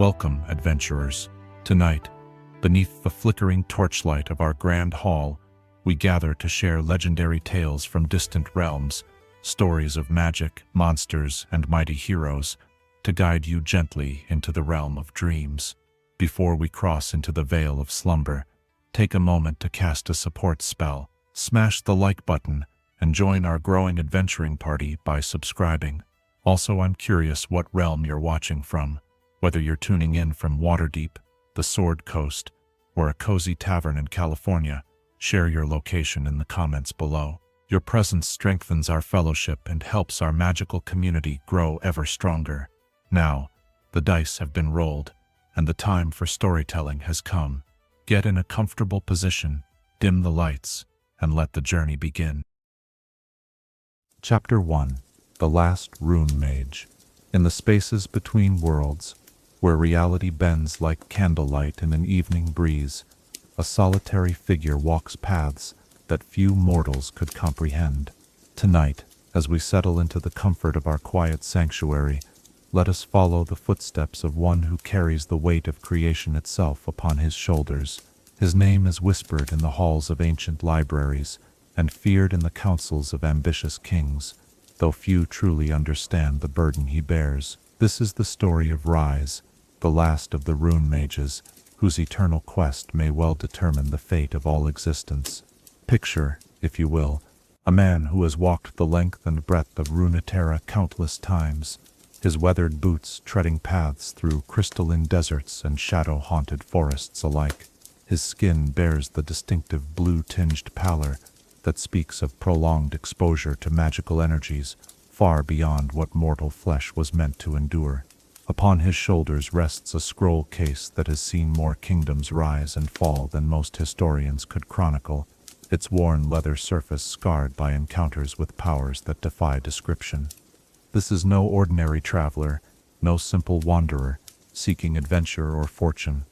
Welcome, adventurers. Tonight, beneath the flickering torchlight of our grand hall, we gather to share legendary tales from distant realms, stories of magic, monsters, and mighty heroes, to guide you gently into the realm of dreams. Before we cross into the veil of slumber, take a moment to cast a support spell, smash the like button, and join our growing adventuring party by subscribing. Also, I'm curious what realm you're watching from. Whether you're tuning in from Waterdeep, the Sword Coast, or a cozy tavern in California, share your location in the comments below. Your presence strengthens our fellowship and helps our magical community grow ever stronger. Now, the dice have been rolled, and the time for storytelling has come. Get in a comfortable position, dim the lights, and let the journey begin. Chapter 1. The Last Rune Mage. In the spaces between worlds, where reality bends like candlelight in an evening breeze, a solitary figure walks paths that few mortals could comprehend. Tonight, as we settle into the comfort of our quiet sanctuary, let us follow the footsteps of one who carries the weight of creation itself upon his shoulders. His name is whispered in the halls of ancient libraries and feared in the councils of ambitious kings, though few truly understand the burden he bears. This is the story of Ryze, the last of the Rune Mages, whose eternal quest may well determine the fate of all existence. Picture, if you will, a man who has walked the length and breadth of Runeterra countless times, his weathered boots treading paths through crystalline deserts and shadow-haunted forests alike. His skin bears the distinctive blue-tinged pallor that speaks of prolonged exposure to magical energies far beyond what mortal flesh was meant to endure. Upon his shoulders rests a scroll case that has seen more kingdoms rise and fall than most historians could chronicle, its worn leather surface scarred by encounters with powers that defy description. This is no ordinary traveler, no simple wanderer, seeking adventure or fortune.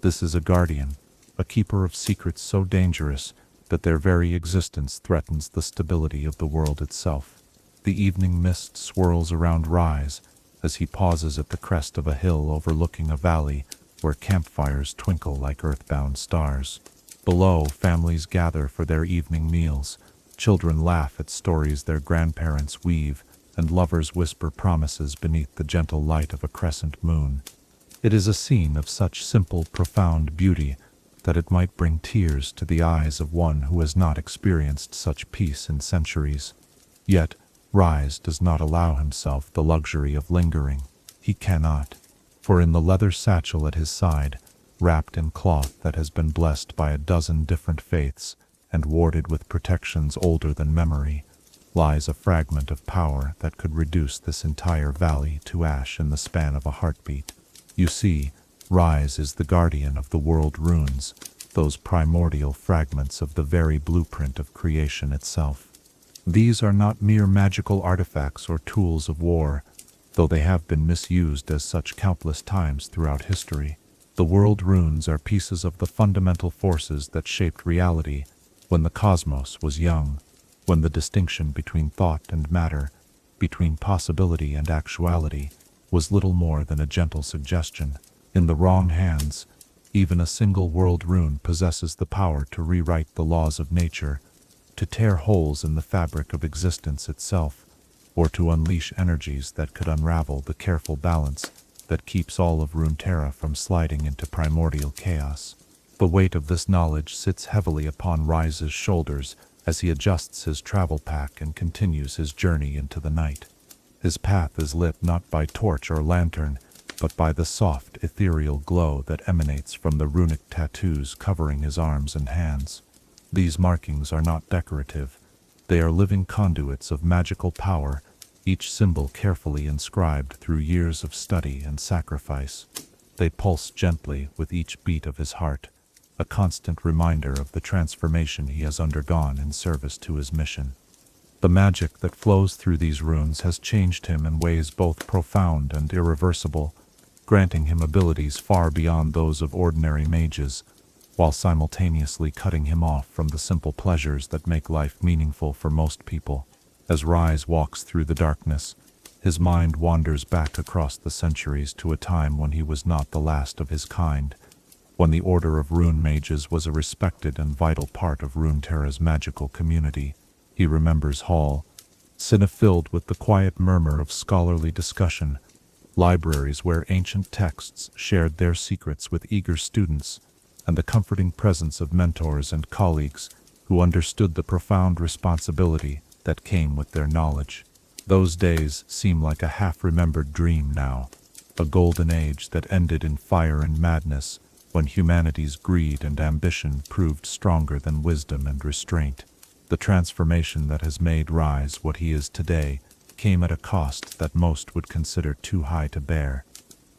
This is a guardian, a keeper of secrets so dangerous that their very existence threatens the stability of the world itself. The evening mist swirls around Ryze as he pauses at the crest of a hill overlooking a valley where campfires twinkle like earthbound stars. Below, families gather for their evening meals, children laugh at stories their grandparents weave, and lovers whisper promises beneath the gentle light of a crescent moon. It is a scene of such simple, profound beauty that it might bring tears to the eyes of one who has not experienced such peace in centuries. Yet, Ryze does not allow himself the luxury of lingering. He cannot, for in the leather satchel at his side, wrapped in cloth that has been blessed by a dozen different faiths and warded with protections older than memory, lies a fragment of power that could reduce this entire valley to ash in the span of a heartbeat. You see, Ryze is the guardian of the world runes, those primordial fragments of the very blueprint of creation itself. These are not mere magical artifacts or tools of war, though they have been misused as such countless times throughout history. The world runes are pieces of the fundamental forces that shaped reality when the cosmos was young, when the distinction between thought and matter, between possibility and actuality, was little more than a gentle suggestion. In the wrong hands, even a single world rune possesses the power to rewrite the laws of nature, to tear holes in the fabric of existence itself, or to unleash energies that could unravel the careful balance that keeps all of Runeterra from sliding into primordial chaos. The weight of this knowledge sits heavily upon Ryze's shoulders as he adjusts his travel pack and continues his journey into the night. His path is lit not by torch or lantern, but by the soft, ethereal glow that emanates from the runic tattoos covering his arms and hands. These markings are not decorative. They are living conduits of magical power, each symbol carefully inscribed through years of study and sacrifice. They pulse gently with each beat of his heart, a constant reminder of the transformation he has undergone in service to his mission. The magic that flows through these runes has changed him in ways both profound and irreversible, granting him abilities far beyond those of ordinary mages, while simultaneously cutting him off from the simple pleasures that make life meaningful for most people. As Ryze walks through the darkness, His mind wanders back across the centuries to a time when he was not the last of his kind, when the Order of Rune Mages was a respected and vital part of Runeterra's magical community. He remembers Hall, filled with the quiet murmur of scholarly discussion, libraries where ancient texts shared their secrets with eager students, and the comforting presence of mentors and colleagues who understood the profound responsibility that came with their knowledge. Those days seem like a half-remembered dream now, a golden age that ended in fire and madness, when humanity's greed and ambition proved stronger than wisdom and restraint. The transformation that has made Ryze what he is today came at a cost that most would consider too high to bear.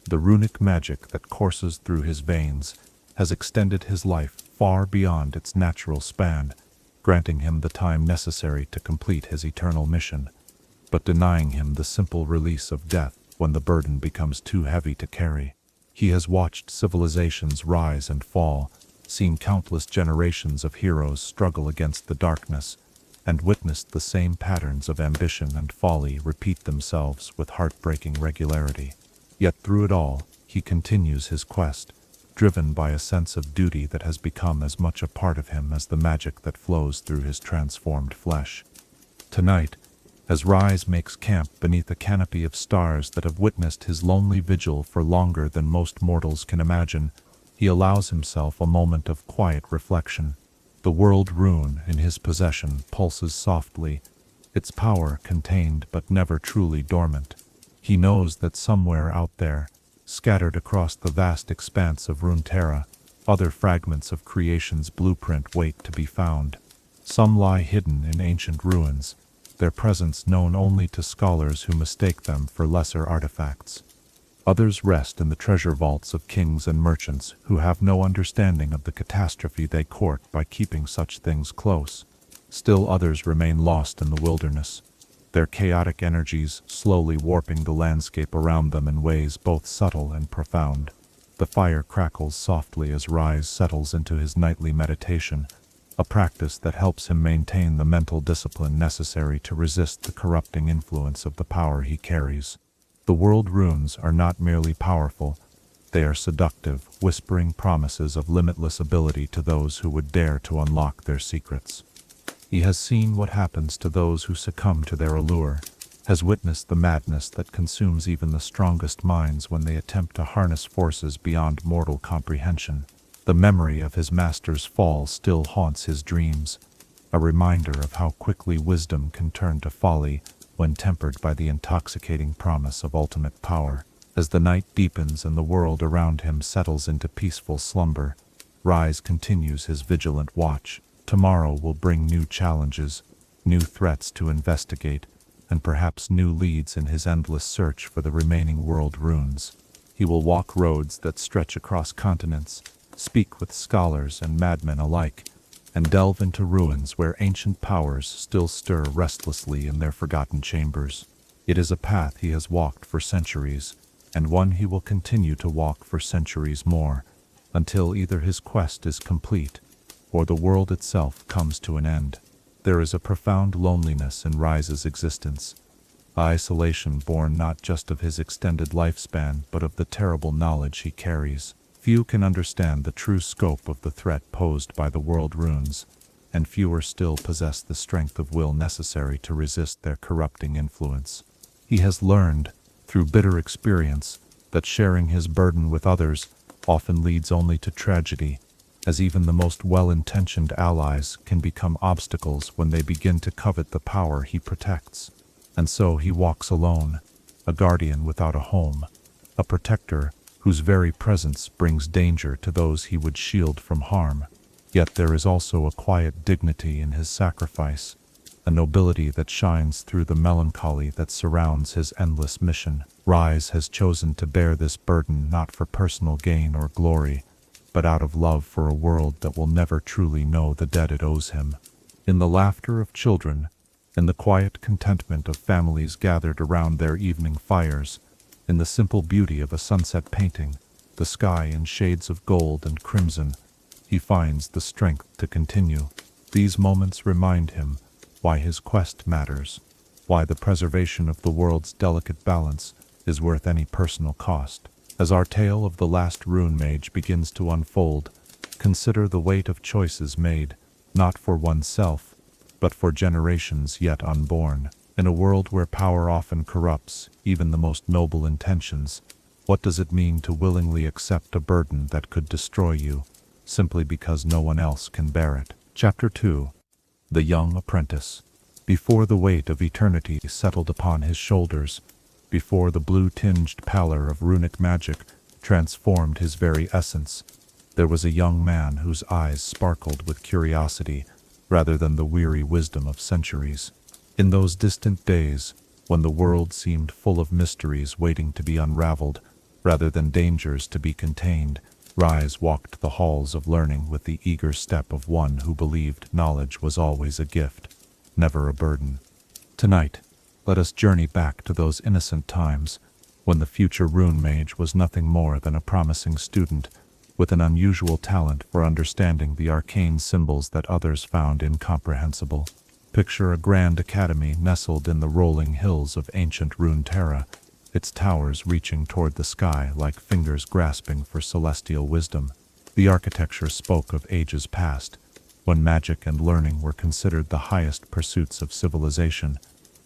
The runic magic that courses through his veins has extended his life far beyond its natural span, granting him the time necessary to complete his eternal mission, but denying him the simple release of death when the burden becomes too heavy to carry. He has watched civilizations rise and fall, seen countless generations of heroes struggle against the darkness, and witnessed the same patterns of ambition and folly repeat themselves with heartbreaking regularity. Yet through it all, he continues his quest, driven by a sense of duty that has become as much a part of him as the magic that flows through his transformed flesh. Tonight, as Ryze makes camp beneath a canopy of stars that have witnessed his lonely vigil for longer than most mortals can imagine, he allows himself a moment of quiet reflection. The world rune in his possession pulses softly, its power contained but never truly dormant. He knows that somewhere out there, scattered across the vast expanse of Runeterra, other fragments of creation's blueprint wait to be found. Some lie hidden in ancient ruins, their presence known only to scholars who mistake them for lesser artifacts. Others rest in the treasure vaults of kings and merchants who have no understanding of the catastrophe they court by keeping such things close. Still others remain lost in the wilderness, their chaotic energies slowly warping the landscape around them in ways both subtle and profound. The fire crackles softly as Ryze settles into his nightly meditation, a practice that helps him maintain the mental discipline necessary to resist the corrupting influence of the power he carries. The world runes are not merely powerful, they are seductive, whispering promises of limitless ability to those who would dare to unlock their secrets. He has seen what happens to those who succumb to their allure, has witnessed the madness that consumes even the strongest minds when they attempt to harness forces beyond mortal comprehension. The memory of his master's fall still haunts his dreams, a reminder of how quickly wisdom can turn to folly when tempered by the intoxicating promise of ultimate power. As the night deepens and the world around him settles into peaceful slumber, Ryze continues his vigilant watch. Tomorrow will bring new challenges, new threats to investigate, and perhaps new leads in his endless search for the remaining world runes. He will walk roads that stretch across continents, speak with scholars and madmen alike, and delve into ruins where ancient powers still stir restlessly in their forgotten chambers. It is a path he has walked for centuries, and one he will continue to walk for centuries more, until either his quest is complete, or the world itself comes to an end. There is a profound loneliness in Ryze's existence, isolation born not just of his extended lifespan but of the terrible knowledge he carries. Few can understand the true scope of the threat posed by the world runes, and fewer still possess the strength of will necessary to resist their corrupting influence. He has learned, through bitter experience, that sharing his burden with others often leads only to tragedy, as even the most well-intentioned allies can become obstacles when they begin to covet the power he protects. And so he walks alone, a guardian without a home, a protector whose very presence brings danger to those he would shield from harm. Yet there is also a quiet dignity in his sacrifice, a nobility that shines through the melancholy that surrounds his endless mission. Ryze has chosen to bear this burden not for personal gain or glory, but out of love for a world that will never truly know the debt it owes him. In the laughter of children, in the quiet contentment of families gathered around their evening fires, in the simple beauty of a sunset painting, the sky in shades of gold and crimson, he finds the strength to continue. These moments remind him why his quest matters. why the preservation of the world's delicate balance is worth any personal cost. As our tale of the last Rune Mage begins to unfold, consider the weight of choices made, not for oneself, but for generations yet unborn. In a world where power often corrupts even the most noble intentions, what does it mean to willingly accept a burden that could destroy you, simply because no one else can bear it? Chapter 2. The Young Apprentice. Before the weight of eternity settled upon his shoulders, before the blue-tinged pallor of runic magic transformed his very essence, there was a young man whose eyes sparkled with curiosity rather than the weary wisdom of centuries. In those distant days, when the world seemed full of mysteries waiting to be unraveled rather than dangers to be contained, Ryze walked the halls of learning with the eager step of one who believed knowledge was always a gift, never a burden. Tonight, let us journey back to those innocent times when the future Rune Mage was nothing more than a promising student with an unusual talent for understanding the arcane symbols that others found incomprehensible. Picture a grand academy nestled in the rolling hills of ancient Runeterra, its towers reaching toward the sky like fingers grasping for celestial wisdom. The architecture spoke of ages past, when magic and learning were considered the highest pursuits of civilization,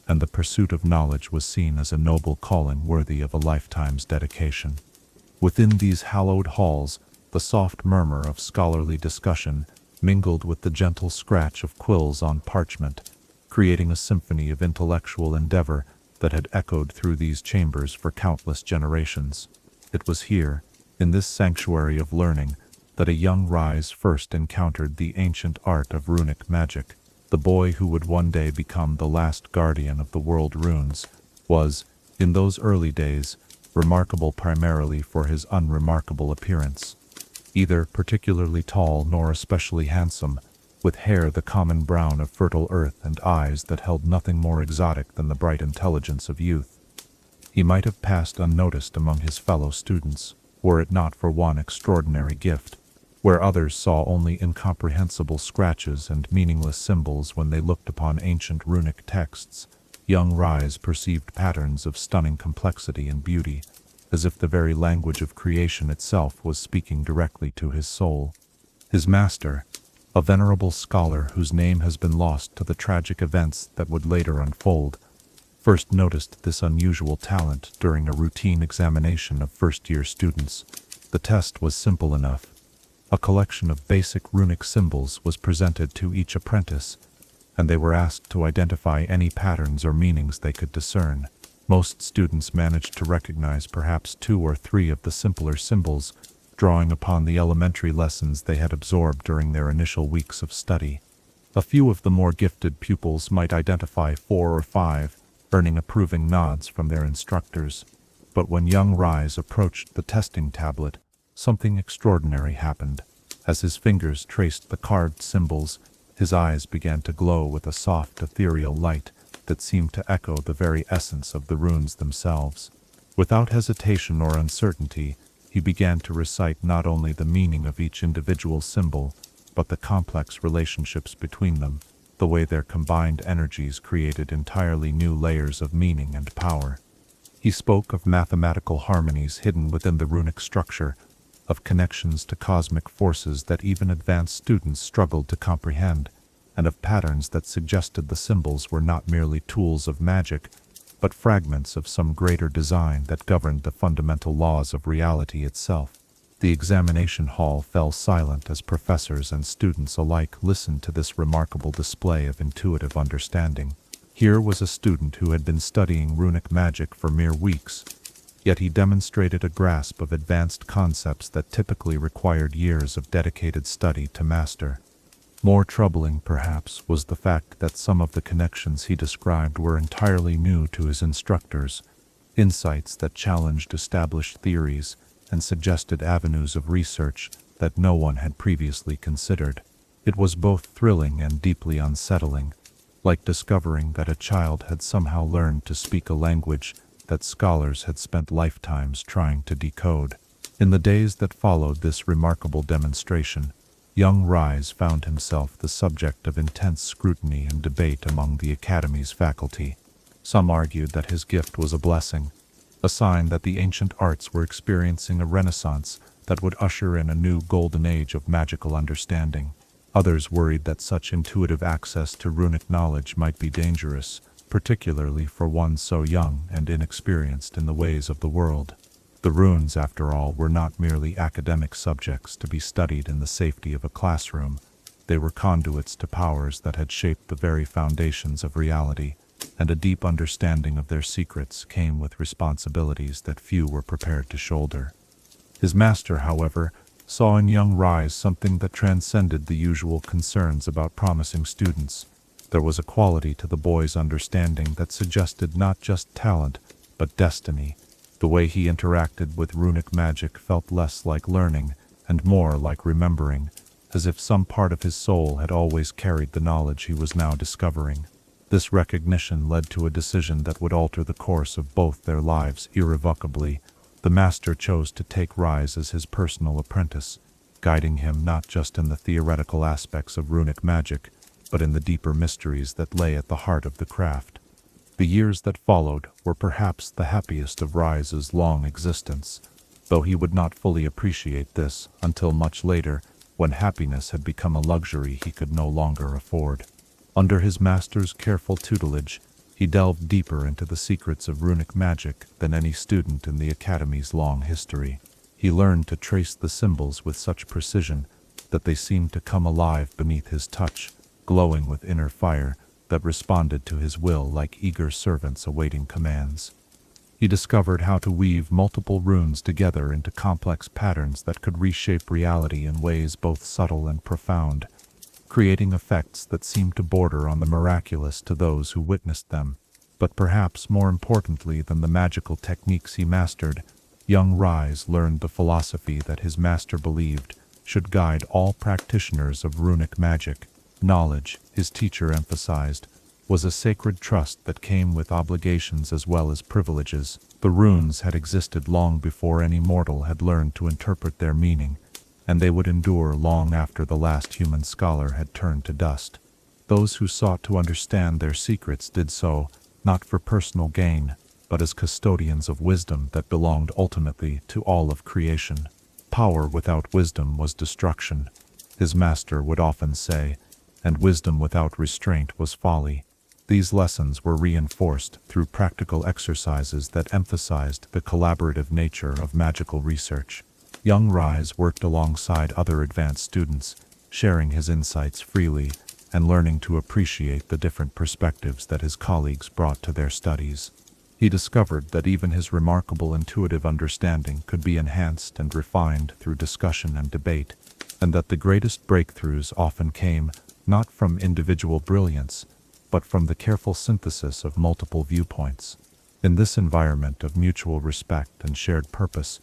and the pursuit of knowledge was seen as a noble calling worthy of a lifetime's dedication. Within these hallowed halls, the soft murmur of scholarly discussion mingled with the gentle scratch of quills on parchment, creating a symphony of intellectual endeavor that had echoed through these chambers for countless generations. It was here, in this sanctuary of learning, that a young Ryze first encountered the ancient art of runic magic. The boy who would one day become the last guardian of the world runes was, in those early days, remarkable primarily for his unremarkable appearance. Either particularly tall nor especially handsome, with hair the common brown of fertile earth and eyes that held nothing more exotic than the bright intelligence of youth. He might have passed unnoticed among his fellow students, were it not for one extraordinary gift. Where others saw only incomprehensible scratches and meaningless symbols when they looked upon ancient runic texts, young Ryze perceived patterns of stunning complexity and beauty, as if the very language of creation itself was speaking directly to his soul. His master, a venerable scholar whose name has been lost to the tragic events that would later unfold, first noticed this unusual talent during a routine examination of first-year students. The test was simple enough. A collection of basic runic symbols was presented to each apprentice, and they were asked to identify any patterns or meanings they could discern. Most students managed to recognize perhaps 2 or 3 of the simpler symbols, drawing upon the elementary lessons they had absorbed during their initial weeks of study. A few of the more gifted pupils might identify 4 or 5, earning approving nods from their instructors. But when young Ryze approached the testing tablet, something extraordinary happened. As his fingers traced the carved symbols, his eyes began to glow with a soft, ethereal light that seemed to echo the very essence of the runes themselves. Without hesitation or uncertainty, he began to recite not only the meaning of each individual symbol, but the complex relationships between them, the way their combined energies created entirely new layers of meaning and power. He spoke of mathematical harmonies hidden within the runic structure, of connections to cosmic forces that even advanced students struggled to comprehend, and of patterns that suggested the symbols were not merely tools of magic, but fragments of some greater design that governed the fundamental laws of reality itself. The examination hall fell silent as professors and students alike listened to this remarkable display of intuitive understanding. Here was a student who had been studying runic magic for mere weeks, yet he demonstrated a grasp of advanced concepts that typically required years of dedicated study to master. More troubling, perhaps, was the fact that some of the connections he described were entirely new to his instructors, insights that challenged established theories and suggested avenues of research that no one had previously considered. It was both thrilling and deeply unsettling, like discovering that a child had somehow learned to speak a language that scholars had spent lifetimes trying to decode. In the days that followed this remarkable demonstration, young Ryze found himself the subject of intense scrutiny and debate among the Academy's faculty. Some argued that his gift was a blessing, a sign that the ancient arts were experiencing a renaissance that would usher in a new golden age of magical understanding. Others worried that such intuitive access to runic knowledge might be dangerous, particularly for one so young and inexperienced in the ways of the world. The runes, after all, were not merely academic subjects to be studied in the safety of a classroom. They were conduits to powers that had shaped the very foundations of reality, and a deep understanding of their secrets came with responsibilities that few were prepared to shoulder. His master, however, saw in young Ryze something that transcended the usual concerns about promising students. There was a quality to the boy's understanding that suggested not just talent, but destiny. The way he interacted with runic magic felt less like learning and more like remembering, as if some part of his soul had always carried the knowledge he was now discovering. This recognition led to a decision that would alter the course of both their lives irrevocably. The master chose to take Ryze as his personal apprentice, guiding him not just in the theoretical aspects of runic magic, but in the deeper mysteries that lay at the heart of the craft. The years that followed were perhaps the happiest of Ryze's long existence, though he would not fully appreciate this until much later, when happiness had become a luxury he could no longer afford. Under his master's careful tutelage, he delved deeper into the secrets of runic magic than any student in the Academy's long history. He learned to trace the symbols with such precision that they seemed to come alive beneath his touch, glowing with inner fire that responded to his will like eager servants awaiting commands. He discovered how to weave multiple runes together into complex patterns that could reshape reality in ways both subtle and profound, creating effects that seemed to border on the miraculous to those who witnessed them. But perhaps more importantly than the magical techniques he mastered, young Ryze learned the philosophy that his master believed should guide all practitioners of runic magic. Knowledge, his teacher emphasized, was a sacred trust that came with obligations as well as privileges. The runes had existed long before any mortal had learned to interpret their meaning, and they would endure long after the last human scholar had turned to dust. Those who sought to understand their secrets did so, not for personal gain, but as custodians of wisdom that belonged ultimately to all of creation. Power without wisdom was destruction, his master would often say, and wisdom without restraint was folly. These lessons were reinforced through practical exercises that emphasized the collaborative nature of magical research. Young Ryze worked alongside other advanced students, sharing his insights freely and learning to appreciate the different perspectives that his colleagues brought to their studies. He discovered that even his remarkable intuitive understanding could be enhanced and refined through discussion and debate, and that the greatest breakthroughs often came not from individual brilliance, but from the careful synthesis of multiple viewpoints. In this environment of mutual respect and shared purpose,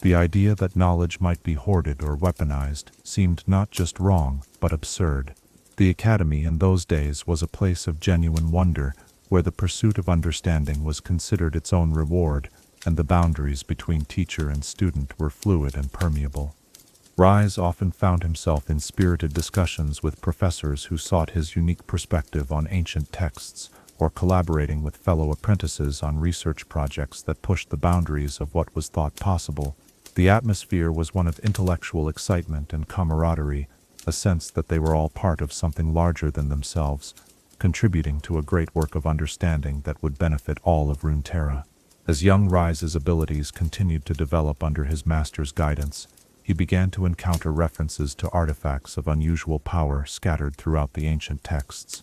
the idea that knowledge might be hoarded or weaponized seemed not just wrong, but absurd. The Academy in those days was a place of genuine wonder, where the pursuit of understanding was considered its own reward, and the boundaries between teacher and student were fluid and permeable. Ryze often found himself in spirited discussions with professors who sought his unique perspective on ancient texts, or collaborating with fellow apprentices on research projects that pushed the boundaries of what was thought possible. The atmosphere was one of intellectual excitement and camaraderie, a sense that they were all part of something larger than themselves, contributing to a great work of understanding that would benefit all of Runeterra. As young Ryze's abilities continued to develop under his master's guidance, he began to encounter references to artifacts of unusual power scattered throughout the ancient texts.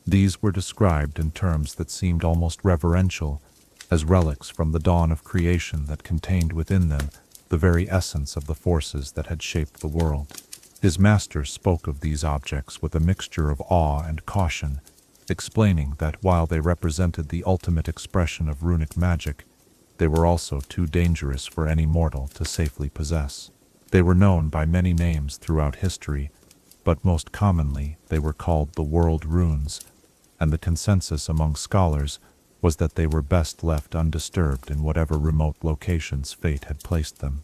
These were described in terms that seemed almost reverential, as relics from the dawn of creation that contained within them the very essence of the forces that had shaped the world. His master spoke of these objects with a mixture of awe and caution, explaining that while they represented the ultimate expression of runic magic, they were also too dangerous for any mortal to safely possess. They were known by many names throughout history, but most commonly they were called the World Runes, and the consensus among scholars was that they were best left undisturbed in whatever remote locations fate had placed them.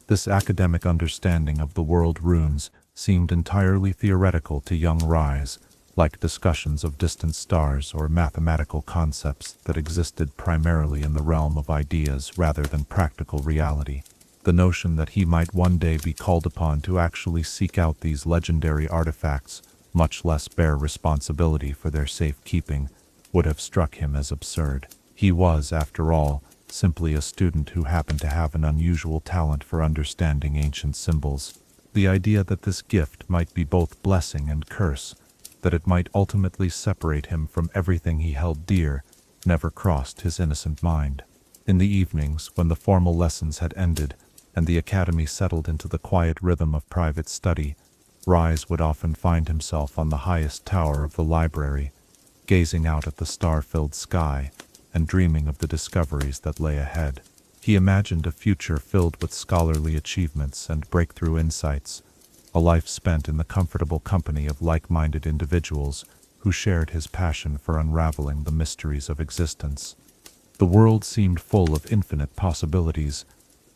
This academic understanding of the World Runes seemed entirely theoretical to young Ryze, like discussions of distant stars or mathematical concepts that existed primarily in the realm of ideas rather than practical reality. The notion that he might one day be called upon to actually seek out these legendary artifacts, much less bear responsibility for their safekeeping, would have struck him as absurd. He was, after all, simply a student who happened to have an unusual talent for understanding ancient symbols. The idea that this gift might be both blessing and curse, that it might ultimately separate him from everything he held dear, never crossed his innocent mind. In the evenings, when the formal lessons had ended, and the academy settled into the quiet rhythm of private study, Ryze would often find himself on the highest tower of the library, gazing out at the star-filled sky and dreaming of the discoveries that lay ahead. He imagined a future filled with scholarly achievements and breakthrough insights, a life spent in the comfortable company of like-minded individuals who shared his passion for unraveling the mysteries of existence. The world seemed full of infinite possibilities,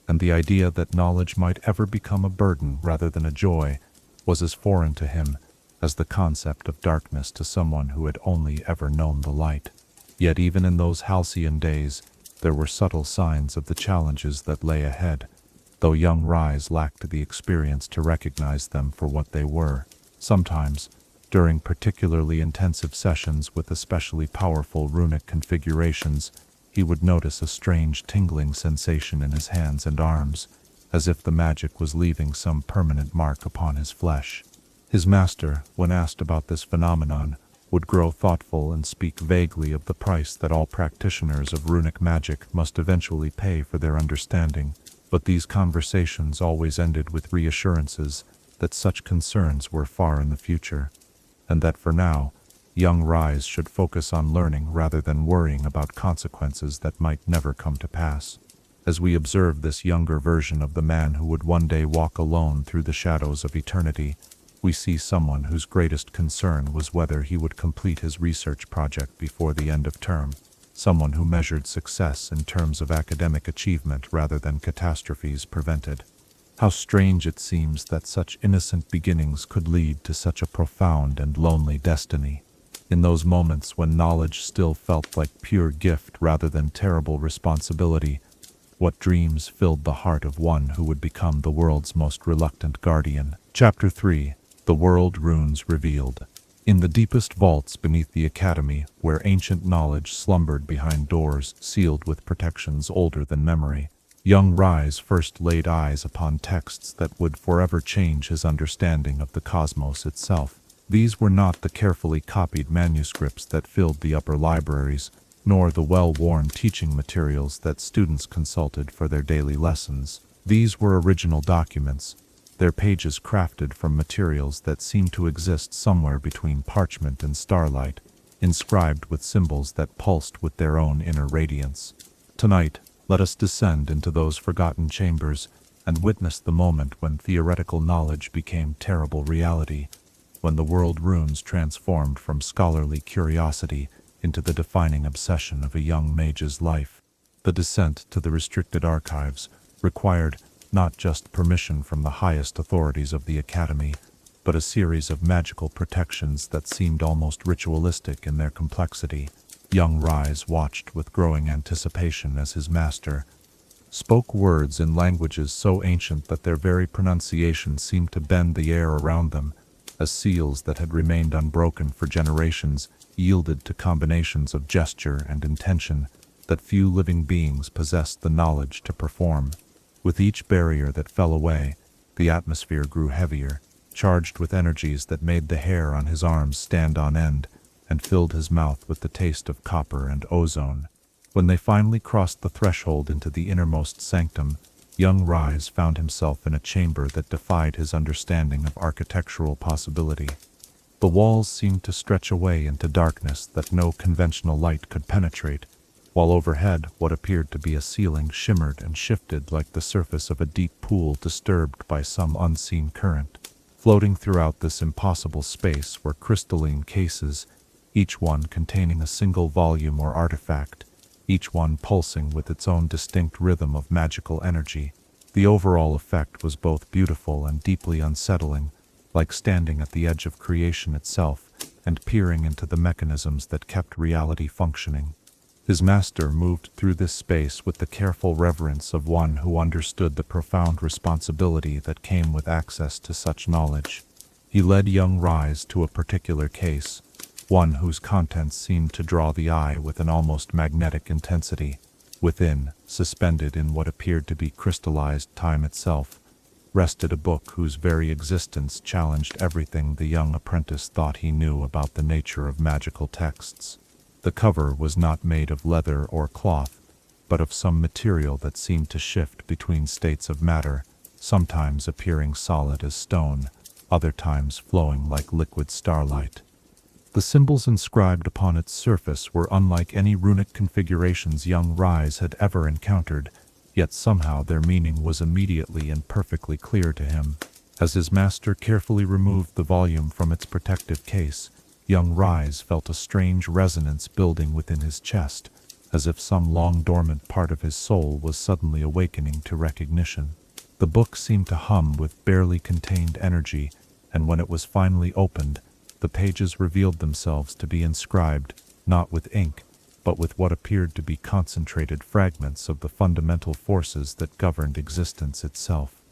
and the idea that knowledge might ever become a burden rather than a joy was as foreign to him as the concept of darkness to someone who had only ever known the light. Yet even in those halcyon days, there were subtle signs of the challenges that lay ahead, though young Ryze lacked the experience to recognize them for what they were. Sometimes, during particularly intensive sessions with especially powerful runic configurations, he would notice a strange tingling sensation in his hands and arms, as if the magic was leaving some permanent mark upon his flesh. His master, when asked about this phenomenon, would grow thoughtful and speak vaguely of the price that all practitioners of runic magic must eventually pay for their understanding, but these conversations always ended with reassurances that such concerns were far in the future, and that for now, young Ryze should focus on learning rather than worrying about consequences that might never come to pass. As we observe this younger version of the man who would one day walk alone through the shadows of eternity, we see someone whose greatest concern was whether he would complete his research project before the end of term, someone who measured success in terms of academic achievement rather than catastrophes prevented. How strange it seems that such innocent beginnings could lead to such a profound and lonely destiny. In those moments when knowledge still felt like pure gift rather than terrible responsibility, what dreams filled the heart of one who would become the world's most reluctant guardian. Chapter 3. The World Runes Revealed. In the deepest vaults beneath the academy, where ancient knowledge slumbered behind doors sealed with protections older than memory, young Ryze first laid eyes upon texts that would forever change his understanding of the cosmos itself. These were not the carefully copied manuscripts that filled the upper libraries, nor the well-worn teaching materials that students consulted for their daily lessons. These were original documents, their pages crafted from materials that seemed to exist somewhere between parchment and starlight, inscribed with symbols that pulsed with their own inner radiance. Tonight, let us descend into those forgotten chambers and witness the moment when theoretical knowledge became terrible reality, when the world runes transformed from scholarly curiosity into the defining obsession of a young mage's life. The descent to the restricted archives required not just permission from the highest authorities of the academy, but a series of magical protections that seemed almost ritualistic in their complexity. Young Ryze watched with growing anticipation as his master spoke words in languages so ancient that their very pronunciation seemed to bend the air around them, as seals that had remained unbroken for generations yielded to combinations of gesture and intention that few living beings possessed the knowledge to perform. With each barrier that fell away, the atmosphere grew heavier, charged with energies that made the hair on his arms stand on end and filled his mouth with the taste of copper and ozone. When they finally crossed the threshold into the innermost sanctum, young Ryze found himself in a chamber that defied his understanding of architectural possibility. The walls seemed to stretch away into darkness that no conventional light could penetrate, while overhead what appeared to be a ceiling shimmered and shifted like the surface of a deep pool disturbed by some unseen current. Floating throughout this impossible space were crystalline cases, each one containing a single volume or artifact, each one pulsing with its own distinct rhythm of magical energy. The overall effect was both beautiful and deeply unsettling, like standing at the edge of creation itself, and peering into the mechanisms that kept reality functioning. His master moved through this space with the careful reverence of one who understood the profound responsibility that came with access to such knowledge. He led young Ryze to a particular case, one whose contents seemed to draw the eye with an almost magnetic intensity. Within, suspended in what appeared to be crystallized time itself, rested a book whose very existence challenged everything the young apprentice thought he knew about the nature of magical texts. The cover was not made of leather or cloth, but of some material that seemed to shift between states of matter, sometimes appearing solid as stone, other times flowing like liquid starlight. The symbols inscribed upon its surface were unlike any runic configurations young Ryze had ever encountered, yet somehow their meaning was immediately and perfectly clear to him. As his master carefully removed the volume from its protective case, young Ryze felt a strange resonance building within his chest, as if some long-dormant part of his soul was suddenly awakening to recognition. The book seemed to hum with barely contained energy, and when it was finally opened, the pages revealed themselves to be inscribed, not with ink, but with what appeared to be concentrated fragments of the fundamental forces that governed existence itself.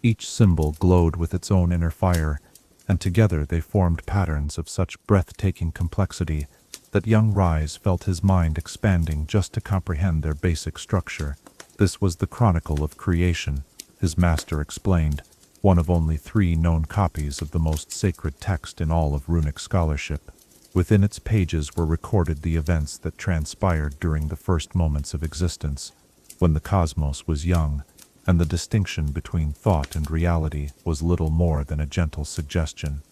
Each symbol glowed with its own inner fire, and together they formed patterns of such breathtaking complexity that young Ryze felt his mind expanding just to comprehend their basic structure. This was the Chronicle of Creation, his master explained, one of only 3 known copies of the most sacred text in all of runic scholarship. Within its pages were recorded the events that transpired during the first moments of existence, when the cosmos was young, and the distinction between thought and reality was little more than a gentle suggestion.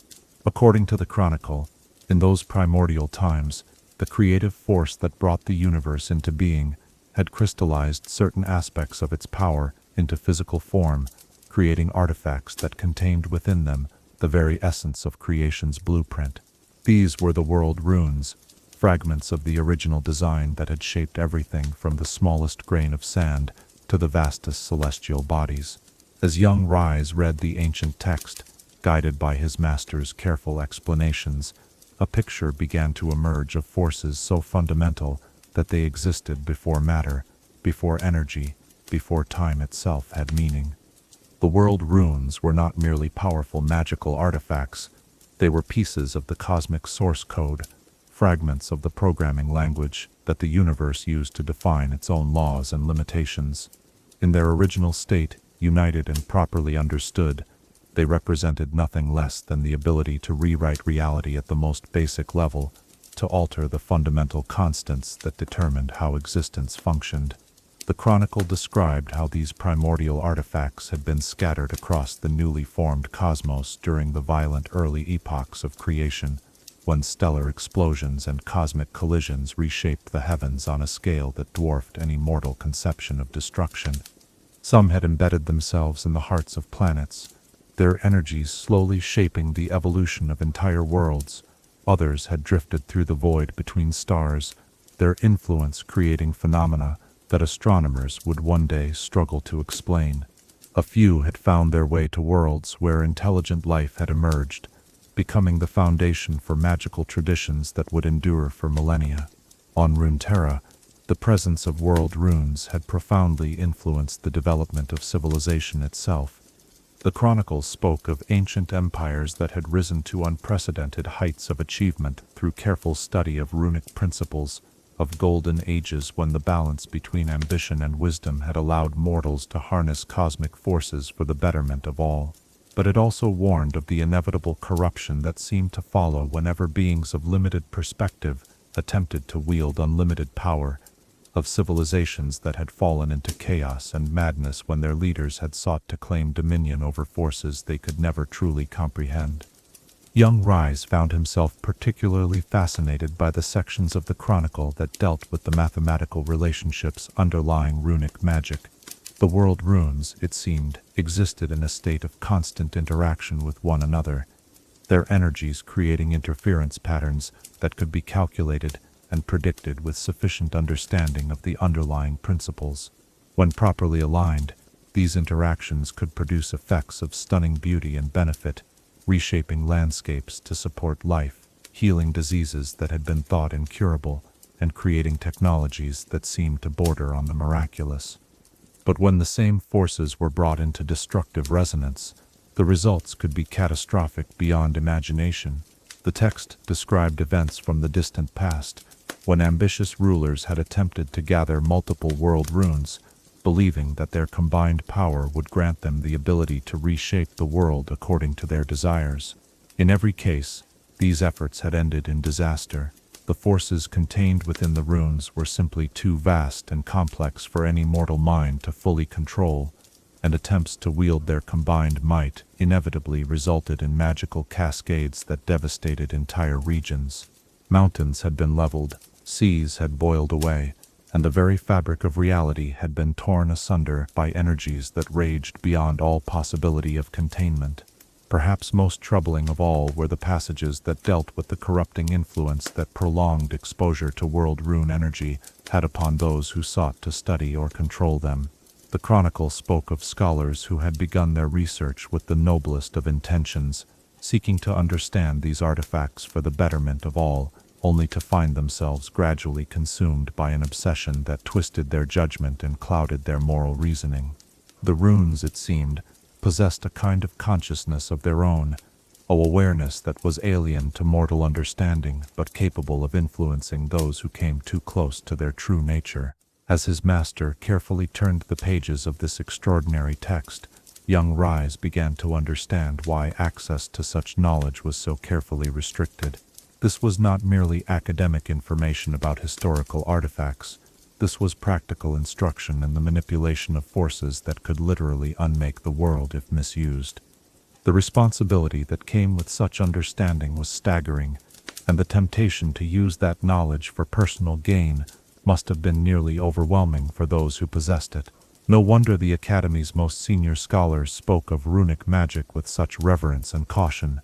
According to the Chronicle, in those primordial times, the creative force that brought the universe into being had crystallized certain aspects of its power into physical form, creating artifacts that contained within them the very essence of creation's blueprint. These were the world runes, fragments of the original design that had shaped everything from the smallest grain of sand to the vastest celestial bodies. As young Ryze read the ancient text, guided by his master's careful explanations, a picture began to emerge of forces so fundamental that they existed before matter, before energy, before time itself had meaning. The world runes were not merely powerful magical artifacts, they were pieces of the cosmic source code, fragments of the programming language that the universe used to define its own laws and limitations. In their original state, united and properly understood, they represented nothing less than the ability to rewrite reality at the most basic level, to alter the fundamental constants that determined how existence functioned. The Chronicle described how these primordial artifacts had been scattered across the newly formed cosmos during the violent early epochs of creation, when stellar explosions and cosmic collisions reshaped the heavens on a scale that dwarfed any mortal conception of destruction. Some had embedded themselves in the hearts of planets, their energies slowly shaping the evolution of entire worlds. Others had drifted through the void between stars, their influence creating phenomena that astronomers would one day struggle to explain. A few had found their way to worlds where intelligent life had emerged, becoming the foundation for magical traditions that would endure for millennia. On Runeterra, the presence of world runes had profoundly influenced the development of civilization itself. The Chronicles spoke of ancient empires that had risen to unprecedented heights of achievement through careful study of runic principles, of golden ages when the balance between ambition and wisdom had allowed mortals to harness cosmic forces for the betterment of all. But it also warned of the inevitable corruption that seemed to follow whenever beings of limited perspective attempted to wield unlimited power, of civilizations that had fallen into chaos and madness when their leaders had sought to claim dominion over forces they could never truly comprehend. Young Ryze found himself particularly fascinated by the sections of the Chronicle that dealt with the mathematical relationships underlying runic magic. The world runes, it seemed, existed in a state of constant interaction with one another, their energies creating interference patterns that could be calculated and predicted with sufficient understanding of the underlying principles. When properly aligned, these interactions could produce effects of stunning beauty and benefit, reshaping landscapes to support life. healing diseases that had been thought incurable, and creating technologies that seemed to border on the miraculous. But when the same forces were brought into destructive resonance, the results could be catastrophic beyond imagination. The text described events from the distant past, when ambitious rulers had attempted to gather multiple world runes, believing that their combined power would grant them the ability to reshape the world according to their desires. In every case, these efforts had ended in disaster. The forces contained within the runes were simply too vast and complex for any mortal mind to fully control, and attempts to wield their combined might inevitably resulted in magical cascades that devastated entire regions. Mountains had been leveled, seas had boiled away, and the very fabric of reality had been torn asunder by energies that raged beyond all possibility of containment. Perhaps most troubling of all were the passages that dealt with the corrupting influence that prolonged exposure to world rune energy had upon those who sought to study or control them. The chronicle spoke of scholars who had begun their research with the noblest of intentions, seeking to understand these artifacts for the betterment of all, only to find themselves gradually consumed by an obsession that twisted their judgment and clouded their moral reasoning. The runes, it seemed, possessed a kind of consciousness of their own, a awareness that was alien to mortal understanding but capable of influencing those who came too close to their true nature. As his master carefully turned the pages of this extraordinary text, young Ryze began to understand why access to such knowledge was so carefully restricted. This was not merely academic information about historical artifacts. This was practical instruction in the manipulation of forces that could literally unmake the world if misused. The responsibility that came with such understanding was staggering, and the temptation to use that knowledge for personal gain must have been nearly overwhelming for those who possessed it. No wonder the Academy's most senior scholars spoke of runic magic with such reverence and caution.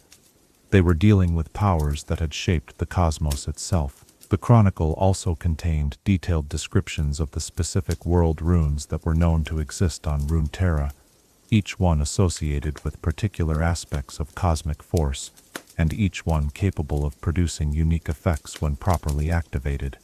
They were dealing with powers that had shaped the cosmos itself. The chronicle also contained detailed descriptions of the specific world runes that were known to exist on Runeterra, each one associated with particular aspects of cosmic force, and each one capable of producing unique effects when properly activated.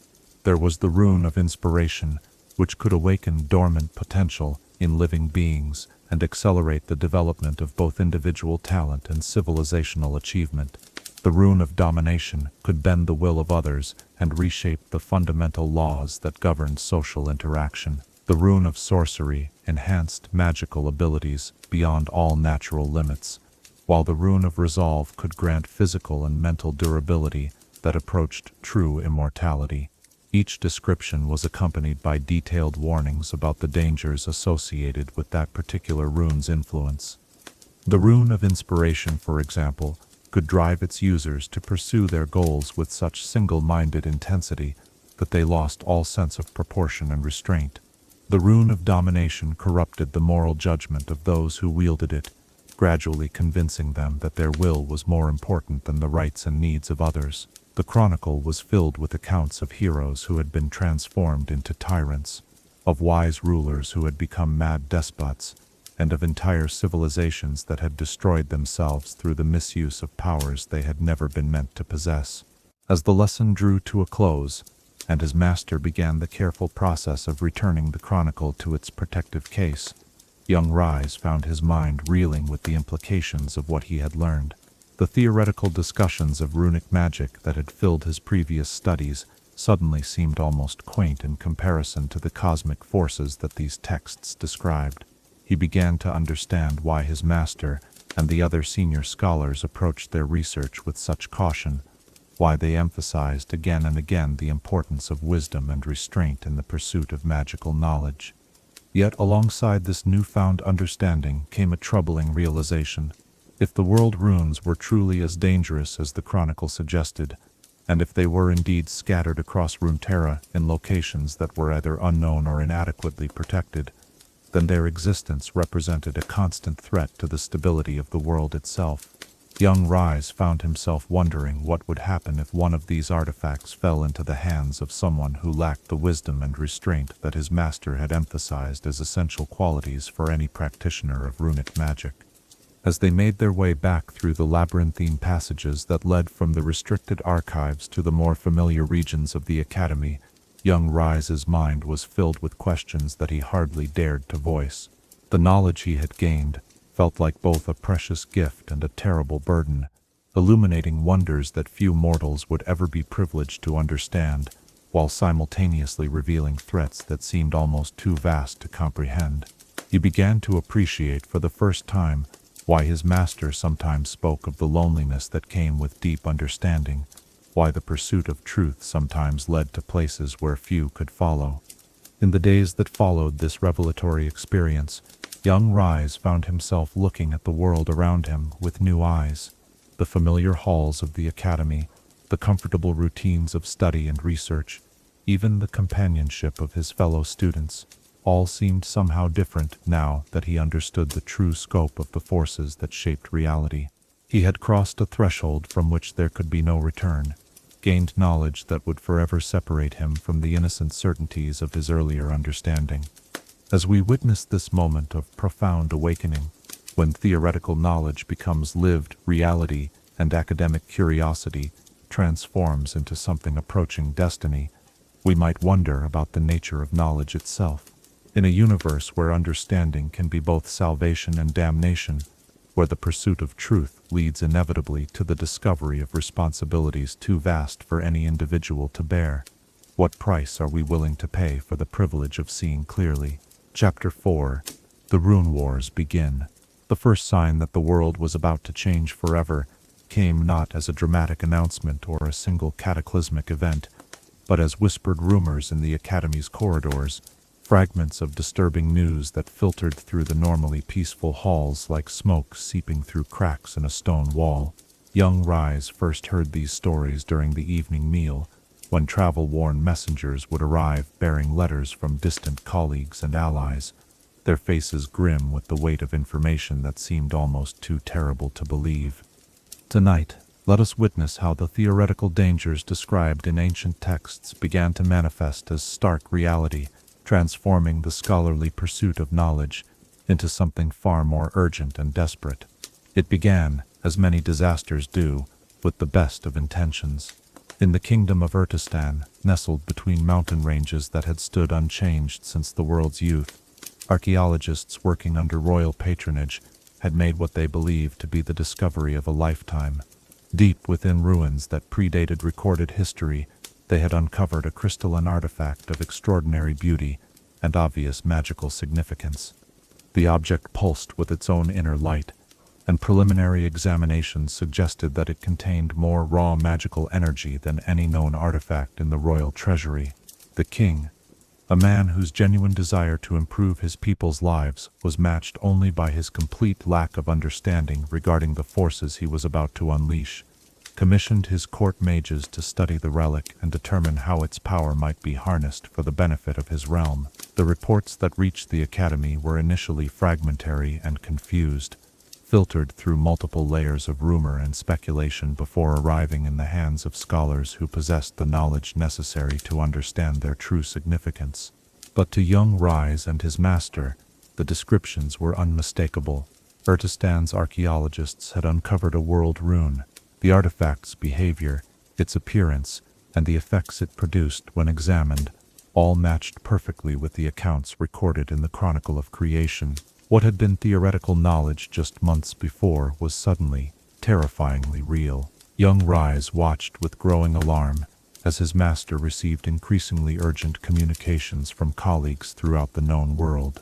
There was the rune of inspiration, which could awaken dormant potential in living beings and accelerate the development of both individual talent and civilizational achievement. The rune of domination could bend the will of others and reshape the fundamental laws that governed social interaction. The rune of sorcery enhanced magical abilities beyond all natural limits, while the rune of resolve could grant physical and mental durability that approached true immortality. Each description was accompanied by detailed warnings about the dangers associated with that particular rune's influence. The rune of inspiration, for example, could drive its users to pursue their goals with such single-minded intensity that they lost all sense of proportion and restraint. The rune of domination corrupted the moral judgment of those who wielded it, gradually convincing them that their will was more important than the rights and needs of others. The chronicle was filled with accounts of heroes who had been transformed into tyrants, of wise rulers who had become mad despots, and of entire civilizations that had destroyed themselves through the misuse of powers they had never been meant to possess. As the lesson drew to a close, and his master began the careful process of returning the chronicle to its protective case, young Ryze found his mind reeling with the implications of what he had learned. The theoretical discussions of runic magic that had filled his previous studies suddenly seemed almost quaint in comparison to the cosmic forces that these texts described. He began to understand why his master and the other senior scholars approached their research with such caution, why they emphasized again and again the importance of wisdom and restraint in the pursuit of magical knowledge. Yet alongside this newfound understanding came a troubling realization. If the world runes were truly as dangerous as the chronicle suggested, and if they were indeed scattered across Runeterra in locations that were either unknown or inadequately protected, then their existence represented a constant threat to the stability of the world itself. Young Ryze found himself wondering what would happen if one of these artifacts fell into the hands of someone who lacked the wisdom and restraint that his master had emphasized as essential qualities for any practitioner of runic magic. As they made their way back through the labyrinthine passages that led from the restricted archives to the more familiar regions of the Academy, young Ryze's mind was filled with questions that he hardly dared to voice. The knowledge he had gained felt like both a precious gift and a terrible burden, illuminating wonders that few mortals would ever be privileged to understand, while simultaneously revealing threats that seemed almost too vast to comprehend. He began to appreciate for the first time why his master sometimes spoke of the loneliness that came with deep understanding, why the pursuit of truth sometimes led to places where few could follow. In the days that followed this revelatory experience, young Ryze found himself looking at the world around him with new eyes. The familiar halls of the Academy, the comfortable routines of study and research, even the companionship of his fellow students, all seemed somehow different now that he understood the true scope of the forces that shaped reality. He had crossed a threshold from which there could be no return, gained knowledge that would forever separate him from the innocent certainties of his earlier understanding. As we witness this moment of profound awakening, when theoretical knowledge becomes lived reality and academic curiosity transforms into something approaching destiny, we might wonder about the nature of knowledge itself. In a universe where understanding can be both salvation and damnation, where the pursuit of truth leads inevitably to the discovery of responsibilities too vast for any individual to bear, what price are we willing to pay for the privilege of seeing clearly? Chapter 4. The Rune Wars begin. The first sign that the world was about to change forever came not as a dramatic announcement or a single cataclysmic event, but as whispered rumors in the Academy's corridors, fragments of disturbing news that filtered through the normally peaceful halls like smoke seeping through cracks in a stone wall. Young Ryze first heard these stories during the evening meal, when travel-worn messengers would arrive bearing letters from distant colleagues and allies, their faces grim with the weight of information that seemed almost too terrible to believe. Tonight, let us witness how the theoretical dangers described in ancient texts began to manifest as stark reality, transforming the scholarly pursuit of knowledge into something far more urgent and desperate. It began, as many disasters do, with the best of intentions. In the kingdom of Urtistan, nestled between mountain ranges that had stood unchanged since the world's youth, archaeologists working under royal patronage had made what they believed to be the discovery of a lifetime. Deep within ruins that predated recorded history, they had uncovered a crystalline artifact of extraordinary beauty and obvious magical significance. The object pulsed with its own inner light, and preliminary examinations suggested that it contained more raw magical energy than any known artifact in the royal treasury. The king, a man whose genuine desire to improve his people's lives was matched only by his complete lack of understanding regarding the forces he was about to unleash, commissioned his court mages to study the relic and determine how its power might be harnessed for the benefit of his realm. The reports that reached the Academy were initially fragmentary and confused, filtered through multiple layers of rumor and speculation before arriving in the hands of scholars who possessed the knowledge necessary to understand their true significance. But to young Ryze and his master, the descriptions were unmistakable. Urtistan's archaeologists had uncovered a world rune. The artifact's behavior, its appearance, and the effects it produced when examined, all matched perfectly with the accounts recorded in the Chronicle of Creation. What had been theoretical knowledge just months before was suddenly, terrifyingly real. Young Ryze watched with growing alarm as his master received increasingly urgent communications from colleagues throughout the known world.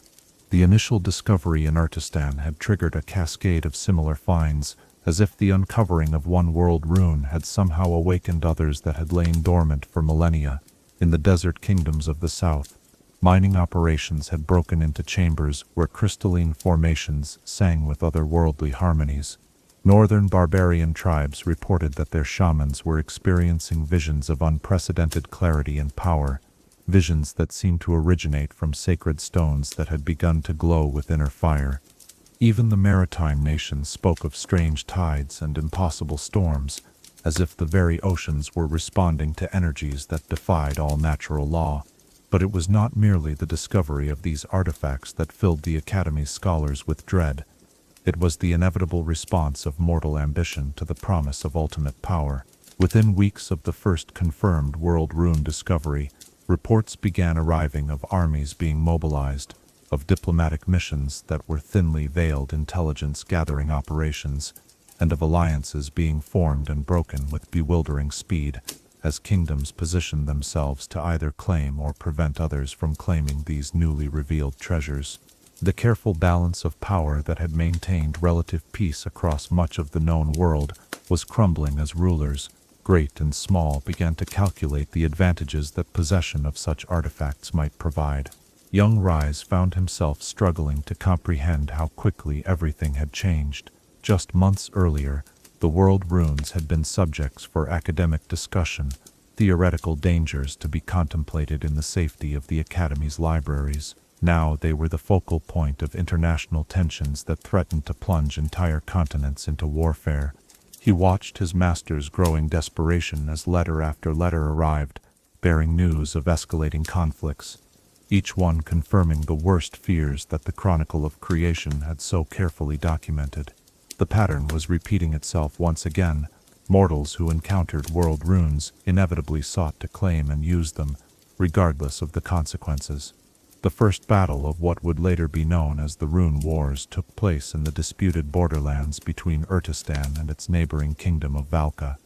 The initial discovery in Urtistan had triggered a cascade of similar finds, as if the uncovering of one world rune had somehow awakened others that had lain dormant for millennia. In the desert kingdoms of the south, mining operations had broken into chambers where crystalline formations sang with otherworldly harmonies. Northern barbarian tribes reported that their shamans were experiencing visions of unprecedented clarity and power, visions that seemed to originate from sacred stones that had begun to glow with inner fire. Even the maritime nations spoke of strange tides and impossible storms, as if the very oceans were responding to energies that defied all natural law. But it was not merely the discovery of these artifacts that filled the Academy's scholars with dread. It was the inevitable response of mortal ambition to the promise of ultimate power. Within weeks of the first confirmed world rune discovery, reports began arriving of armies being mobilized, of diplomatic missions that were thinly veiled intelligence-gathering operations, and of alliances being formed and broken with bewildering speed, as kingdoms positioned themselves to either claim or prevent others from claiming these newly revealed treasures. The careful balance of power that had maintained relative peace across much of the known world was crumbling as rulers, great and small, began to calculate the advantages that possession of such artifacts might provide. Young Ryze found himself struggling to comprehend how quickly everything had changed. Just months earlier, the world runes had been subjects for academic discussion, theoretical dangers to be contemplated in the safety of the Academy's libraries. Now they were the focal point of international tensions that threatened to plunge entire continents into warfare. He watched his master's growing desperation as letter after letter arrived, bearing news of escalating conflicts, each one confirming the worst fears that the Chronicle of Creation had so carefully documented. The pattern was repeating itself once again. Mortals who encountered world runes inevitably sought to claim and use them, regardless of the consequences. The first battle of what would later be known as the Rune Wars took place in the disputed borderlands between Urtistan and its neighboring kingdom of Valka.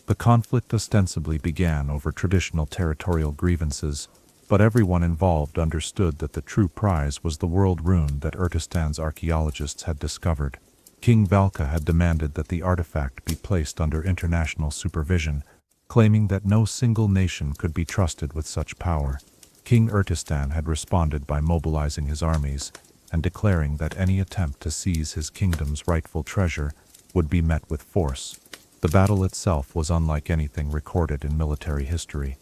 The conflict ostensibly began over traditional territorial grievances, but everyone involved understood that the true prize was the world rune that Urtistan's archaeologists had discovered. King Valka had demanded that the artifact be placed under international supervision, claiming that no single nation could be trusted with such power. King Urtistan had responded by mobilizing his armies and declaring that any attempt to seize his kingdom's rightful treasure would be met with force. The battle itself was unlike anything recorded in military history.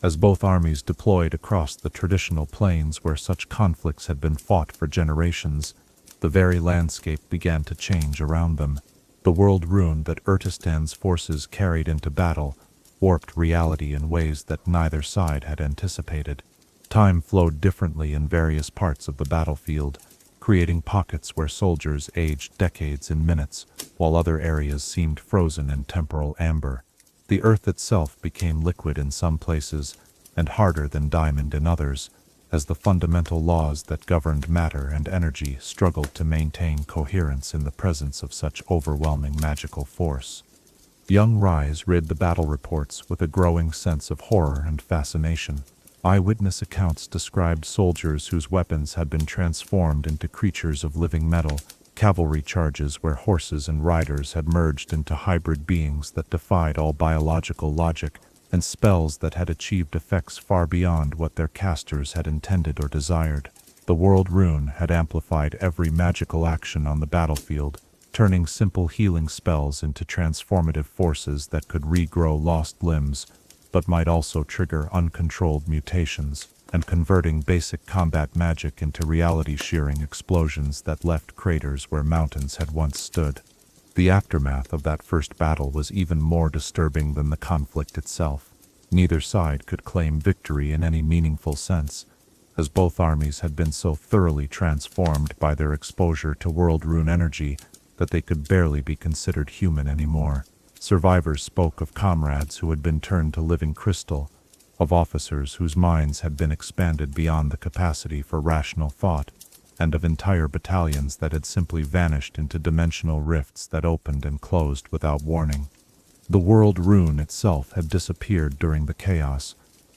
As both armies deployed across the traditional plains where such conflicts had been fought for generations, the very landscape began to change around them. The world rune that Urtistan's forces carried into battle warped reality in ways that neither side had anticipated. Time flowed differently in various parts of the battlefield, creating pockets where soldiers aged decades in minutes, while other areas seemed frozen in temporal amber. The earth itself became liquid in some places, and harder than diamond in others, as the fundamental laws that governed matter and energy struggled to maintain coherence in the presence of such overwhelming magical force. Young Ryze read the battle reports with a growing sense of horror and fascination. Eyewitness accounts described soldiers whose weapons had been transformed into creatures of living metal, cavalry charges where horses and riders had merged into hybrid beings that defied all biological logic, and spells that had achieved effects far beyond what their casters had intended or desired. The world rune had amplified every magical action on the battlefield, turning simple healing spells into transformative forces that could regrow lost limbs, but might also trigger uncontrolled mutations, and converting basic combat magic into reality-shearing explosions that left craters where mountains had once stood. The aftermath of that first battle was even more disturbing than the conflict itself. Neither side could claim victory in any meaningful sense, as both armies had been so thoroughly transformed by their exposure to world rune energy that they could barely be considered human anymore. Survivors spoke of comrades who had been turned to living crystal, of officers whose minds had been expanded beyond the capacity for rational thought, and of entire battalions that had simply vanished into dimensional rifts that opened and closed without warning. The world rune itself had disappeared during the chaos,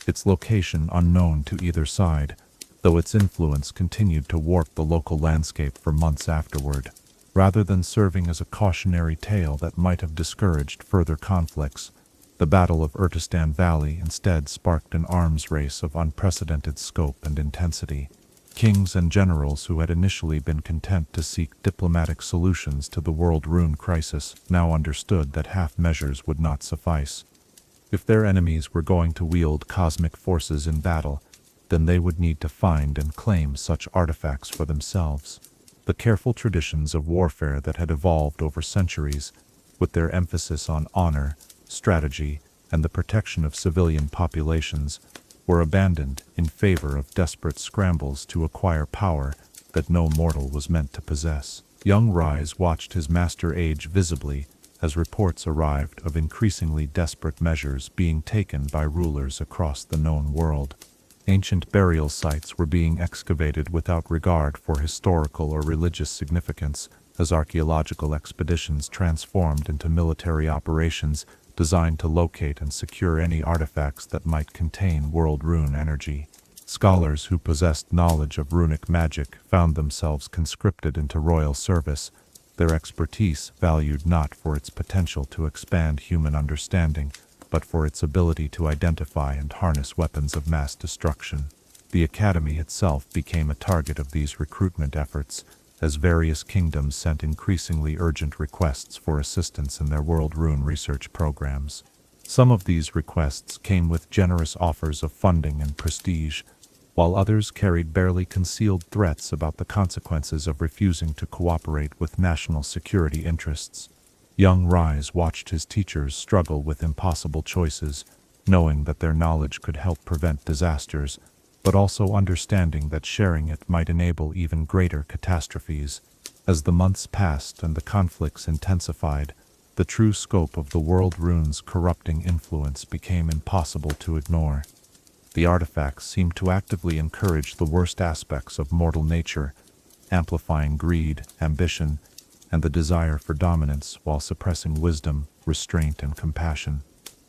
its location unknown to either side, though its influence continued to warp the local landscape for months afterward. Rather than serving as a cautionary tale that might have discouraged further conflicts, the Battle of Urtistan Valley instead sparked an arms race of unprecedented scope and intensity. Kings and generals who had initially been content to seek diplomatic solutions to the world rune crisis now understood that half measures would not suffice. If their enemies were going to wield cosmic forces in battle, then they would need to find and claim such artifacts for themselves. The careful traditions of warfare that had evolved over centuries, with their emphasis on honor, strategy, and the protection of civilian populations, were abandoned in favor of desperate scrambles to acquire power that no mortal was meant to possess. Young Ryze watched his master age visibly as reports arrived of increasingly desperate measures being taken by rulers across the known world. Ancient burial sites were being excavated without regard for historical or religious significance, as archaeological expeditions transformed into military operations designed to locate and secure any artifacts that might contain world rune energy. Scholars who possessed knowledge of runic magic found themselves conscripted into royal service, their expertise valued not for its potential to expand human understanding, but for its ability to identify and harness weapons of mass destruction. The academy itself became a target of these recruitment efforts, as various kingdoms sent increasingly urgent requests for assistance in their world rune research programs. Some of these requests came with generous offers of funding and prestige, while others carried barely concealed threats about the consequences of refusing to cooperate with national security interests. Young Ryze watched his teachers struggle with impossible choices, knowing that their knowledge could help prevent disasters, but also understanding that sharing it might enable even greater catastrophes. As the months passed and the conflicts intensified, the true scope of the world rune's corrupting influence became impossible to ignore. The artifacts seemed to actively encourage the worst aspects of mortal nature, amplifying greed, ambition, and the desire for dominance while suppressing wisdom, restraint, and compassion.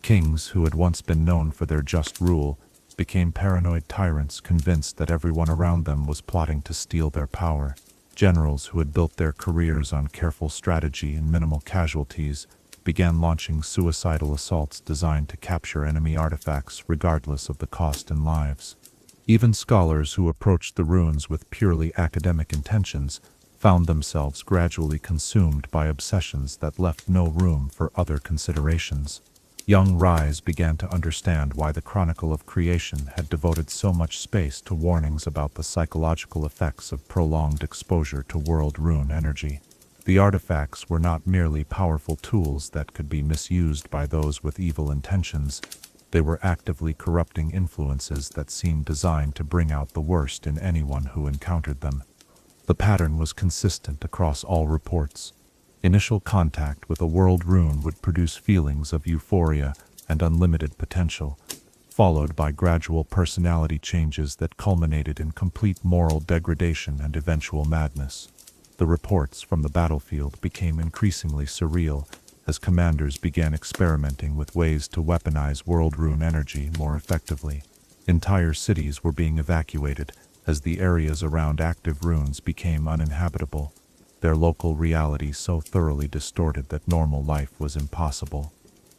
Kings who had once been known for their just rule became paranoid tyrants convinced that everyone around them was plotting to steal their power. Generals who had built their careers on careful strategy and minimal casualties began launching suicidal assaults designed to capture enemy artifacts regardless of the cost in lives. Even scholars who approached the runes with purely academic intentions found themselves gradually consumed by obsessions that left no room for other considerations. Young Ryze began to understand why the Chronicle of Creation had devoted so much space to warnings about the psychological effects of prolonged exposure to world rune energy. The artifacts were not merely powerful tools that could be misused by those with evil intentions. They were actively corrupting influences that seemed designed to bring out the worst in anyone who encountered them. The pattern was consistent across all reports. Initial contact with a world rune would produce feelings of euphoria and unlimited potential, followed by gradual personality changes that culminated in complete moral degradation and eventual madness. The reports from the battlefield became increasingly surreal as commanders began experimenting with ways to weaponize world rune energy more effectively. Entire cities were being evacuated as the areas around active runes became uninhabitable, their local reality so thoroughly distorted that normal life was impossible.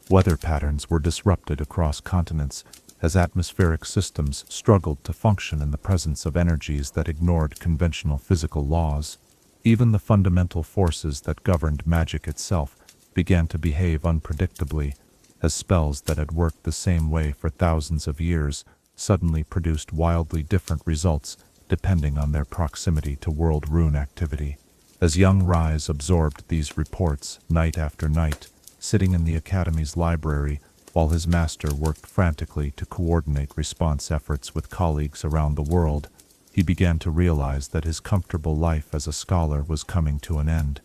Weather patterns were disrupted across continents as atmospheric systems struggled to function in the presence of energies that ignored conventional physical laws. Even the fundamental forces that governed magic itself began to behave unpredictably, as spells that had worked the same way for thousands of years suddenly produced wildly different results depending on their proximity to world rune activity. As young Ryze absorbed these reports night after night, sitting in the Academy's library while his master worked frantically to coordinate response efforts with colleagues around the world, he began to realize that his comfortable life as a scholar was coming to an end.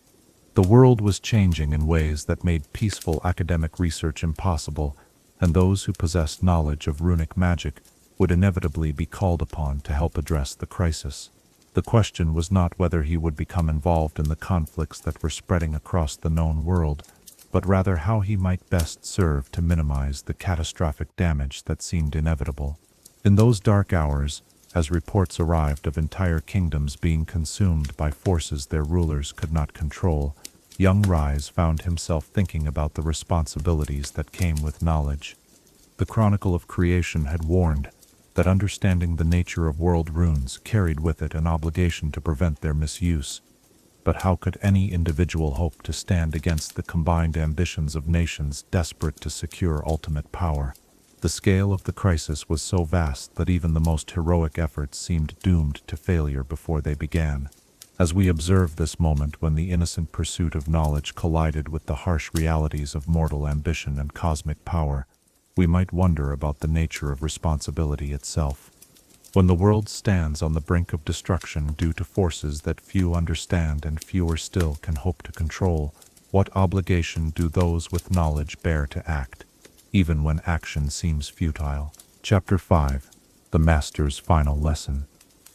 The world was changing in ways that made peaceful academic research impossible, and those who possessed knowledge of runic magic would inevitably be called upon to help address the crisis. The question was not whether he would become involved in the conflicts that were spreading across the known world, but rather how he might best serve to minimize the catastrophic damage that seemed inevitable. In those dark hours, as reports arrived of entire kingdoms being consumed by forces their rulers could not control, young Ryze found himself thinking about the responsibilities that came with knowledge. The Chronicle of Creation had warned that understanding the nature of world runes carried with it an obligation to prevent their misuse. But how could any individual hope to stand against the combined ambitions of nations desperate to secure ultimate power? The scale of the crisis was so vast that even the most heroic efforts seemed doomed to failure before they began. As we observe this moment when the innocent pursuit of knowledge collided with the harsh realities of mortal ambition and cosmic power, we might wonder about the nature of responsibility itself. When the world stands on the brink of destruction due to forces that few understand and fewer still can hope to control, what obligation do those with knowledge bear to act, even when action seems futile? Chapter 5. The Master's Final Lesson.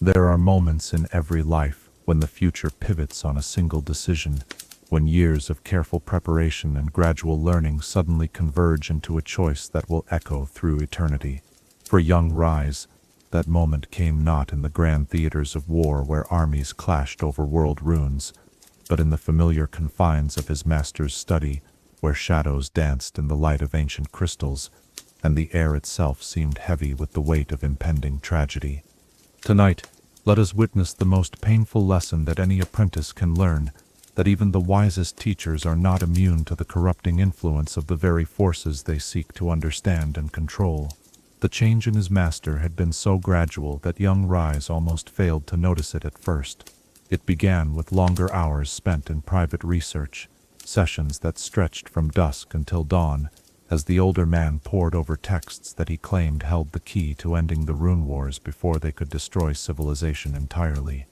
There are moments in every life when the future pivots on a single decision, when years of careful preparation and gradual learning suddenly converge into a choice that will echo through eternity. For young Ryze, that moment came not in the grand theaters of war where armies clashed over world runes, but in the familiar confines of his master's study, where shadows danced in the light of ancient crystals, and the air itself seemed heavy with the weight of impending tragedy. Tonight, let us witness the most painful lesson that any apprentice can learn, that even the wisest teachers are not immune to the corrupting influence of the very forces they seek to understand and control. The change in his master had been so gradual that young Ryze almost failed to notice it at first. It began with longer hours spent in private research, sessions that stretched from dusk until dawn, as the older man pored over texts that he claimed held the key to ending the rune wars before they could destroy civilization entirely.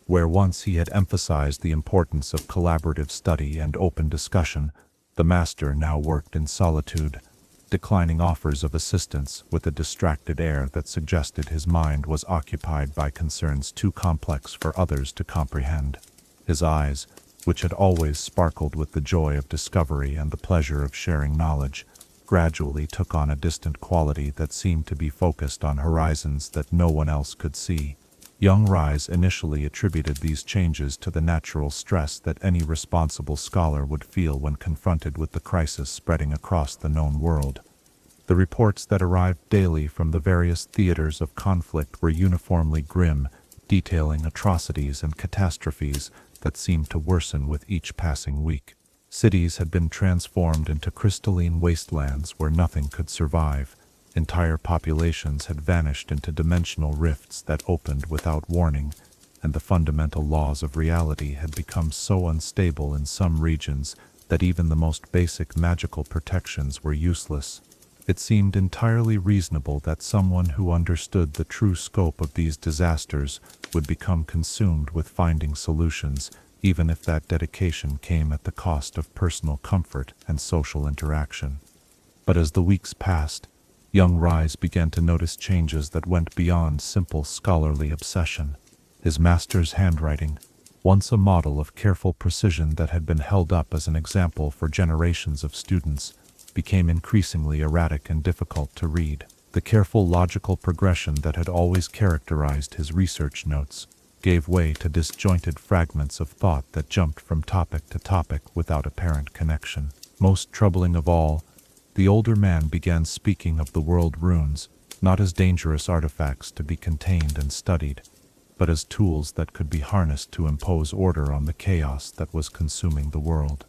Where once he had emphasized the importance of collaborative study and open discussion, the master now worked in solitude, declining offers of assistance with a distracted air that suggested his mind was occupied by concerns too complex for others to comprehend. His eyes, which had always sparkled with the joy of discovery and the pleasure of sharing knowledge, gradually took on a distant quality that seemed to be focused on horizons that no one else could see. Young Ryze initially attributed these changes to the natural stress that any responsible scholar would feel when confronted with the crisis spreading across the known world. The reports that arrived daily from the various theaters of conflict were uniformly grim, detailing atrocities and catastrophes that seemed to worsen with each passing week. Cities had been transformed into crystalline wastelands where nothing could survive. Entire populations had vanished into dimensional rifts that opened without warning, and the fundamental laws of reality had become so unstable in some regions that even the most basic magical protections were useless. It seemed entirely reasonable that someone who understood the true scope of these disasters would become consumed with finding solutions, even if that dedication came at the cost of personal comfort and social interaction. But as the weeks passed, young Ryze began to notice changes that went beyond simple scholarly obsession. His master's handwriting, once a model of careful precision that had been held up as an example for generations of students, became increasingly erratic and difficult to read. The careful logical progression that had always characterized his research notes gave way to disjointed fragments of thought that jumped from topic to topic without apparent connection. Most troubling of all, the older man began speaking of the world runes, not as dangerous artifacts to be contained and studied, but as tools that could be harnessed to impose order on the chaos that was consuming the world.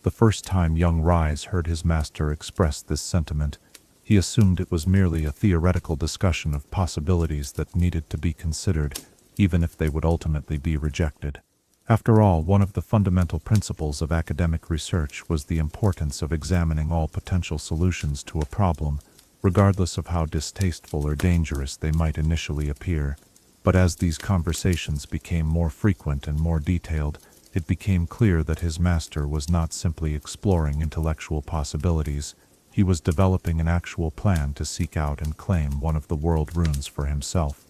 The first time young Ryze heard his master express this sentiment, he assumed it was merely a theoretical discussion of possibilities that needed to be considered, even if they would ultimately be rejected. After all, one of the fundamental principles of academic research was the importance of examining all potential solutions to a problem, regardless of how distasteful or dangerous they might initially appear. But as these conversations became more frequent and more detailed, it became clear that his master was not simply exploring intellectual possibilities. He was developing an actual plan to seek out and claim one of the world runes for himself.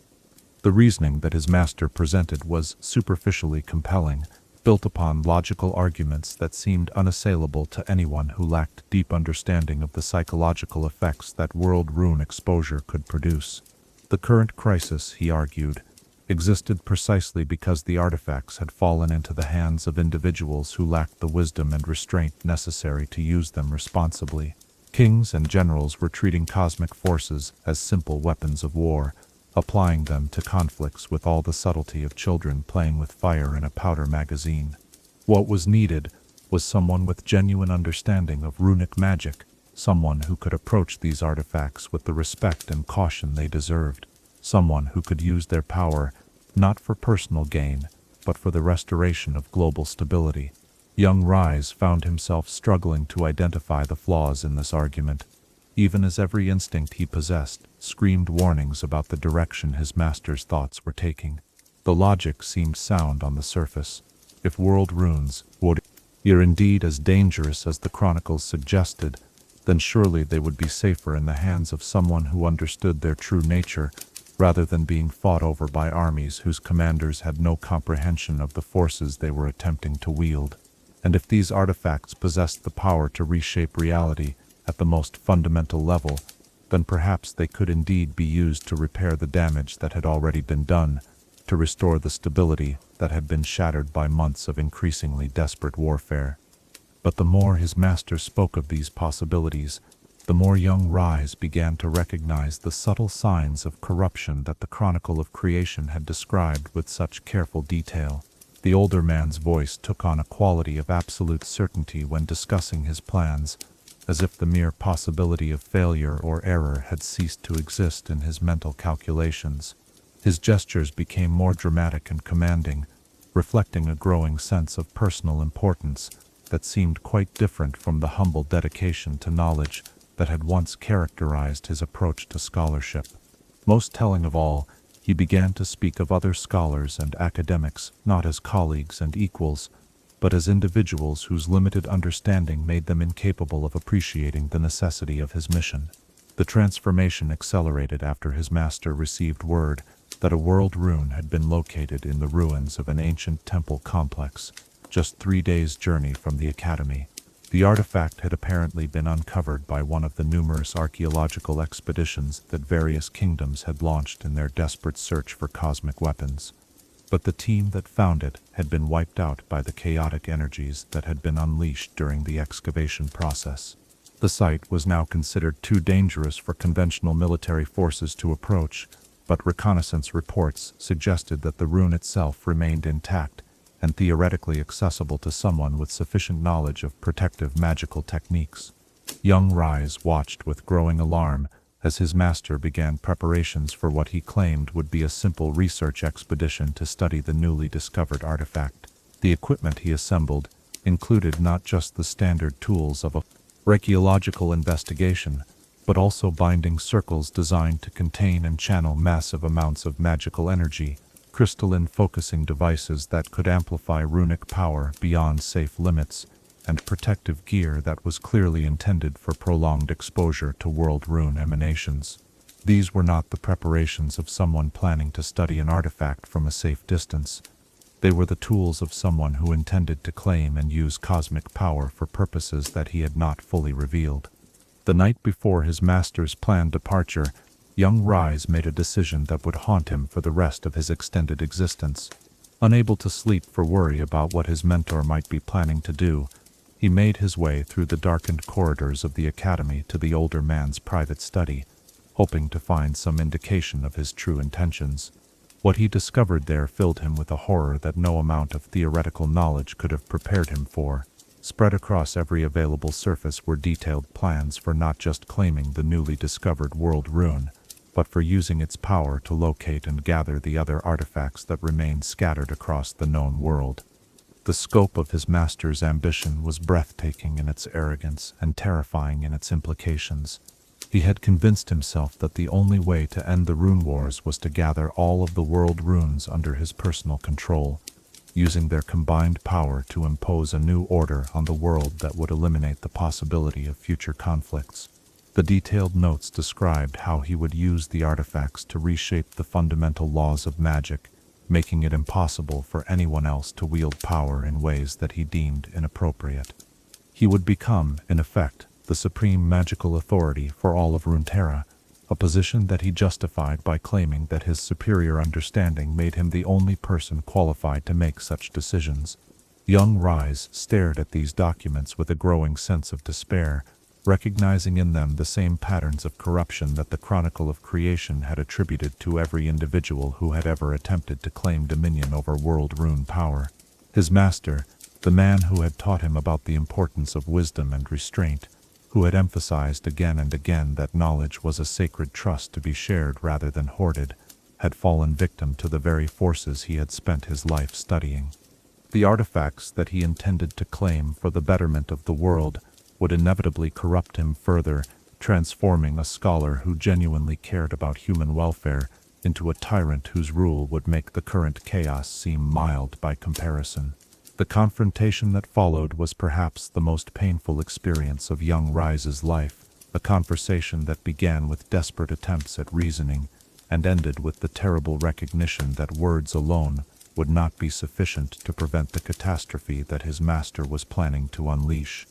The reasoning that his master presented was superficially compelling, built upon logical arguments that seemed unassailable to anyone who lacked deep understanding of the psychological effects that world rune exposure could produce. The current crisis, he argued, existed precisely because the artifacts had fallen into the hands of individuals who lacked the wisdom and restraint necessary to use them responsibly. Kings and generals were treating cosmic forces as simple weapons of war, applying them to conflicts with all the subtlety of children playing with fire in a powder magazine. What was needed was someone with genuine understanding of runic magic, someone who could approach these artifacts with the respect and caution they deserved, someone who could use their power not for personal gain, but for the restoration of global stability. Young Ryze found himself struggling to identify the flaws in this argument. even as every instinct he possessed screamed warnings about the direction his master's thoughts were taking. The logic seemed sound on the surface. If world runes were indeed as dangerous as the chronicles suggested, then surely they would be safer in the hands of someone who understood their true nature, rather than being fought over by armies whose commanders had no comprehension of the forces they were attempting to wield. And if these artifacts possessed the power to reshape reality at the most fundamental level, then perhaps they could indeed be used to repair the damage that had already been done, to restore the stability that had been shattered by months of increasingly desperate warfare. But the more his master spoke of these possibilities, the more young Ryze began to recognize the subtle signs of corruption that the Chronicle of Creation had described with such careful detail. The older man's voice took on a quality of absolute certainty when discussing his plans, as if the mere possibility of failure or error had ceased to exist in his mental calculations. His gestures became more dramatic and commanding, reflecting a growing sense of personal importance that seemed quite different from the humble dedication to knowledge that had once characterized his approach to scholarship. Most telling of all, he began to speak of other scholars and academics not as colleagues and equals, but as individuals whose limited understanding made them incapable of appreciating the necessity of his mission. The transformation accelerated after his master received word that a world rune had been located in the ruins of an ancient temple complex, just 3 days' journey from the academy. The artifact had apparently been uncovered by one of the numerous archaeological expeditions that various kingdoms had launched in their desperate search for cosmic weapons. But the team that found it had been wiped out by the chaotic energies that had been unleashed during the excavation process. The site was now considered too dangerous for conventional military forces to approach, but reconnaissance reports suggested that the rune itself remained intact and theoretically accessible to someone with sufficient knowledge of protective magical techniques. Young Ryze watched with growing alarm as his master began preparations for what he claimed would be a simple research expedition to study the newly discovered artifact. The equipment he assembled included not just the standard tools of a archaeological investigation, but also binding circles designed to contain and channel massive amounts of magical energy, crystalline focusing devices that could amplify runic power beyond safe limits, and protective gear that was clearly intended for prolonged exposure to world rune emanations. These were not the preparations of someone planning to study an artifact from a safe distance. They were the tools of someone who intended to claim and use cosmic power for purposes that he had not fully revealed. The night before his master's planned departure, young Ryze made a decision that would haunt him for the rest of his extended existence. Unable to sleep for worry about what his mentor might be planning to do, he made his way through the darkened corridors of the academy to the older man's private study, hoping to find some indication of his true intentions. What he discovered there filled him with a horror that no amount of theoretical knowledge could have prepared him for. Spread across every available surface were detailed plans for not just claiming the newly discovered world rune, but for using its power to locate and gather the other artifacts that remained scattered across the known world. The scope of his master's ambition was breathtaking in its arrogance and terrifying in its implications. He had convinced himself that the only way to end the rune wars was to gather all of the world runes under his personal control, using their combined power to impose a new order on the world that would eliminate the possibility of future conflicts. The detailed notes described how he would use the artifacts to reshape the fundamental laws of magic, making it impossible for anyone else to wield power in ways that he deemed inappropriate. He would become, in effect, the supreme magical authority for all of Runeterra, a position that he justified by claiming that his superior understanding made him the only person qualified to make such decisions. Young Ryze stared at these documents with a growing sense of despair, recognizing in them the same patterns of corruption that the Chronicle of Creation had attributed to every individual who had ever attempted to claim dominion over world rune power. His master, the man who had taught him about the importance of wisdom and restraint, who had emphasized again and again that knowledge was a sacred trust to be shared rather than hoarded, had fallen victim to the very forces he had spent his life studying. The artifacts that he intended to claim for the betterment of the world would inevitably corrupt him further transforming a scholar who genuinely cared about human welfare into a tyrant whose rule would make the current chaos seem mild by comparison. The confrontation that followed was perhaps the most painful experience of young Ryze's life, a conversation that began with desperate attempts at reasoning and ended with the terrible recognition that words alone would not be sufficient to prevent the catastrophe that his master was planning to unleash.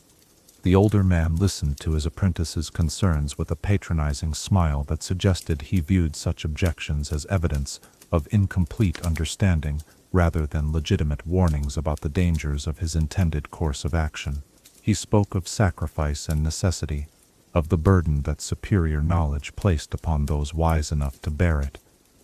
The older man listened to his apprentice's concerns with a patronizing smile that suggested he viewed such objections as evidence of incomplete understanding rather than legitimate warnings about the dangers of his intended course of action. He spoke of sacrifice and necessity, of the burden that superior knowledge placed upon those wise enough to bear it,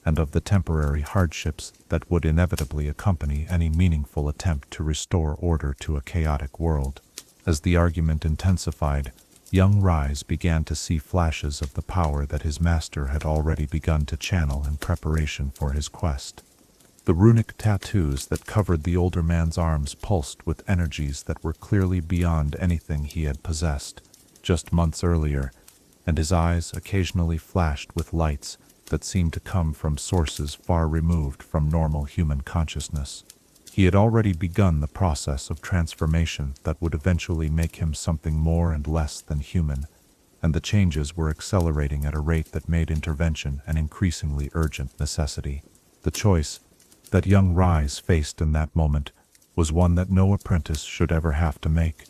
and of the temporary hardships that would inevitably accompany any meaningful attempt to restore order to a chaotic world. As the argument intensified, young Ryze began to see flashes of the power that his master had already begun to channel in preparation for his quest. The runic tattoos that covered the older man's arms pulsed with energies that were clearly beyond anything he had possessed just months earlier, and his eyes occasionally flashed with lights that seemed to come from sources far removed from normal human consciousness. He had already begun the process of transformation that would eventually make him something more and less than human, and the changes were accelerating at a rate that made intervention an increasingly urgent necessity. The choice that young Ryze faced in that moment was one that no apprentice should ever have to make,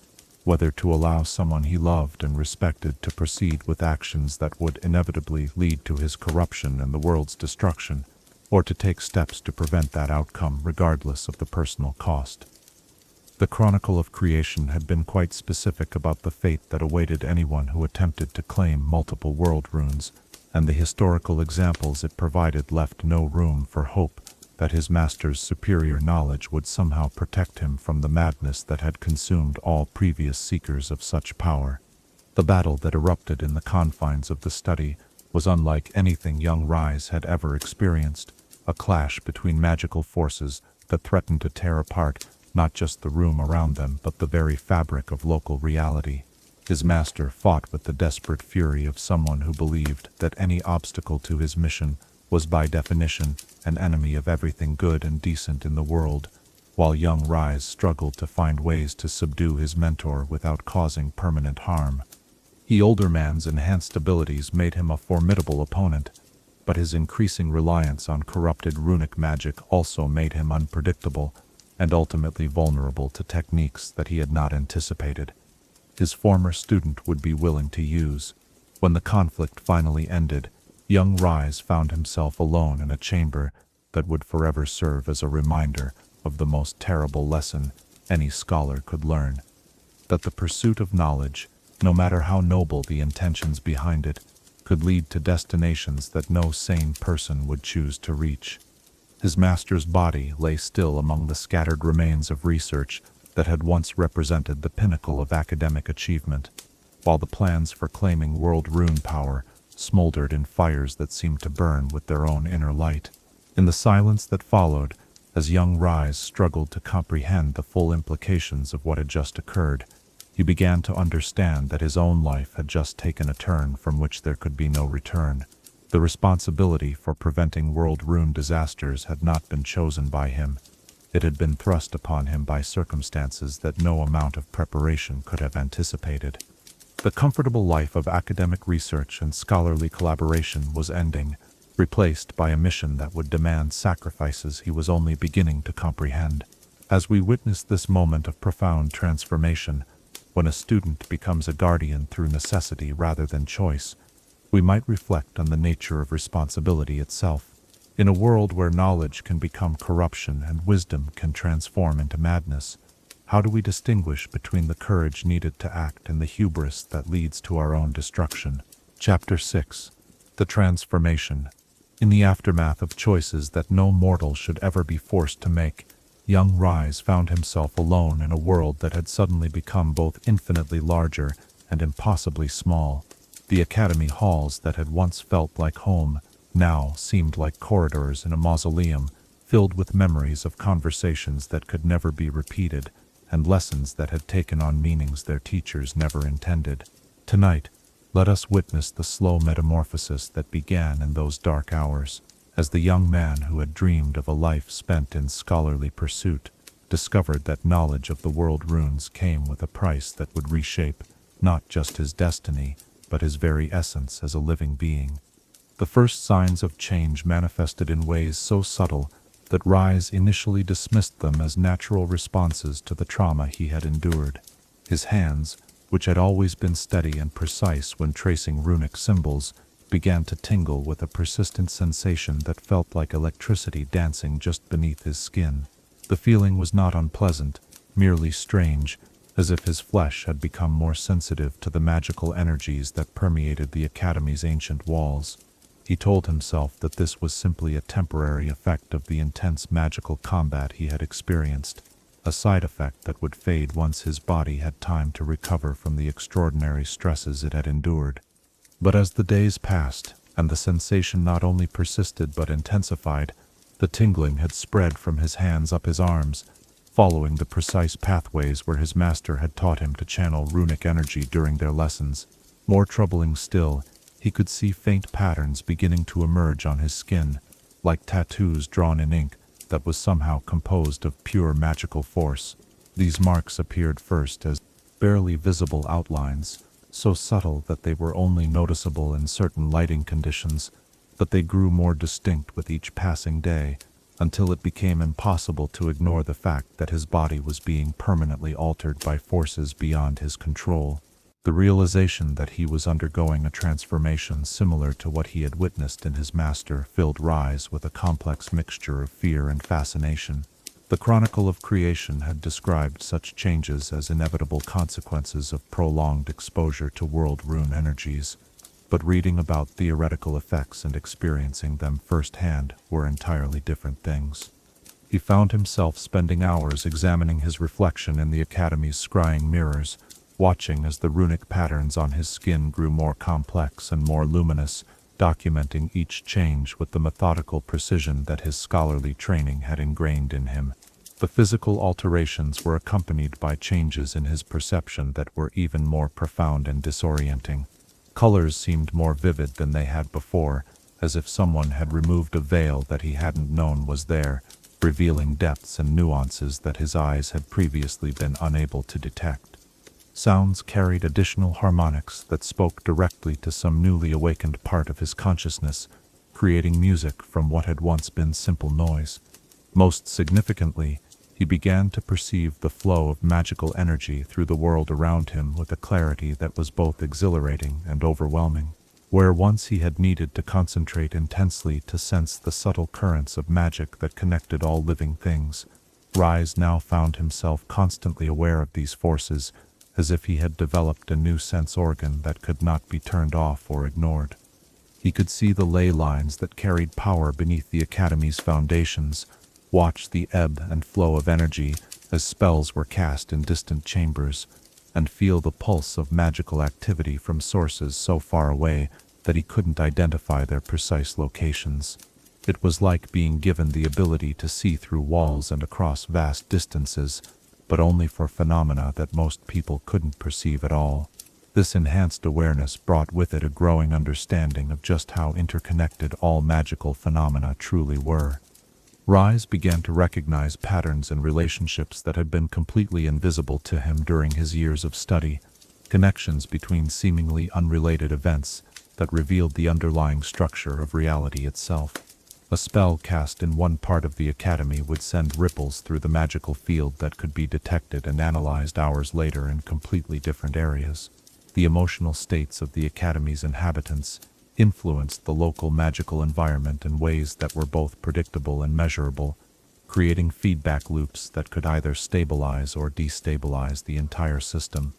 whether to allow someone he loved and respected to proceed with actions that would inevitably lead to his corruption and the world's destruction, or to take steps to prevent that outcome regardless of the personal cost. The Chronicle of Creation had been quite specific about the fate that awaited anyone who attempted to claim multiple world runes, and the historical examples it provided left no room for hope that his master's superior knowledge would somehow protect him from the madness that had consumed all previous seekers of such power. The battle that erupted in the confines of the study was unlike anything young Ryze had ever experienced, a clash between magical forces that threatened to tear apart not just the room around them but the very fabric of local reality. His master fought with the desperate fury of someone who believed that any obstacle to his mission was by definition an enemy of everything good and decent in the world, while young Ryze struggled to find ways to subdue his mentor without causing permanent harm. The older man's enhanced abilities made him a formidable opponent, but his increasing reliance on corrupted runic magic also made him unpredictable and ultimately vulnerable to techniques that he had not anticipated. His former student would be willing to use. When the conflict finally ended, young Ryze found himself alone in a chamber that would forever serve as a reminder of the most terrible lesson any scholar could learn: that the pursuit of knowledge, no matter how noble the intentions behind it, could lead to destinations that no sane person would choose to reach. His master's body lay still among the scattered remains of research that had once represented the pinnacle of academic achievement, while the plans for claiming world rune power smoldered in fires that seemed to burn with their own inner light. In the silence that followed, as young Ryze struggled to comprehend the full implications of what had just occurred, he began to understand that his own life had just taken a turn from which there could be no return. The responsibility for preventing world rune disasters had not been chosen by him. It had been thrust upon him by circumstances that no amount of preparation could have anticipated. The comfortable life of academic research and scholarly collaboration was ending, replaced by a mission that would demand sacrifices he was only beginning to comprehend. As we witness this moment of profound transformation, when a student becomes a guardian through necessity rather than choice, we might reflect on the nature of responsibility itself. In a world where knowledge can become corruption and wisdom can transform into madness, how do we distinguish between the courage needed to act and the hubris that leads to our own destruction? Chapter 6. The Transformation. In the aftermath of choices that no mortal should ever be forced to make, young Ryze found himself alone in a world that had suddenly become both infinitely larger and impossibly small. The academy halls that had once felt like home now seemed like corridors in a mausoleum, filled with memories of conversations that could never be repeated, and lessons that had taken on meanings their teachers never intended. Tonight, Let us witness the slow metamorphosis that began in those dark hours, as the young man who had dreamed of a life spent in scholarly pursuit discovered that knowledge of the world runes came with a price that would reshape not just his destiny, but his very essence as a living being. The first signs of change manifested in ways so subtle that Ryze initially dismissed them as natural responses to the trauma he had endured. His hands, which had always been steady and precise when tracing runic symbols, began to tingle with a persistent sensation that felt like electricity dancing just beneath his skin. The feeling was not unpleasant, merely strange, as if his flesh had become more sensitive to the magical energies that permeated the Academy's ancient walls. He told himself that this was simply a temporary effect of the intense magical combat he had experienced, a side effect that would fade once his body had time to recover from the extraordinary stresses it had endured. But as the days passed, and the sensation not only persisted but intensified, the tingling had spread from his hands up his arms, following the precise pathways where his master had taught him to channel runic energy during their lessons. More troubling still, he could see faint patterns beginning to emerge on his skin, like tattoos drawn in ink that was somehow composed of pure magical force. These marks appeared first as barely visible outlines, so subtle that they were only noticeable in certain lighting conditions, but they grew more distinct with each passing day, until it became impossible to ignore the fact that his body was being permanently altered by forces beyond his control. The realization that he was undergoing a transformation similar to what he had witnessed in his master filled Ryze with a complex mixture of fear and fascination. The Chronicle of Creation had described such changes as inevitable consequences of prolonged exposure to world rune energies, but reading about theoretical effects and experiencing them firsthand were entirely different things. He found himself spending hours examining his reflection in the Academy's scrying mirrors, watching as the runic patterns on his skin grew more complex and more luminous, documenting each change with the methodical precision that his scholarly training had ingrained in him. The physical alterations were accompanied by changes in his perception that were even more profound and disorienting. Colors seemed more vivid than they had before, as if someone had removed a veil that he hadn't known was there, revealing depths and nuances that his eyes had previously been unable to detect. Sounds carried additional harmonics that spoke directly to some newly awakened part of his consciousness, creating music from what had once been simple noise. Most significantly, he began to perceive the flow of magical energy through the world around him with a clarity that was both exhilarating and overwhelming. Where once he had needed to concentrate intensely to sense the subtle currents of magic that connected all living things, Ryze now found himself constantly aware of these forces, as if he had developed a new sense organ that could not be turned off or ignored. He could see the ley lines that carried power beneath the Academy's foundations, watch the ebb and flow of energy as spells were cast in distant chambers, and feel the pulse of magical activity from sources so far away that he couldn't identify their precise locations. It was like being given the ability to see through walls and across vast distances, but only for phenomena that most people couldn't perceive at all. This enhanced awareness brought with it a growing understanding of just how interconnected all magical phenomena truly were. Ryze began to recognize patterns and relationships that had been completely invisible to him during his years of study, connections between seemingly unrelated events that revealed the underlying structure of reality itself. A spell cast in one part of the Academy would send ripples through the magical field that could be detected and analyzed hours later in completely different areas. The emotional states of the Academy's inhabitants influenced the local magical environment in ways that were both predictable and measurable, creating feedback loops that could either stabilize or destabilize the entire system.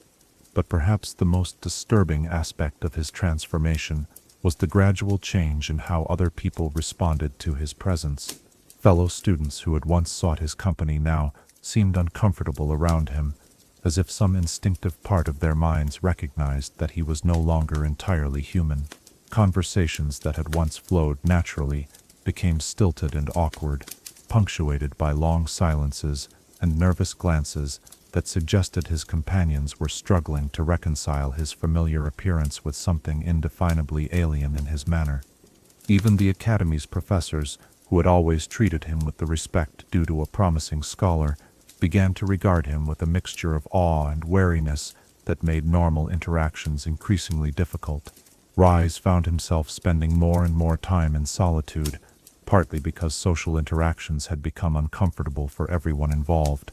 But perhaps the most disturbing aspect of his transformation was the gradual change in how other people responded to his presence. Fellow students who had once sought his company now seemed uncomfortable around him, as if some instinctive part of their minds recognized that he was no longer entirely human. Conversations that had once flowed naturally became stilted and awkward, punctuated by long silences and nervous glances that suggested his companions were struggling to reconcile his familiar appearance with something indefinably alien in his manner. Even the Academy's professors, who had always treated him with the respect due to a promising scholar, began to regard him with a mixture of awe and wariness that made normal interactions increasingly difficult. Ryze found himself spending more and more time in solitude, partly because social interactions had become uncomfortable for everyone involved,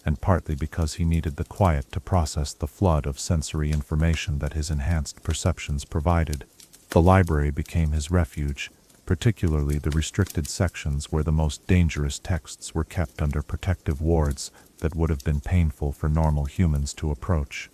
and partly because he needed the quiet to process the flood of sensory information that his enhanced perceptions provided. The library became his refuge, particularly the restricted sections where the most dangerous texts were kept under protective wards that would have been painful for normal humans to approach.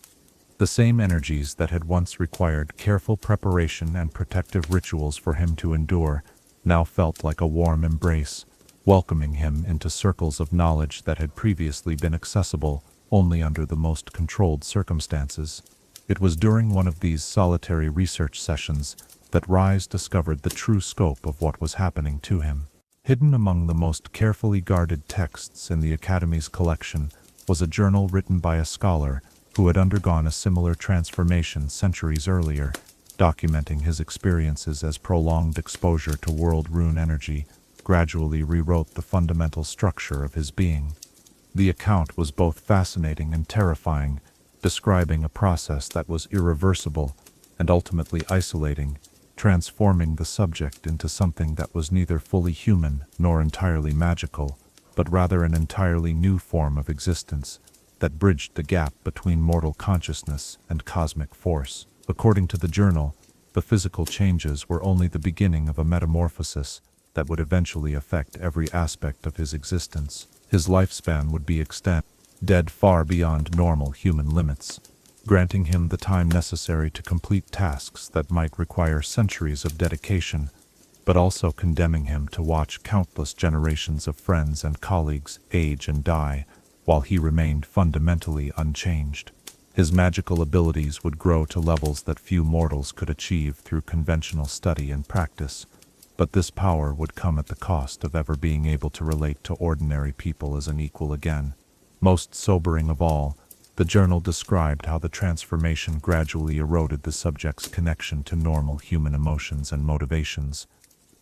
The same energies that had once required careful preparation and protective rituals for him to endure now felt like a warm embrace, welcoming him into circles of knowledge that had previously been accessible only under the most controlled circumstances. It was during one of these solitary research sessions that Ryze discovered the true scope of what was happening to him. Hidden among the most carefully guarded texts in the Academy's collection was a journal written by a scholar who had undergone a similar transformation centuries earlier, documenting his experiences as prolonged exposure to world rune energy gradually rewrote the fundamental structure of his being. The account was both fascinating and terrifying, describing a process that was irreversible and ultimately isolating, transforming the subject into something that was neither fully human nor entirely magical, but rather an entirely new form of existence that bridged the gap between mortal consciousness and cosmic force. According to the journal, the physical changes were only the beginning of a metamorphosis that would eventually affect every aspect of his existence. His lifespan would be extended far beyond normal human limits, granting him the time necessary to complete tasks that might require centuries of dedication, but also condemning him to watch countless generations of friends and colleagues age and die, while he remained fundamentally unchanged. His magical abilities would grow to levels that few mortals could achieve through conventional study and practice, but this power would come at the cost of ever being able to relate to ordinary people as an equal again. Most sobering of all, the journal described how the transformation gradually eroded the subject's connection to normal human emotions and motivations.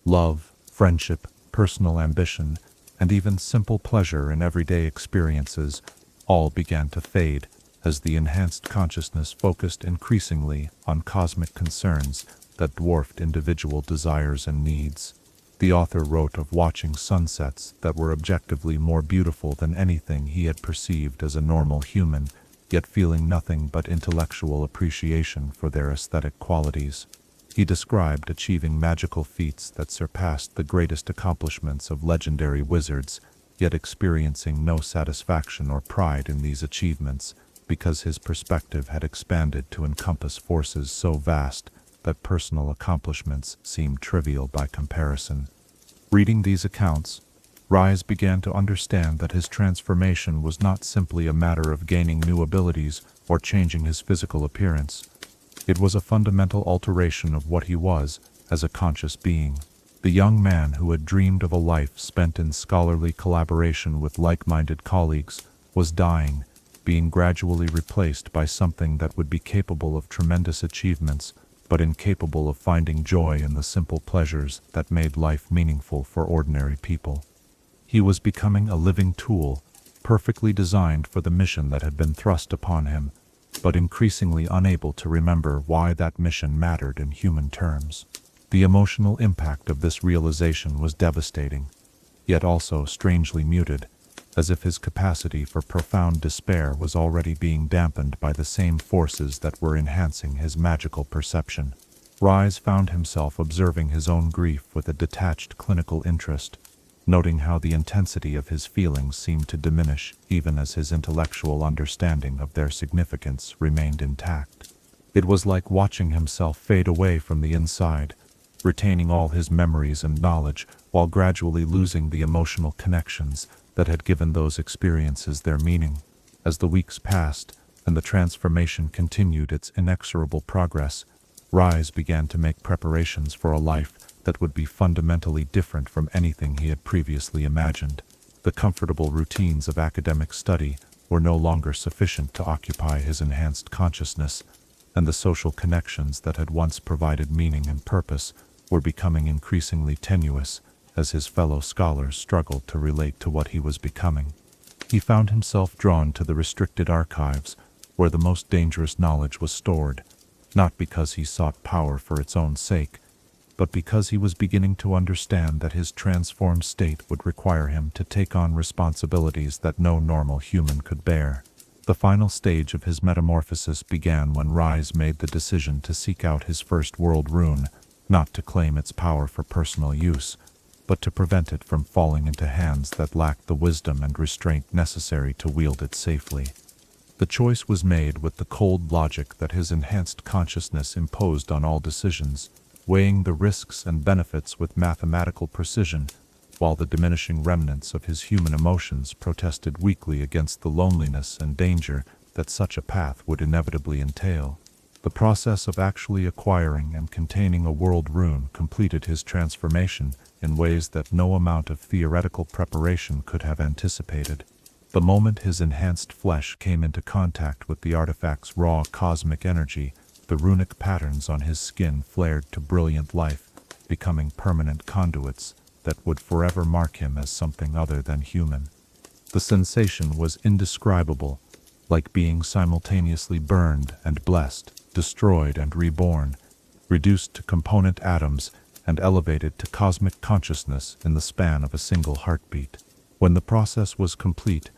Love, friendship, personal ambition, and even simple pleasure in everyday experiences all began to fade as the enhanced consciousness focused increasingly on cosmic concerns that dwarfed individual desires and needs. The author wrote of watching sunsets that were objectively more beautiful than anything he had perceived as a normal human, yet feeling nothing but intellectual appreciation for their aesthetic qualities. He described achieving magical feats that surpassed the greatest accomplishments of legendary wizards, yet experiencing no satisfaction or pride in these achievements, because his perspective had expanded to encompass forces so vast that personal accomplishments seemed trivial by comparison. Reading these accounts, Ryze began to understand that his transformation was not simply a matter of gaining new abilities or changing his physical appearance. It was a fundamental alteration of what he was as a conscious being. The young man who had dreamed of a life spent in scholarly collaboration with like-minded colleagues was dying, being gradually replaced by something that would be capable of tremendous achievements, but incapable of finding joy in the simple pleasures that made life meaningful for ordinary people. He was becoming a living tool, perfectly designed for the mission that had been thrust upon him, but increasingly unable to remember why that mission mattered in human terms. The emotional impact of this realization was devastating, yet also strangely muted, as if his capacity for profound despair was already being dampened by the same forces that were enhancing his magical perception. Ryze found himself observing his own grief with a detached clinical interest, noting how the intensity of his feelings seemed to diminish even as his intellectual understanding of their significance remained intact. It was like watching himself fade away from the inside, retaining all his memories and knowledge while gradually losing the emotional connections that had given those experiences their meaning. As the weeks passed and the transformation continued its inexorable progress, Ryze began to make preparations for a life that would be fundamentally different from anything he had previously imagined. The comfortable routines of academic study, were no longer sufficient to occupy his enhanced consciousness, and the social connections that had once provided meaning and purpose were becoming increasingly tenuous as his fellow scholars struggled to relate to what he was becoming. He found himself drawn to the restricted archives where the most dangerous knowledge was stored, not because he sought power for its own sake, but because he was beginning to understand that his transformed state would require him to take on responsibilities that no normal human could bear. The final stage of his metamorphosis began when Ryze made the decision to seek out his first world rune, not to claim its power for personal use, but to prevent it from falling into hands that lacked the wisdom and restraint necessary to wield it safely. The choice was made with the cold logic that his enhanced consciousness imposed on all decisions, weighing the risks and benefits with mathematical precision, while the diminishing remnants of his human emotions protested weakly against the loneliness and danger that such a path would inevitably entail. The process of actually acquiring and containing a world rune completed his transformation in ways that no amount of theoretical preparation could have anticipated. The moment his enhanced flesh came into contact with the artifact's raw cosmic energy, the runic patterns on his skin flared to brilliant life, becoming permanent conduits that would forever mark him as something other than human. The sensation was indescribable, like being simultaneously burned and blessed, destroyed and reborn, reduced to component atoms and elevated to cosmic consciousness in the span of a single heartbeat. When the process was complete,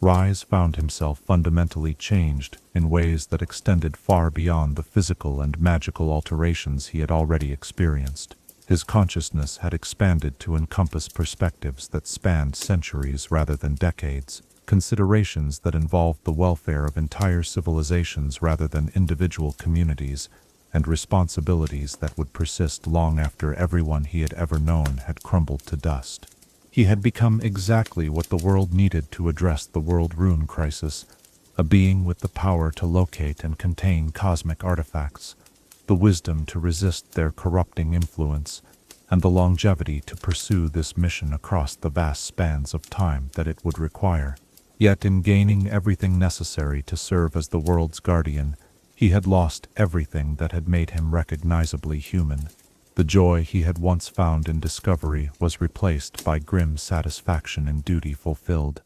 Ryze found himself fundamentally changed in ways that extended far beyond the physical and magical alterations he had already experienced. His consciousness had expanded to encompass perspectives that spanned centuries rather than decades, considerations that involved the welfare of entire civilizations rather than individual communities, and responsibilities that would persist long after everyone he had ever known had crumbled to dust. He had become exactly what the world needed to address the world rune crisis, a being with the power to locate and contain cosmic artifacts, the wisdom to resist their corrupting influence, and the longevity to pursue this mission across the vast spans of time that it would require. Yet in gaining everything necessary to serve as the world's guardian, he had lost everything that had made him recognizably human. The joy he had once found in discovery was replaced by grim satisfaction in duty fulfilled.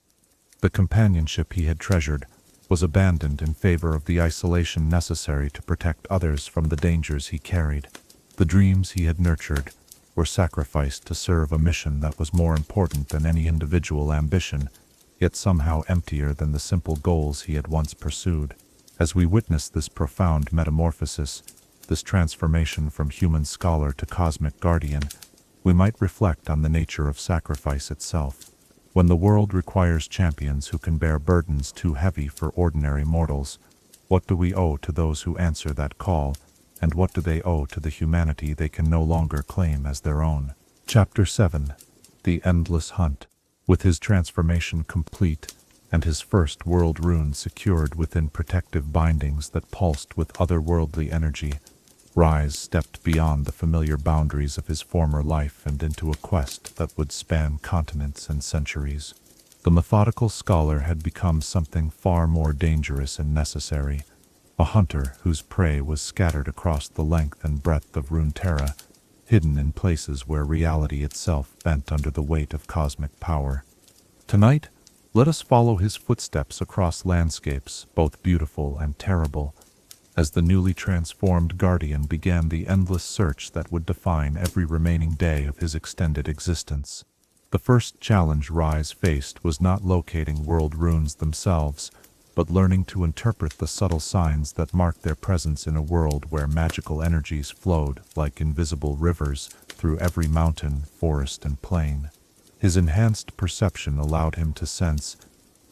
The companionship he had treasured was abandoned in favor of the isolation necessary to protect others from the dangers he carried. The dreams he had nurtured were sacrificed to serve a mission that was more important than any individual ambition, yet somehow emptier than the simple goals he had once pursued. As we witness this profound metamorphosis, this transformation from human scholar to cosmic guardian, we might reflect on the nature of sacrifice itself. When the world requires champions who can bear burdens too heavy for ordinary mortals, what do we owe to those who answer that call, and what do they owe to the humanity they can no longer claim as their own? Chapter 7. The Endless Hunt. With his transformation complete, and his first world rune secured within protective bindings that pulsed with otherworldly energy, Ryze stepped beyond the familiar boundaries of his former life and into a quest that would span continents and centuries. The methodical scholar had become something far more dangerous and necessary, a hunter whose prey was scattered across the length and breadth of Runeterra, hidden in places where reality itself bent under the weight of cosmic power. Tonight, let us follow his footsteps across landscapes, both beautiful and terrible, as the newly transformed guardian began the endless search that would define every remaining day of his extended existence. The first challenge Ryze faced was not locating world runes themselves, but learning to interpret the subtle signs that marked their presence in a world where magical energies flowed like invisible rivers through every mountain, forest, and plain. His enhanced perception allowed him to sense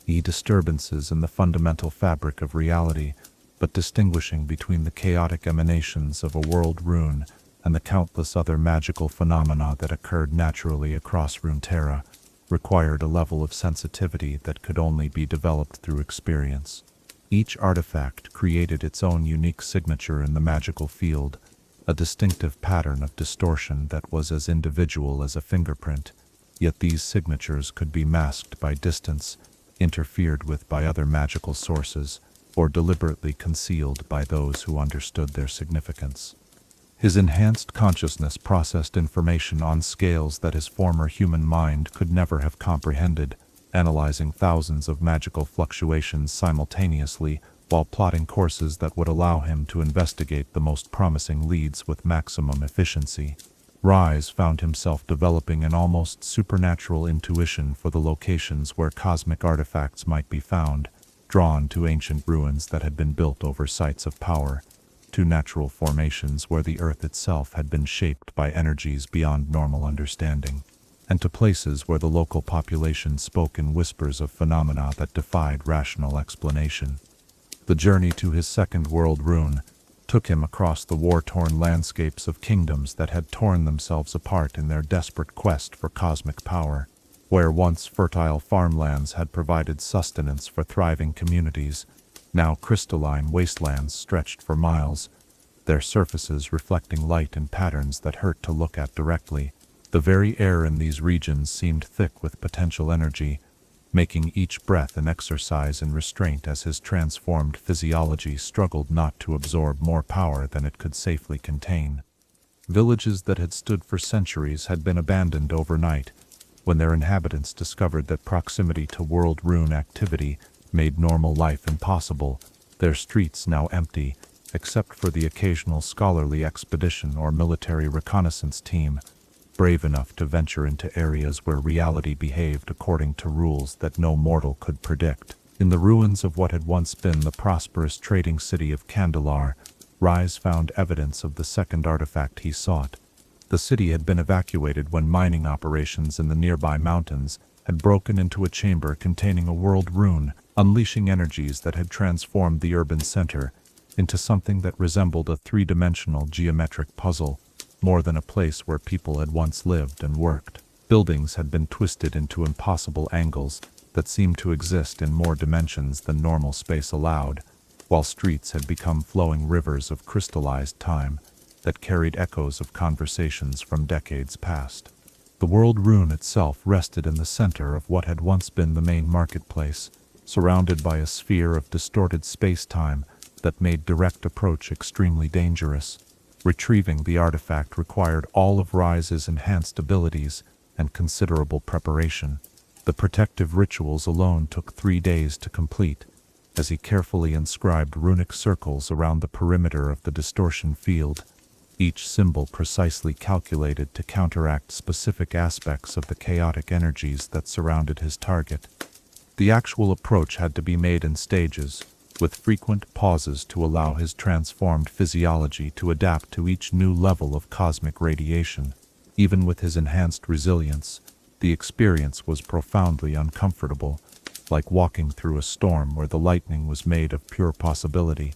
disturbances in the fundamental fabric of reality, but distinguishing between the chaotic emanations of a world rune and the countless other magical phenomena that occurred naturally across Runeterra required a level of sensitivity that could only be developed through experience. Each artifact created its own unique signature in the magical field, a distinctive pattern of distortion that was as individual as a fingerprint, yet these signatures could be masked by distance, interfered with by other magical sources, or deliberately concealed by those who understood their significance. His enhanced consciousness processed information on scales that his former human mind could never have comprehended, analyzing thousands of magical fluctuations simultaneously while plotting courses that would allow him to investigate the most promising leads with maximum efficiency. Ryze found himself developing an almost supernatural intuition for the locations where cosmic artifacts might be found, drawn to ancient ruins that had been built over sites of power, to natural formations where the earth itself had been shaped by energies beyond normal understanding, and to places where the local population spoke in whispers of phenomena that defied rational explanation. The journey to his second world, Rune, took him across the war-torn landscapes of kingdoms that had torn themselves apart in their desperate quest for cosmic power. Where once fertile farmlands had provided sustenance for thriving communities, now crystalline wastelands stretched for miles, their surfaces reflecting light in patterns that hurt to look at directly. The very air in these regions seemed thick with potential energy, making each breath an exercise in restraint as his transformed physiology struggled not to absorb more power than it could safely contain. Villages that had stood for centuries had been abandoned overnight, when their inhabitants discovered that proximity to World Rune activity made normal life impossible, their streets now empty, except for the occasional scholarly expedition or military reconnaissance team, brave enough to venture into areas where reality behaved according to rules that no mortal could predict. In the ruins of what had once been the prosperous trading city of Candelar, Ryze found evidence of the second artifact he sought. The city had been evacuated when mining operations in the nearby mountains had broken into a chamber containing a world rune, unleashing energies that had transformed the urban center into something that resembled a three-dimensional geometric puzzle, more than a place where people had once lived and worked. Buildings had been twisted into impossible angles that seemed to exist in more dimensions than normal space allowed, while streets had become flowing rivers of crystallized time that carried echoes of conversations from decades past. The world rune itself rested in the center of what had once been the main marketplace, surrounded by a sphere of distorted space-time that made direct approach extremely dangerous. Retrieving the artifact required all of Ryze's enhanced abilities and considerable preparation. The protective rituals alone took 3 days to complete, as he carefully inscribed runic circles around the perimeter of the distortion field, each symbol precisely calculated to counteract specific aspects of the chaotic energies that surrounded his target. The actual approach had to be made in stages, with frequent pauses to allow his transformed physiology to adapt to each new level of cosmic radiation. Even with his enhanced resilience, the experience was profoundly uncomfortable, like walking through a storm where the lightning was made of pure possibility,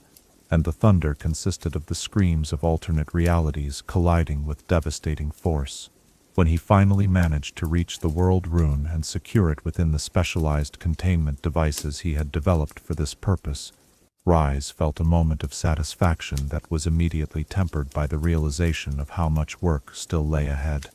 and the thunder consisted of the screams of alternate realities colliding with devastating force. When he finally managed to reach the world rune and secure it within the specialized containment devices he had developed for this purpose, Ryze felt a moment of satisfaction that was immediately tempered by the realization of how much work still lay ahead.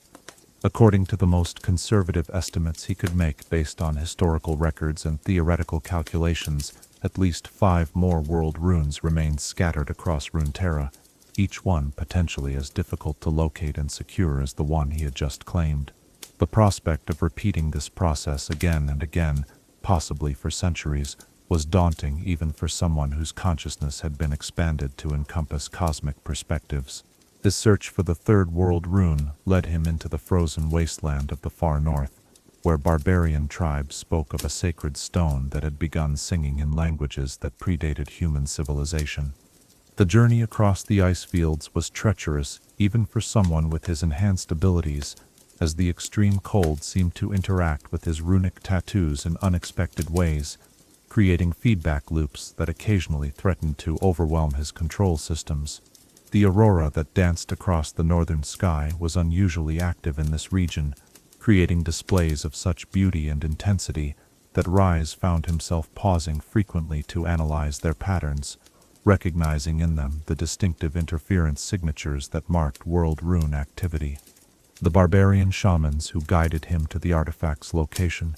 According to the most conservative estimates he could make based on historical records and theoretical calculations, at least 5 more world runes remained scattered across Runeterra, each one potentially as difficult to locate and secure as the one he had just claimed. The prospect of repeating this process again and again, possibly for centuries, was daunting even for someone whose consciousness had been expanded to encompass cosmic perspectives. His search for the third world rune led him into the frozen wasteland of the far north, where barbarian tribes spoke of a sacred stone that had begun singing in languages that predated human civilization. The journey across the ice fields was treacherous even for someone with his enhanced abilities, as the extreme cold seemed to interact with his runic tattoos in unexpected ways, creating feedback loops that occasionally threatened to overwhelm his control systems. The aurora that danced across the northern sky was unusually active in this region, creating displays of such beauty and intensity that Ryze found himself pausing frequently to analyze their patterns, recognizing in them the distinctive interference signatures that marked world rune activity. The barbarian shamans who guided him to the artifact's location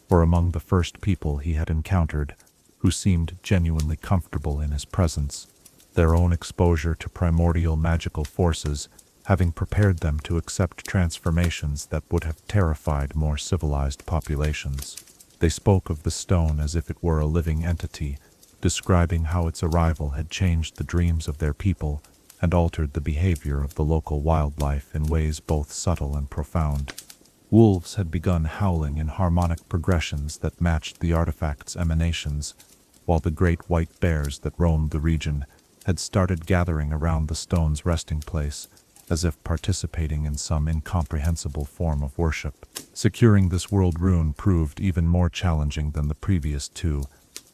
or among the first people he had encountered, who seemed genuinely comfortable in his presence, their own exposure to primordial magical forces having prepared them to accept transformations that would have terrified more civilized populations. They spoke of the stone as if it were a living entity, describing how its arrival had changed the dreams of their people and altered the behavior of the local wildlife in ways both subtle and profound. Wolves had begun howling in harmonic progressions that matched the artifact's emanations, while the great white bears that roamed the region had started gathering around the stone's resting place, as if participating in some incomprehensible form of worship. Securing this world rune proved even more challenging than the previous two,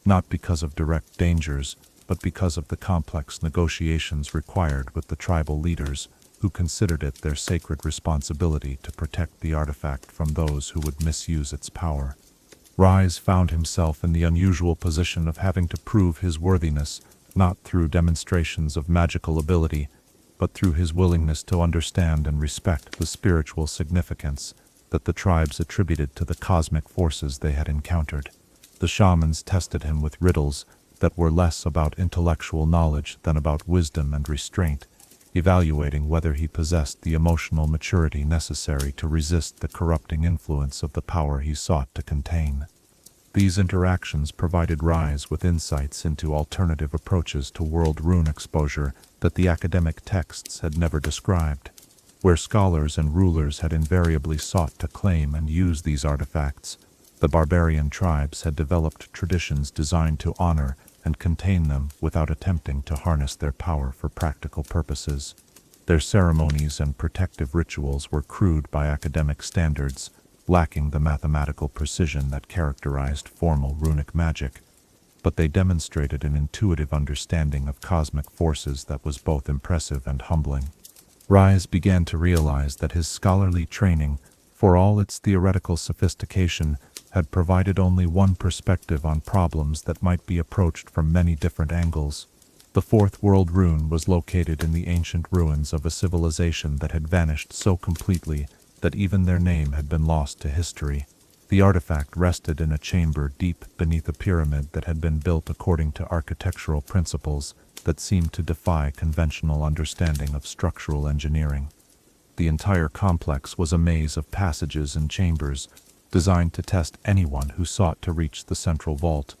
not because of direct dangers, but because of the complex negotiations required with the tribal leaders, who considered it their sacred responsibility to protect the artifact from those who would misuse its power. Ryze found himself in the unusual position of having to prove his worthiness, not through demonstrations of magical ability, but through his willingness to understand and respect the spiritual significance that the tribes attributed to the cosmic forces they had encountered. The shamans tested him with riddles that were less about intellectual knowledge than about wisdom and restraint, evaluating whether he possessed the emotional maturity necessary to resist the corrupting influence of the power he sought to contain. These interactions provided Ryze with insights into alternative approaches to world rune exposure that the academic texts had never described, where scholars and rulers had invariably sought to claim and use these artifacts. The barbarian tribes had developed traditions designed to honor and contain them without attempting to harness their power for practical purposes. Their ceremonies and protective rituals were crude by academic standards, lacking the mathematical precision that characterized formal runic magic, but they demonstrated an intuitive understanding of cosmic forces that was both impressive and humbling. Ryze began to realize that his scholarly training, for all its theoretical sophistication, had provided only one perspective on problems that might be approached from many different angles. The fourth world rune was located in the ancient ruins of a civilization that had vanished so completely that even their name had been lost to history. The artifact rested in a chamber deep beneath a pyramid that had been built according to architectural principles that seemed to defy conventional understanding of structural engineering. The entire complex was a maze of passages and chambers, designed to test anyone who sought to reach the central vault,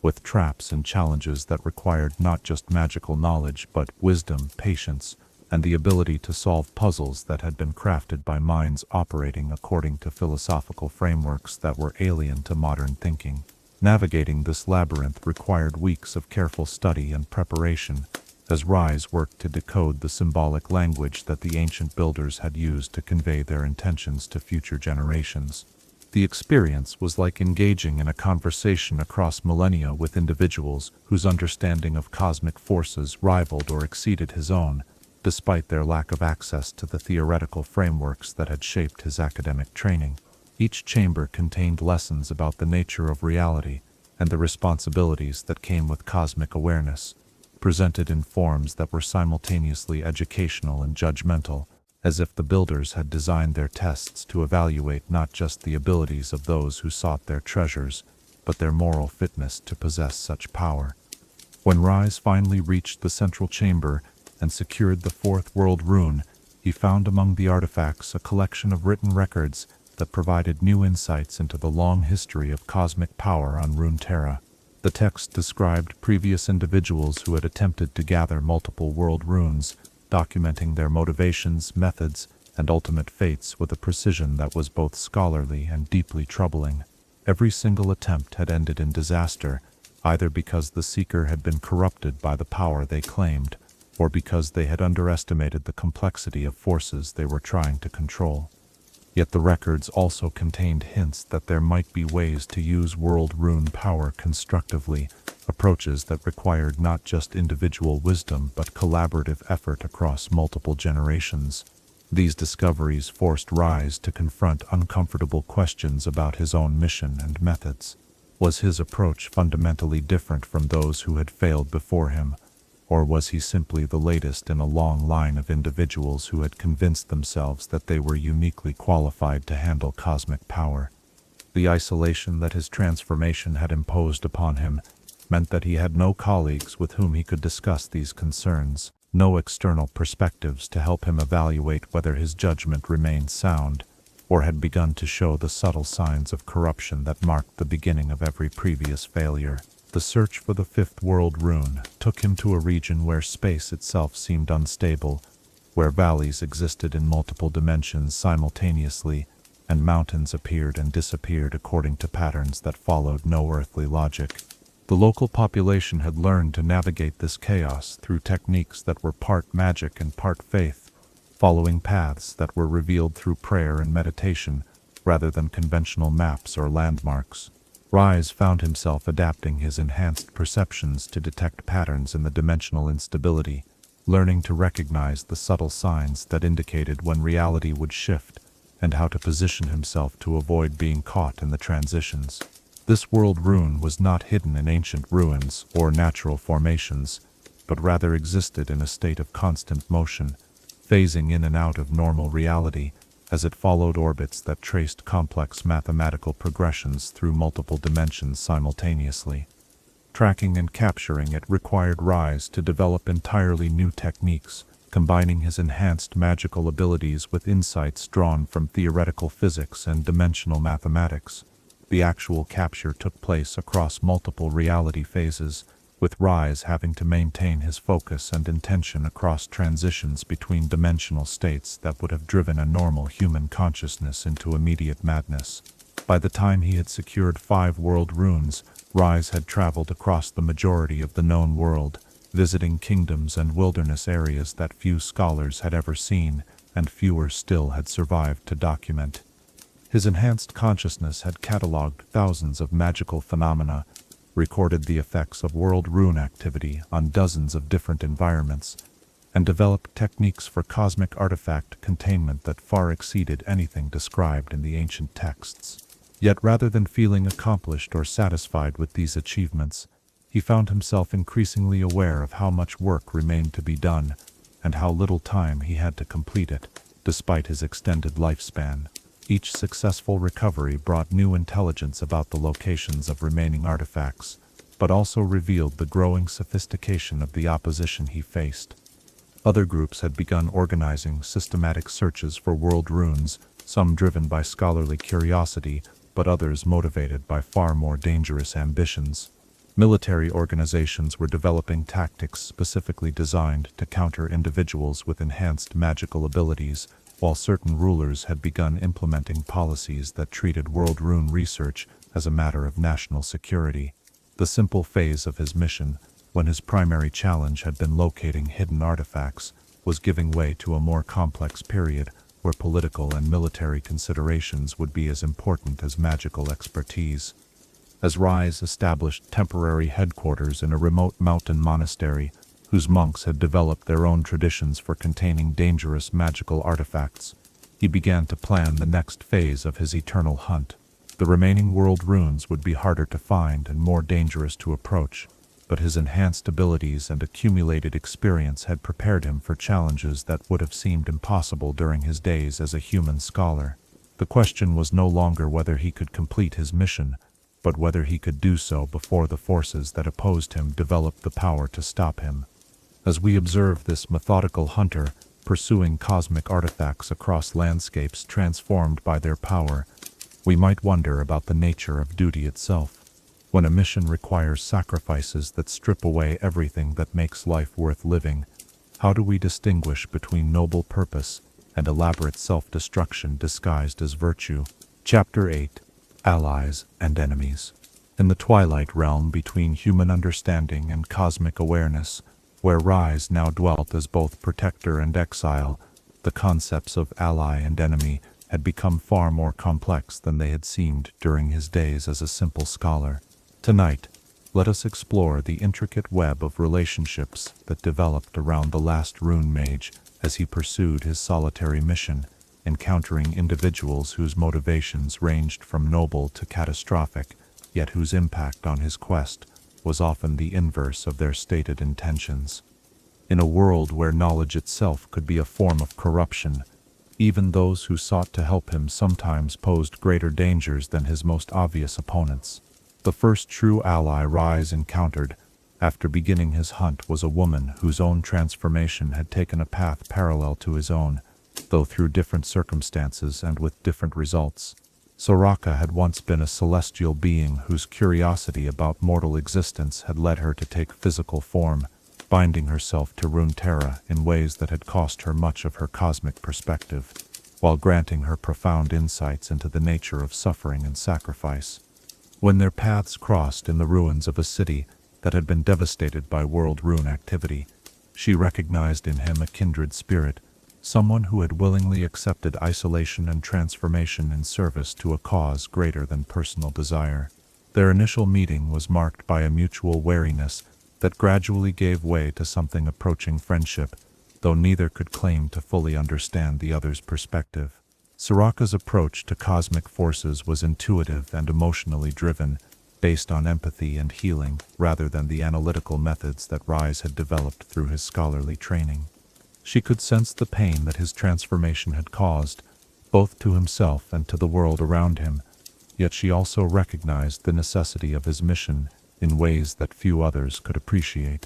with traps and challenges that required not just magical knowledge but wisdom, patience, and the ability to solve puzzles that had been crafted by minds operating according to philosophical frameworks that were alien to modern thinking. Navigating this labyrinth required weeks of careful study and preparation, as Ryze worked to decode the symbolic language that the ancient builders had used to convey their intentions to future generations. The experience was like engaging in a conversation across millennia with individuals whose understanding of cosmic forces rivaled or exceeded his own, despite their lack of access to the theoretical frameworks that had shaped his academic training. Each chamber contained lessons about the nature of reality and the responsibilities that came with cosmic awareness, presented in forms that were simultaneously educational and judgmental, as if the builders had designed their tests to evaluate not just the abilities of those who sought their treasures, but their moral fitness to possess such power. When Ryze finally reached the central chamber and secured the fourth world rune, he found among the artifacts a collection of written records that provided new insights into the long history of cosmic power on Runeterra. The text described previous individuals who had attempted to gather multiple world runes, documenting their motivations, methods, and ultimate fates with a precision that was both scholarly and deeply troubling. Every single attempt had ended in disaster, either because the seeker had been corrupted by the power they claimed, or because they had underestimated the complexity of forces they were trying to control. Yet the records also contained hints that there might be ways to use world rune power constructively, approaches that required not just individual wisdom but collaborative effort across multiple generations. These discoveries forced Ryze to confront uncomfortable questions about his own mission and methods. Was his approach fundamentally different from those who had failed before him? Or was he simply the latest in a long line of individuals who had convinced themselves that they were uniquely qualified to handle cosmic power? The isolation that his transformation had imposed upon him meant that he had no colleagues with whom he could discuss these concerns, no external perspectives to help him evaluate whether his judgment remained sound, or had begun to show the subtle signs of corruption that marked the beginning of every previous failure. The search for the fifth world rune took him to a region where space itself seemed unstable, where valleys existed in multiple dimensions simultaneously, and mountains appeared and disappeared according to patterns that followed no earthly logic. The local population had learned to navigate this chaos through techniques that were part magic and part faith, following paths that were revealed through prayer and meditation rather than conventional maps or landmarks. Ryze found himself adapting his enhanced perceptions to detect patterns in the dimensional instability, learning to recognize the subtle signs that indicated when reality would shift and how to position himself to avoid being caught in the transitions. This world rune was not hidden in ancient ruins or natural formations, but rather existed in a state of constant motion, phasing in and out of normal reality as it followed orbits that traced complex mathematical progressions through multiple dimensions simultaneously. Tracking and capturing it required Ryze to develop entirely new techniques, combining his enhanced magical abilities with insights drawn from theoretical physics and dimensional mathematics. The actual capture took place across multiple reality phases, with Ryze having to maintain his focus and intention across transitions between dimensional states that would have driven a normal human consciousness into immediate madness. By the time he had secured 5 world runes, Ryze had traveled across the majority of the known world, visiting kingdoms and wilderness areas that few scholars had ever seen, and fewer still had survived to document. His enhanced consciousness had catalogued thousands of magical phenomena, recorded the effects of world rune activity on dozens of different environments, and developed techniques for cosmic artifact containment that far exceeded anything described in the ancient texts. Yet rather than feeling accomplished or satisfied with these achievements, he found himself increasingly aware of how much work remained to be done, and how little time he had to complete it, despite his extended lifespan. Each successful recovery brought new intelligence about the locations of remaining artifacts, but also revealed the growing sophistication of the opposition he faced. Other groups had begun organizing systematic searches for world runes, some driven by scholarly curiosity, but others motivated by far more dangerous ambitions. Military organizations were developing tactics specifically designed to counter individuals with enhanced magical abilities, while certain rulers had begun implementing policies that treated world rune research as a matter of national security. The simple phase of his mission, when his primary challenge had been locating hidden artifacts, was giving way to a more complex period where political and military considerations would be as important as magical expertise. As Ryze established temporary headquarters in a remote mountain monastery, whose monks had developed their own traditions for containing dangerous magical artifacts, he began to plan the next phase of his eternal hunt. The remaining world runes would be harder to find and more dangerous to approach, but his enhanced abilities and accumulated experience had prepared him for challenges that would have seemed impossible during his days as a human scholar. The question was no longer whether he could complete his mission, but whether he could do so before the forces that opposed him developed the power to stop him. As we observe this methodical hunter pursuing cosmic artifacts across landscapes transformed by their power, we might wonder about the nature of duty itself. When a mission requires sacrifices that strip away everything that makes life worth living, how do we distinguish between noble purpose and elaborate self-destruction disguised as virtue? Chapter 8: Allies and Enemies. In the twilight realm between human understanding and cosmic awareness, where Ryze now dwelt as both protector and exile, the concepts of ally and enemy had become far more complex than they had seemed during his days as a simple scholar. Tonight, let us explore the intricate web of relationships that developed around the last Rune Mage as he pursued his solitary mission, encountering individuals whose motivations ranged from noble to catastrophic, yet whose impact on his quest was often the inverse of their stated intentions. In a world where knowledge itself could be a form of corruption, Even those who sought to help him sometimes posed greater dangers than his most obvious opponents. The first true ally Ryze encountered after beginning his hunt was a woman whose own transformation had taken a path parallel to his own, though through different circumstances and with different results. Soraka had once been a celestial being whose curiosity about mortal existence had led her to take physical form, binding herself to Rune in ways that had cost her much of her cosmic perspective, while granting her profound insights into the nature of suffering and sacrifice. When their paths crossed in the ruins of a city that had been devastated by World Rune activity, she recognized in him a kindred spirit, someone who had willingly accepted isolation and transformation in service to a cause greater than personal desire. Their initial meeting was marked by a mutual wariness that gradually gave way to something approaching friendship, though neither could claim to fully understand the other's perspective. Soraka's approach to cosmic forces was intuitive and emotionally driven, based on empathy and healing rather than the analytical methods that Ryze had developed through his scholarly training. She could sense the pain that his transformation had caused, both to himself and to the world around him, yet she also recognized the necessity of his mission in ways that few others could appreciate.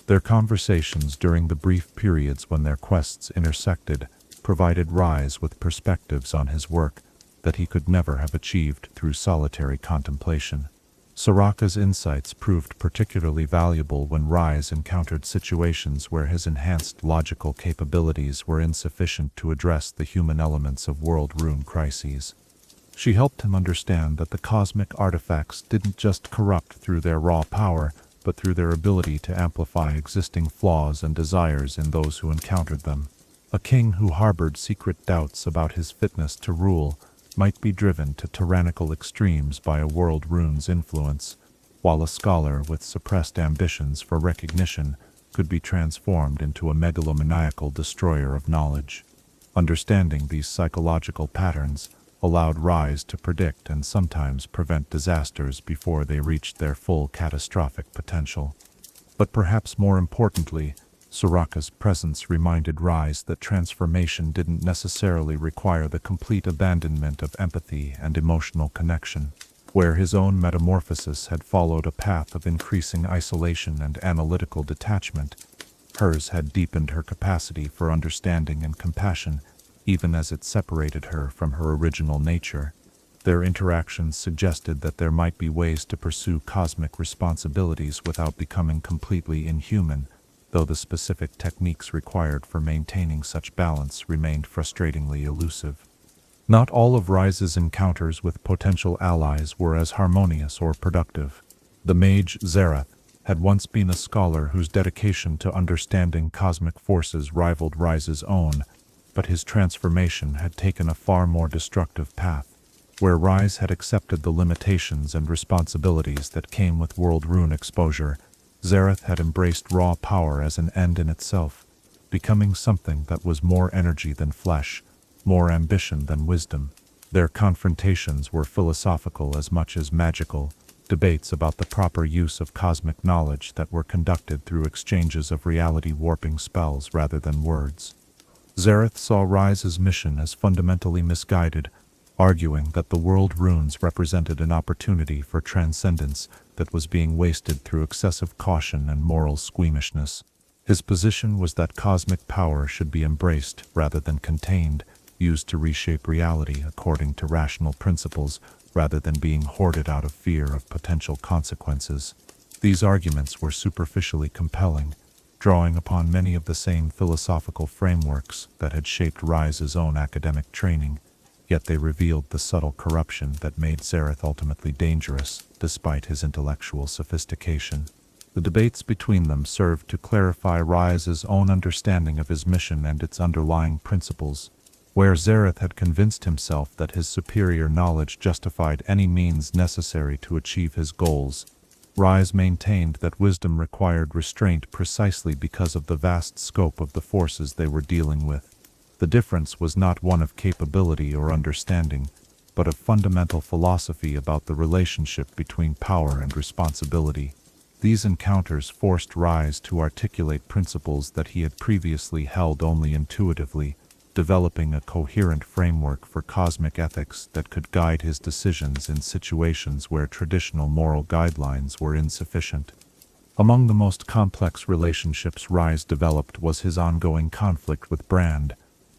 Their conversations during the brief periods when their quests intersected provided Ryze with perspectives on his work that he could never have achieved through solitary contemplation. Soraka's insights proved particularly valuable when Ryze encountered situations where his enhanced logical capabilities were insufficient to address the human elements of World Rune crises. She helped him understand that the cosmic artifacts didn't just corrupt through their raw power, but through their ability to amplify existing flaws and desires in those who encountered them. A king who harbored secret doubts about his fitness to rule might be driven to tyrannical extremes by a World Rune's influence, while a scholar with suppressed ambitions for recognition could be transformed into a megalomaniacal destroyer of knowledge. Understanding these psychological patterns allowed Ryze to predict and sometimes prevent disasters before they reached their full catastrophic potential. But perhaps more importantly, Soraka's presence reminded Ryze that transformation didn't necessarily require the complete abandonment of empathy and emotional connection. Where his own metamorphosis had followed a path of increasing isolation and analytical detachment, hers had deepened her capacity for understanding and compassion, even as it separated her from her original nature. Their interactions suggested that there might be ways to pursue cosmic responsibilities without becoming completely inhuman, though the specific techniques required for maintaining such balance remained frustratingly elusive. Not all of Ryze's encounters with potential allies were as harmonious or productive. The mage Xerath had once been a scholar whose dedication to understanding cosmic forces rivaled Ryze's own, but his transformation had taken a far more destructive path. Where Ryze had accepted the limitations and responsibilities that came with World Rune exposure, Xerath had embraced raw power as an end in itself, becoming something that was more energy than flesh, more ambition than wisdom. Their confrontations were philosophical as much as magical, debates about the proper use of cosmic knowledge that were conducted through exchanges of reality-warping spells rather than words. Xerath saw Ryze's mission as fundamentally misguided, arguing that the World Runes represented an opportunity for transcendence that was being wasted through excessive caution and moral squeamishness. His position was that cosmic power should be embraced rather than contained, used to reshape reality according to rational principles rather than being hoarded out of fear of potential consequences. These arguments were superficially compelling, drawing upon many of the same philosophical frameworks that had shaped Ryze's own academic training, yet they revealed the subtle corruption that made Xerath ultimately dangerous, despite his intellectual sophistication. The debates between them served to clarify Ryze's own understanding of his mission and its underlying principles. Where Xerath had convinced himself that his superior knowledge justified any means necessary to achieve his goals, Ryze maintained that wisdom required restraint precisely because of the vast scope of the forces they were dealing with. The difference was not one of capability or understanding, but of fundamental philosophy about the relationship between power and responsibility. These encounters forced Ryze to articulate principles that he had previously held only intuitively, developing a coherent framework for cosmic ethics that could guide his decisions in situations where traditional moral guidelines were insufficient. Among the most complex relationships Ryze developed was his ongoing conflict with Brand,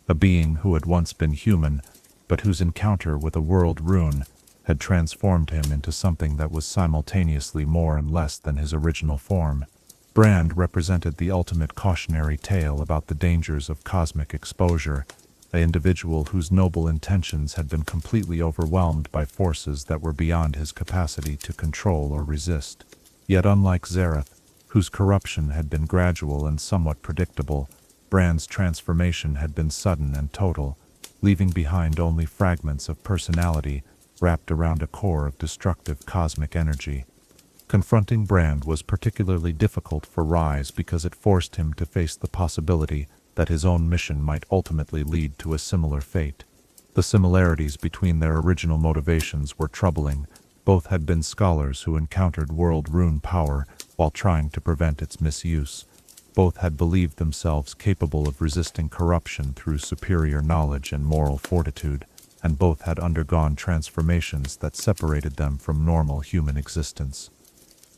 a being who had once been human, but whose encounter with a world rune had transformed him into something that was simultaneously more and less than his original form. Brand represented the ultimate cautionary tale about the dangers of cosmic exposure, an individual whose noble intentions had been completely overwhelmed by forces that were beyond his capacity to control or resist. Yet unlike Xerath, whose corruption had been gradual and somewhat predictable, Brand's transformation had been sudden and total, leaving behind only fragments of personality wrapped around a core of destructive cosmic energy. Confronting Brand was particularly difficult for Ryze because it forced him to face the possibility that his own mission might ultimately lead to a similar fate. The similarities between their original motivations were troubling. Both had been scholars who encountered world rune power while trying to prevent its misuse. Both had believed themselves capable of resisting corruption through superior knowledge and moral fortitude, and both had undergone transformations that separated them from normal human existence.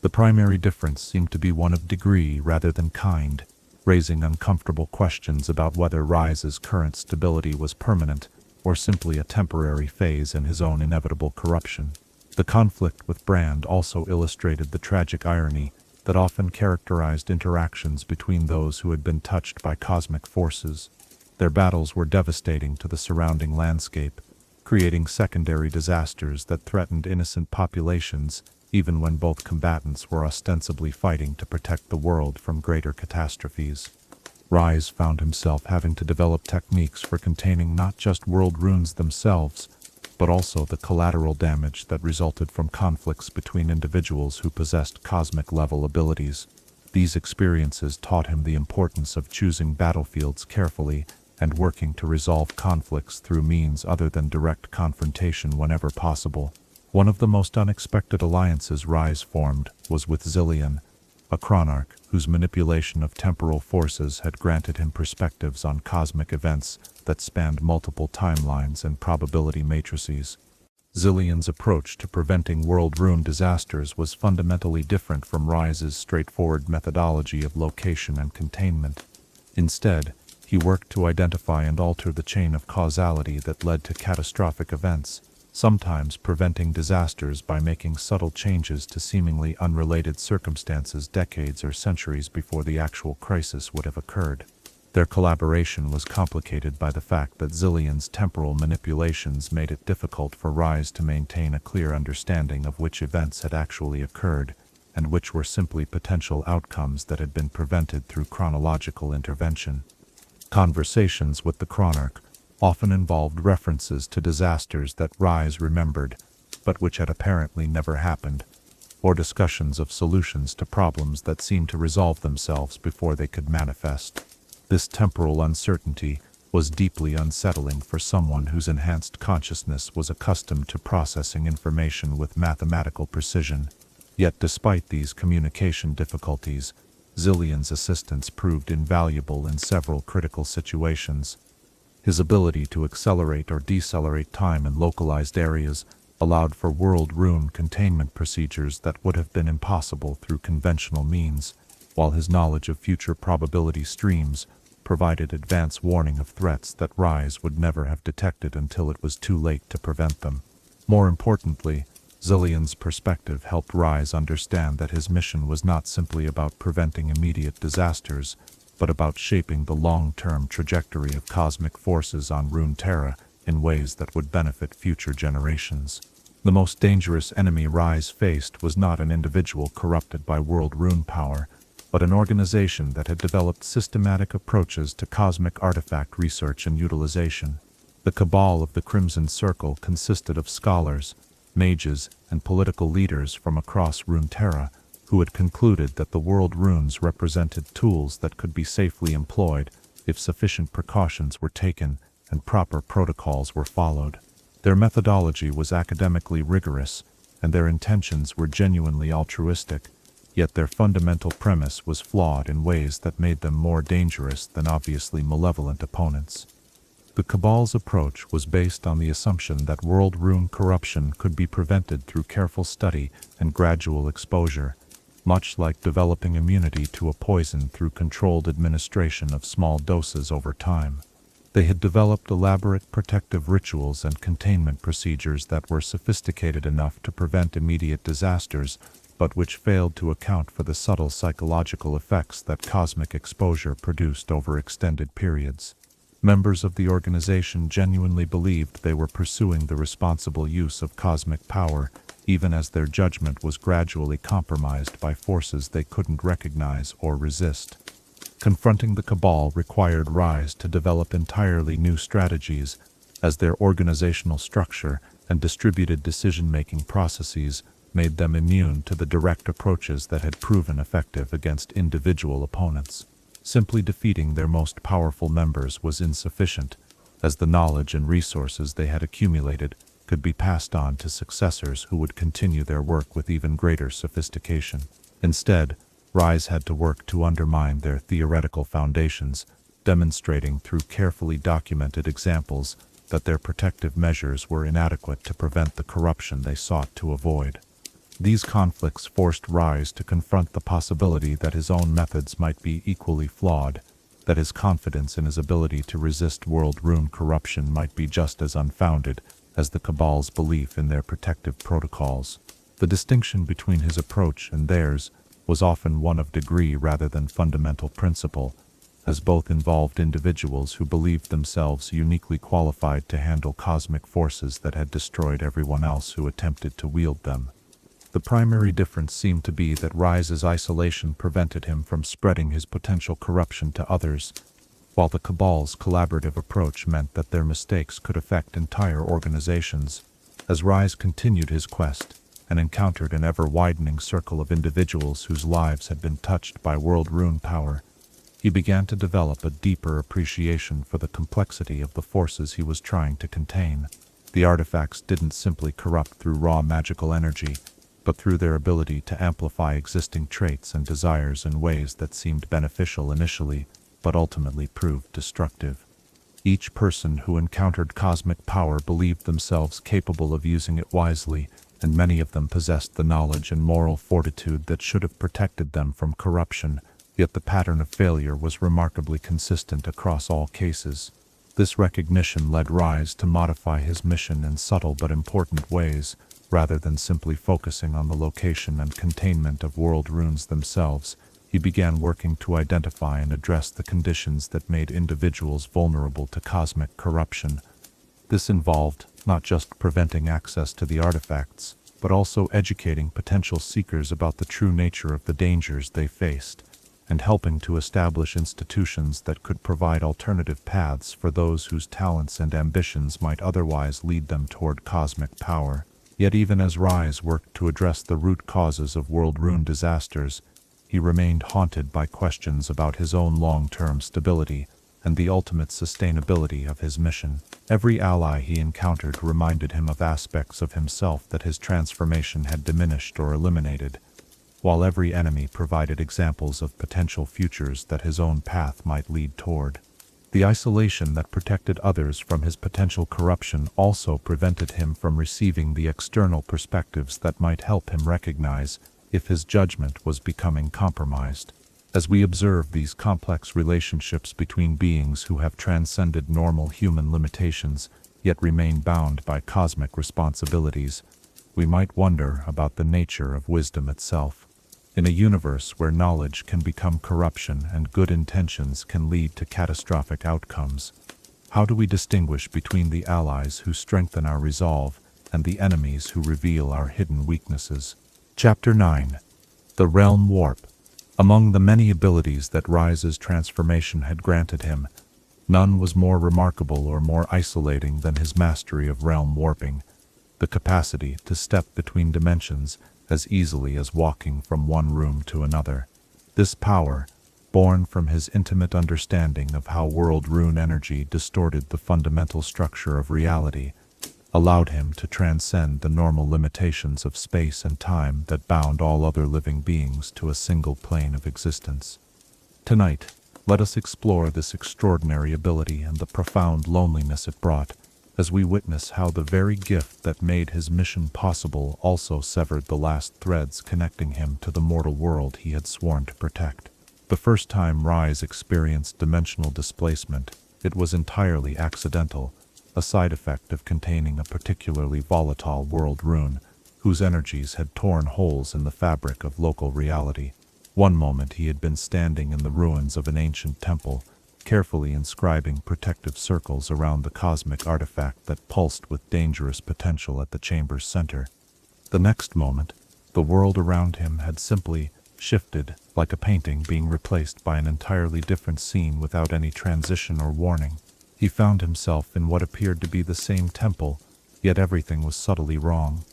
The primary difference seemed to be one of degree rather than kind, raising uncomfortable questions about whether Ryze's current stability was permanent or simply a temporary phase in his own inevitable corruption. The conflict with Brand also illustrated the tragic irony that often characterized interactions between those who had been touched by cosmic forces. Their battles were devastating to the surrounding landscape, creating secondary disasters that threatened innocent populations even when both combatants were ostensibly fighting to protect the world from greater catastrophes. Ryze found himself having to develop techniques for containing not just world runes themselves, but also the collateral damage that resulted from conflicts between individuals who possessed cosmic-level abilities. These experiences taught him the importance of choosing battlefields carefully and working to resolve conflicts through means other than direct confrontation whenever possible. One of the most unexpected alliances Ryze formed was with Zilean, a chronarch whose manipulation of temporal forces had granted him perspectives on cosmic events that spanned multiple timelines and probability matrices. Zilean's approach to preventing world rune disasters was fundamentally different from Ryze's straightforward methodology of location and containment. Instead, he worked to identify and alter the chain of causality that led to catastrophic events, sometimes preventing disasters by making subtle changes to seemingly unrelated circumstances decades or centuries before the actual crisis would have occurred. Their collaboration was complicated by the fact that Zilean's temporal manipulations made it difficult for Ryze to maintain a clear understanding of which events had actually occurred, and which were simply potential outcomes that had been prevented through chronological intervention. Conversations with the chronarch often involved references to disasters that Ryze remembered, but which had apparently never happened, or discussions of solutions to problems that seemed to resolve themselves before they could manifest. This temporal uncertainty was deeply unsettling for someone whose enhanced consciousness was accustomed to processing information with mathematical precision. Yet despite these communication difficulties, Zilean's assistance proved invaluable in several critical situations. His ability to accelerate or decelerate time in localized areas allowed for world rune containment procedures that would have been impossible through conventional means, while his knowledge of future probability streams provided advance warning of threats that Ryze would never have detected until it was too late to prevent them. More importantly, Zilean's perspective helped Ryze understand that his mission was not simply about preventing immediate disasters, but about shaping the long-term trajectory of cosmic forces on Runeterra in ways that would benefit future generations. The most dangerous enemy Ryze faced was not an individual corrupted by world rune power, but an organization that had developed systematic approaches to cosmic artifact research and utilization. The cabal of the Crimson Circle consisted of scholars, mages, and political leaders from across Runeterra, who had concluded that the world runes represented tools that could be safely employed if sufficient precautions were taken and proper protocols were followed. Their methodology was academically rigorous, and their intentions were genuinely altruistic, yet their fundamental premise was flawed in ways that made them more dangerous than obviously malevolent opponents. The Cabal's approach was based on the assumption that world rune corruption could be prevented through careful study and gradual exposure, much like developing immunity to a poison through controlled administration of small doses over time. They had developed elaborate protective rituals and containment procedures that were sophisticated enough to prevent immediate disasters, but which failed to account for the subtle psychological effects that cosmic exposure produced over extended periods. Members of the organization genuinely believed they were pursuing the responsible use of cosmic power, even as their judgment was gradually compromised by forces they couldn't recognize or resist. Confronting the Cabal required Ryze to develop entirely new strategies, as their organizational structure and distributed decision-making processes made them immune to the direct approaches that had proven effective against individual opponents. Simply defeating their most powerful members was insufficient, as the knowledge and resources they had accumulated could be passed on to successors who would continue their work with even greater sophistication. Instead, Ryze had to work to undermine their theoretical foundations, demonstrating through carefully documented examples that their protective measures were inadequate to prevent the corruption they sought to avoid. These conflicts forced Ryze to confront the possibility that his own methods might be equally flawed, that his confidence in his ability to resist world rune corruption might be just as unfounded as the Cabal's belief in their protective protocols. The distinction between his approach and theirs was often one of degree rather than fundamental principle, as both involved individuals who believed themselves uniquely qualified to handle cosmic forces that had destroyed everyone else who attempted to wield them. The primary difference seemed to be that Ryze's isolation prevented him from spreading his potential corruption to others, while the Cabal's collaborative approach meant that their mistakes could affect entire organizations. As Ryze continued his quest and encountered an ever-widening circle of individuals whose lives had been touched by world rune power, he began to develop a deeper appreciation for the complexity of the forces he was trying to contain. The artifacts didn't simply corrupt through raw magical energy, but through their ability to amplify existing traits and desires in ways that seemed beneficial initially, but ultimately proved destructive. Each person who encountered cosmic power believed themselves capable of using it wisely, and many of them possessed the knowledge and moral fortitude that should have protected them from corruption, yet the pattern of failure was remarkably consistent across all cases. This recognition led Ryze to modify his mission in subtle but important ways, rather than simply focusing on the location and containment of world runes themselves. He began working to identify and address the conditions that made individuals vulnerable to cosmic corruption. This involved not just preventing access to the artifacts, but also educating potential seekers about the true nature of the dangers they faced, and helping to establish institutions that could provide alternative paths for those whose talents and ambitions might otherwise lead them toward cosmic power. Yet even as Ryze worked to address the root causes of world rune disasters, he remained haunted by questions about his own long-term stability and the ultimate sustainability of his mission. Every ally he encountered reminded him of aspects of himself that his transformation had diminished or eliminated, while every enemy provided examples of potential futures that his own path might lead toward. The isolation that protected others from his potential corruption also prevented him from receiving the external perspectives that might help him recognize if his judgment was becoming compromised. As we observe these complex relationships between beings who have transcended normal human limitations, yet remain bound by cosmic responsibilities, we might wonder about the nature of wisdom itself. In a universe where knowledge can become corruption and good intentions can lead to catastrophic outcomes, how do we distinguish between the allies who strengthen our resolve and the enemies who reveal our hidden weaknesses? Chapter 9. The Realm Warp. Among the many abilities that Ryze's transformation had granted him, none was more remarkable or more isolating than his mastery of realm warping, the capacity to step between dimensions as easily as walking from one room to another. This power, born from his intimate understanding of how world rune energy distorted the fundamental structure of reality, allowed him to transcend the normal limitations of space and time that bound all other living beings to a single plane of existence. Tonight, Let us explore this extraordinary ability and the profound loneliness it brought, as we witness how the very gift that made his mission possible also severed the last threads connecting him to the mortal world he had sworn to protect. The first time Ryze experienced dimensional displacement, it was entirely accidental, a side effect of containing a particularly volatile world rune, whose energies had torn holes in the fabric of local reality. One moment he had been standing in the ruins of an ancient temple, carefully inscribing protective circles around the cosmic artifact that pulsed with dangerous potential at the chamber's center. The next moment, the world around him had simply shifted, like a painting being replaced by an entirely different scene without any transition or warning. He found himself in what appeared to be the same temple, yet everything was subtly wrong.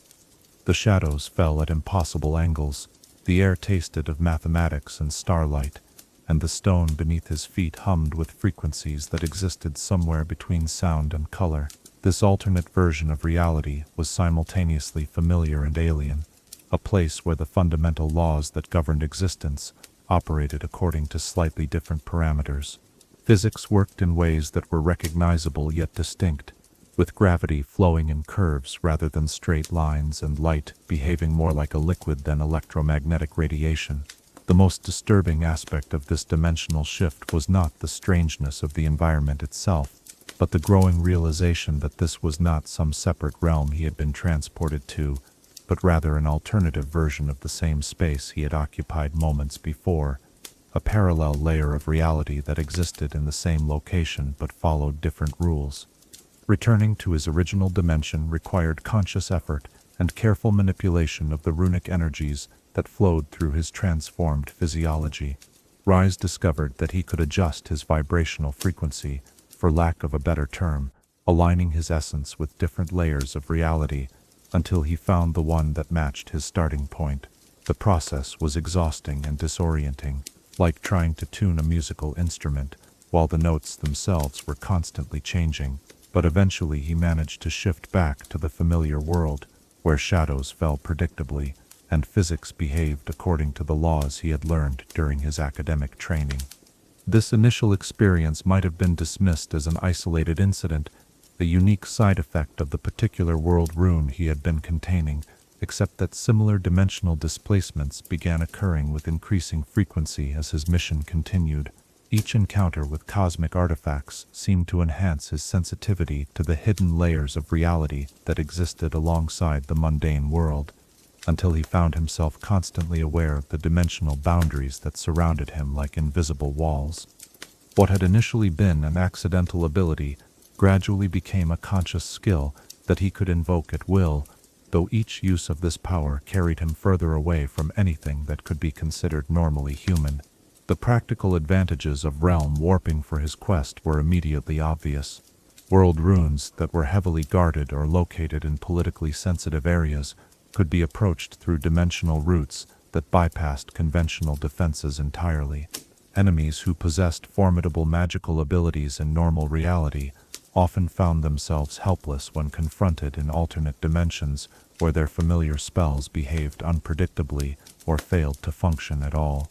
The shadows fell at impossible angles, the air tasted of mathematics and starlight, and the stone beneath his feet hummed with frequencies that existed somewhere between sound and color. This alternate version of reality was simultaneously familiar and alien, a place where the fundamental laws that governed existence operated according to slightly different parameters. Physics worked in ways that were recognizable yet distinct, with gravity flowing in curves rather than straight lines and light behaving more like a liquid than electromagnetic radiation. The most disturbing aspect of this dimensional shift was not the strangeness of the environment itself, but the growing realization that this was not some separate realm he had been transported to, but rather an alternative version of the same space he had occupied moments before, a parallel layer of reality that existed in the same location but followed different rules. Returning to his original dimension required conscious effort and careful manipulation of the runic energies that flowed through his transformed physiology. Ryze discovered that he could adjust his vibrational frequency, for lack of a better term, aligning his essence with different layers of reality until he found the one that matched his starting point. The process was exhausting and disorienting, like trying to tune a musical instrument while the notes themselves were constantly changing. But eventually he managed to shift back to the familiar world, where shadows fell predictably, and physics behaved according to the laws he had learned during his academic training. This initial experience might have been dismissed as an isolated incident, a unique side effect of the particular world rune he had been containing, except that similar dimensional displacements began occurring with increasing frequency as his mission continued. Each encounter with cosmic artifacts seemed to enhance his sensitivity to the hidden layers of reality that existed alongside the mundane world, until he found himself constantly aware of the dimensional boundaries that surrounded him like invisible walls. What had initially been an accidental ability gradually became a conscious skill that he could invoke at will, though each use of this power carried him further away from anything that could be considered normally human. The practical advantages of realm warping for his quest were immediately obvious. World runes that were heavily guarded or located in politically sensitive areas could be approached through dimensional routes that bypassed conventional defenses entirely. Enemies who possessed formidable magical abilities in normal reality often found themselves helpless when confronted in alternate dimensions where their familiar spells behaved unpredictably or failed to function at all.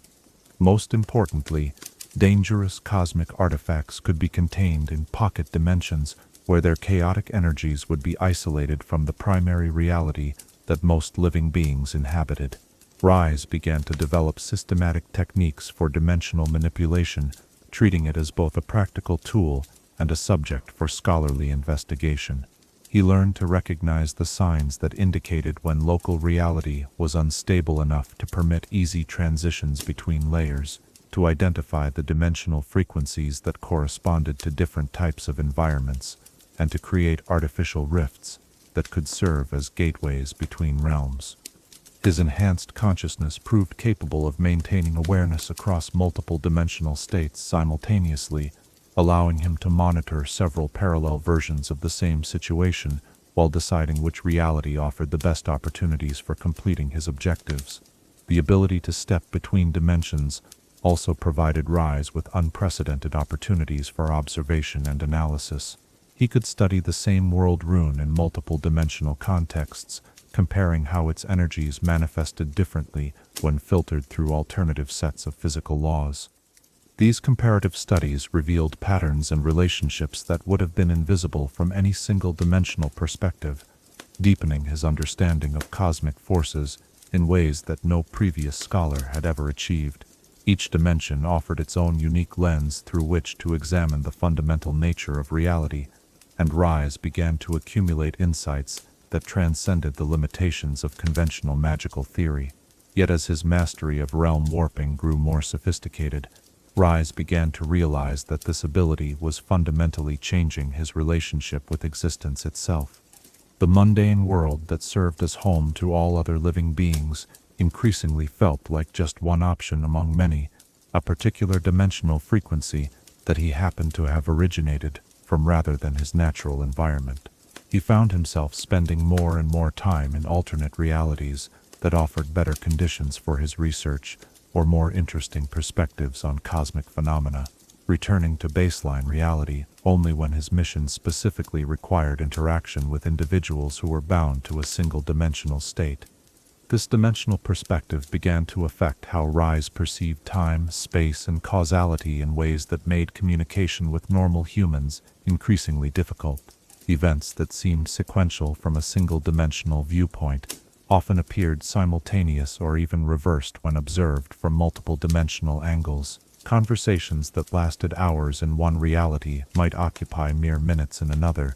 Most importantly, dangerous cosmic artifacts could be contained in pocket dimensions where their chaotic energies would be isolated from the primary reality that most living beings inhabited. Ryze began to develop systematic techniques for dimensional manipulation, treating it as both a practical tool and a subject for scholarly investigation. He learned to recognize the signs that indicated when local reality was unstable enough to permit easy transitions between layers, to identify the dimensional frequencies that corresponded to different types of environments, and to create artificial rifts that could serve as gateways between realms. His enhanced consciousness proved capable of maintaining awareness across multiple dimensional states simultaneously, allowing him to monitor several parallel versions of the same situation while deciding which reality offered the best opportunities for completing his objectives. The ability to step between dimensions also provided Ryze with unprecedented opportunities for observation and analysis. He could study the same world rune in multiple dimensional contexts, comparing how its energies manifested differently when filtered through alternative sets of physical laws. These comparative studies revealed patterns and relationships that would have been invisible from any single-dimensional perspective, deepening his understanding of cosmic forces in ways that no previous scholar had ever achieved. Each dimension offered its own unique lens through which to examine the fundamental nature of reality, and Ryze began to accumulate insights that transcended the limitations of conventional magical theory. Yet as his mastery of realm warping grew more sophisticated, Ryze began to realize that this ability was fundamentally changing his relationship with existence itself. The mundane world that served as home to all other living beings increasingly felt like just one option among many, a particular dimensional frequency that he happened to have originated from rather than his natural environment. He found himself spending more and more time in alternate realities that offered better conditions for his research or more interesting perspectives on cosmic phenomena, returning to baseline reality only when his mission specifically required interaction with individuals who were bound to a single-dimensional state. This dimensional perspective began to affect how Ryze perceived time, space, and causality in ways that made communication with normal humans increasingly difficult. Events that seemed sequential from a single-dimensional viewpoint often appeared simultaneous or even reversed when observed from multiple dimensional angles. Conversations that lasted hours in one reality might occupy mere minutes in another,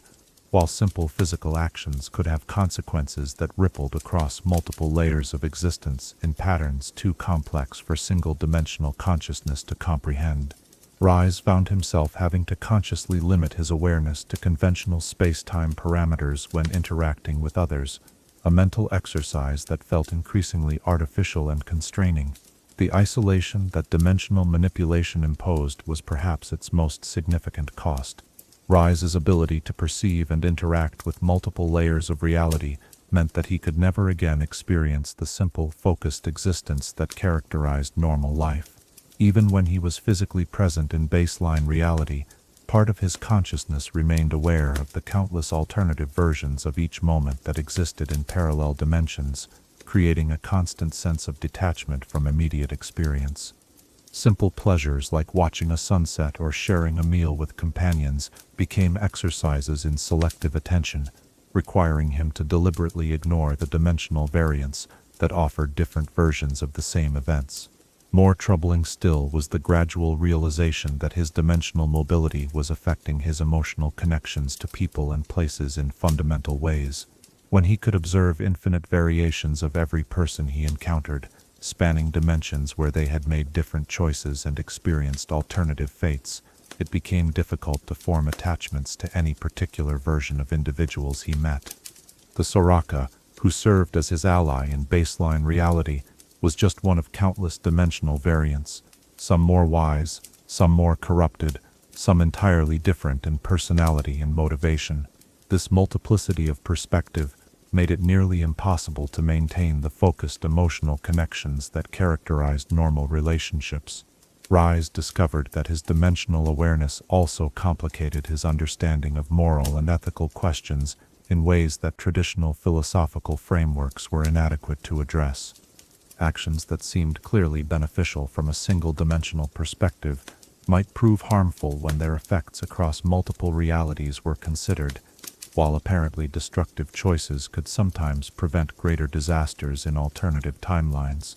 while simple physical actions could have consequences that rippled across multiple layers of existence in patterns too complex for single-dimensional consciousness to comprehend. Ryze found himself having to consciously limit his awareness to conventional space-time parameters when interacting with others, a mental exercise that felt increasingly artificial and constraining. The isolation that dimensional manipulation imposed was perhaps its most significant cost. Ryze's ability to perceive and interact with multiple layers of reality meant that he could never again experience the simple, focused existence that characterized normal life. Even when he was physically present in baseline reality, part of his consciousness remained aware of the countless alternative versions of each moment that existed in parallel dimensions, creating a constant sense of detachment from immediate experience. Simple pleasures like watching a sunset or sharing a meal with companions became exercises in selective attention, requiring him to deliberately ignore the dimensional variance that offered different versions of the same events. More troubling still was the gradual realization that his dimensional mobility was affecting his emotional connections to people and places in fundamental ways. When he could observe infinite variations of every person he encountered, spanning dimensions where they had made different choices and experienced alternative fates, it became difficult to form attachments to any particular version of individuals he met. The Soraka, who served as his ally in baseline reality, was just one of countless dimensional variants, some more wise, some more corrupted, some entirely different in personality and motivation. This multiplicity of perspective made it nearly impossible to maintain the focused emotional connections that characterized normal relationships. Ryze discovered that his dimensional awareness also complicated his understanding of moral and ethical questions in ways that traditional philosophical frameworks were inadequate to address. Actions that seemed clearly beneficial from a single-dimensional perspective might prove harmful when their effects across multiple realities were considered, while apparently destructive choices could sometimes prevent greater disasters in alternative timelines.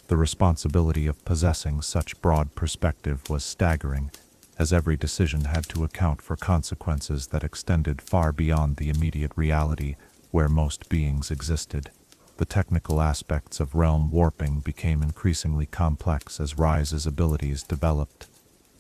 The responsibility of possessing such broad perspective was staggering, as every decision had to account for consequences that extended far beyond the immediate reality where most beings existed. The technical aspects of realm warping became increasingly complex as Ryze's abilities developed.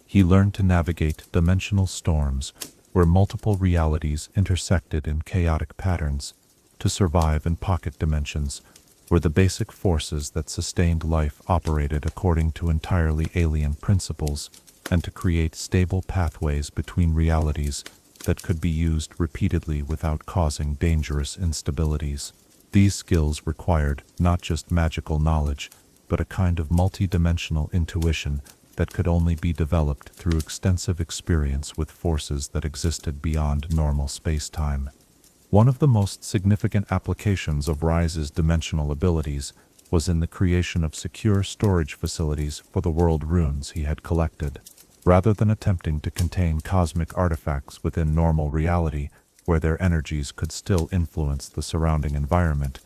He learned to navigate dimensional storms, where multiple realities intersected in chaotic patterns, to survive in pocket dimensions, where the basic forces that sustained life operated according to entirely alien principles, and to create stable pathways between realities that could be used repeatedly without causing dangerous instabilities. These skills required not just magical knowledge, but a kind of multi-dimensional intuition that could only be developed through extensive experience with forces that existed beyond normal space-time. One of the most significant applications of Ryze's dimensional abilities was in the creation of secure storage facilities for the world runes he had collected. Rather than attempting to contain cosmic artifacts within normal reality, where their energies could still influence the surrounding environment,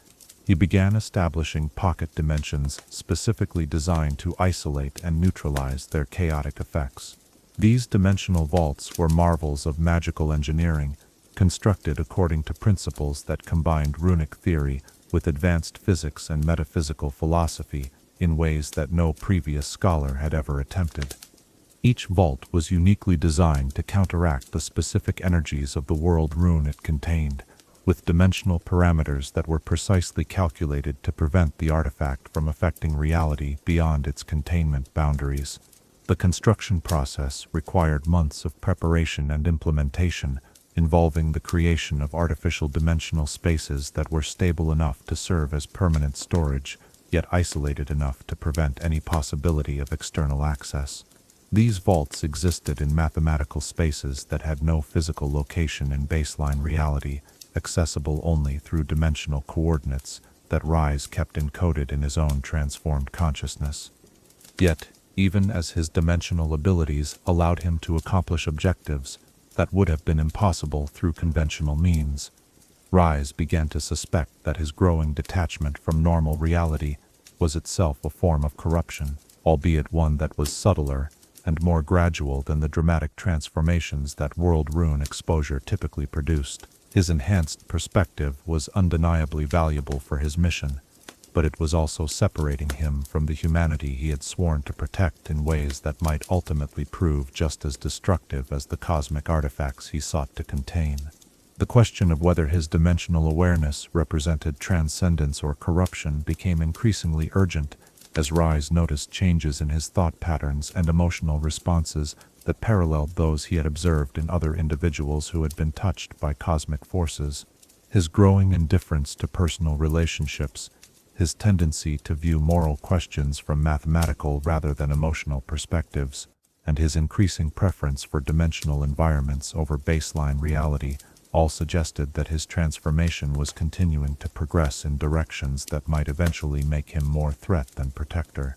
he began establishing pocket dimensions specifically designed to isolate and neutralize their chaotic effects. These dimensional vaults were marvels of magical engineering, constructed according to principles that combined runic theory with advanced physics and metaphysical philosophy in ways that no previous scholar had ever attempted. Each vault was uniquely designed to counteract the specific energies of the world rune it contained, with dimensional parameters that were precisely calculated to prevent the artifact from affecting reality beyond its containment boundaries. The construction process required months of preparation and implementation, involving the creation of artificial dimensional spaces that were stable enough to serve as permanent storage, yet isolated enough to prevent any possibility of external access. These vaults existed in mathematical spaces that had no physical location in baseline reality, accessible only through dimensional coordinates that Ryze kept encoded in his own transformed consciousness. Yet, even as his dimensional abilities allowed him to accomplish objectives that would have been impossible through conventional means, Ryze began to suspect that his growing detachment from normal reality was itself a form of corruption, albeit one that was subtler and more gradual than the dramatic transformations that world rune exposure typically produced. His enhanced perspective was undeniably valuable for his mission, but it was also separating him from the humanity he had sworn to protect in ways that might ultimately prove just as destructive as the cosmic artifacts he sought to contain. The question of whether his dimensional awareness represented transcendence or corruption became increasingly urgent as Ryze noticed changes in his thought patterns and emotional responses that paralleled those he had observed in other individuals who had been touched by cosmic forces. His growing indifference to personal relationships, his tendency to view moral questions from mathematical rather than emotional perspectives, and his increasing preference for dimensional environments over baseline reality all suggested that his transformation was continuing to progress in directions that might eventually make him more threat than protector.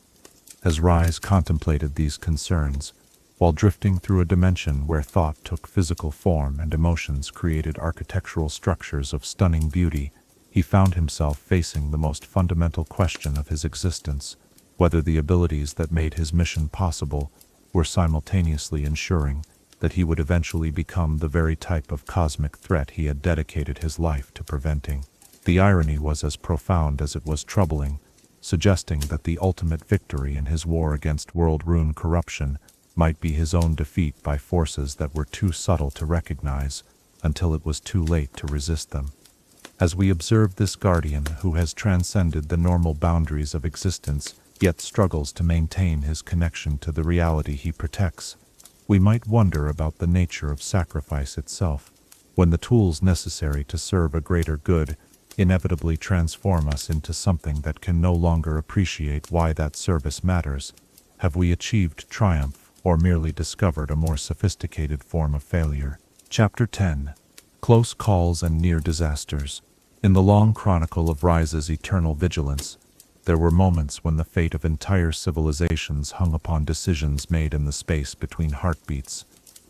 As Ryze contemplated these concerns, while drifting through a dimension where thought took physical form and emotions created architectural structures of stunning beauty, he found himself facing the most fundamental question of his existence, whether the abilities that made his mission possible were simultaneously ensuring that he would eventually become the very type of cosmic threat he had dedicated his life to preventing. The irony was as profound as it was troubling, suggesting that the ultimate victory in his war against world rune corruption might be his own defeat by forces that were too subtle to recognize until it was too late to resist them. As we observe this guardian who has transcended the normal boundaries of existence yet struggles to maintain his connection to the reality he protects, we might wonder about the nature of sacrifice itself. When the tools necessary to serve a greater good inevitably transform us into something that can no longer appreciate why that service matters, have we achieved triumph or merely discovered a more sophisticated form of failure? Chapter 10. Close Calls and Near Disasters. In the long chronicle of Ryze's eternal vigilance, there were moments when the fate of entire civilizations hung upon decisions made in the space between heartbeats,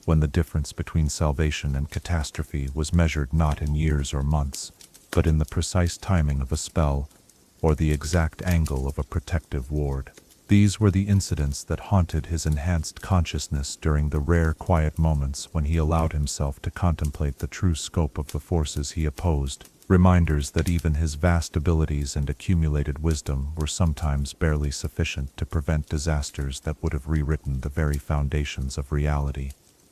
when the difference between salvation and catastrophe was measured not in years or months, but in the precise timing of a spell or the exact angle of a protective ward. These were the incidents that haunted his enhanced consciousness during the rare quiet moments when he allowed himself to contemplate the true scope of the forces he opposed, reminders that even his vast abilities and accumulated wisdom were sometimes barely sufficient to prevent disasters that would have rewritten the very foundations of reality.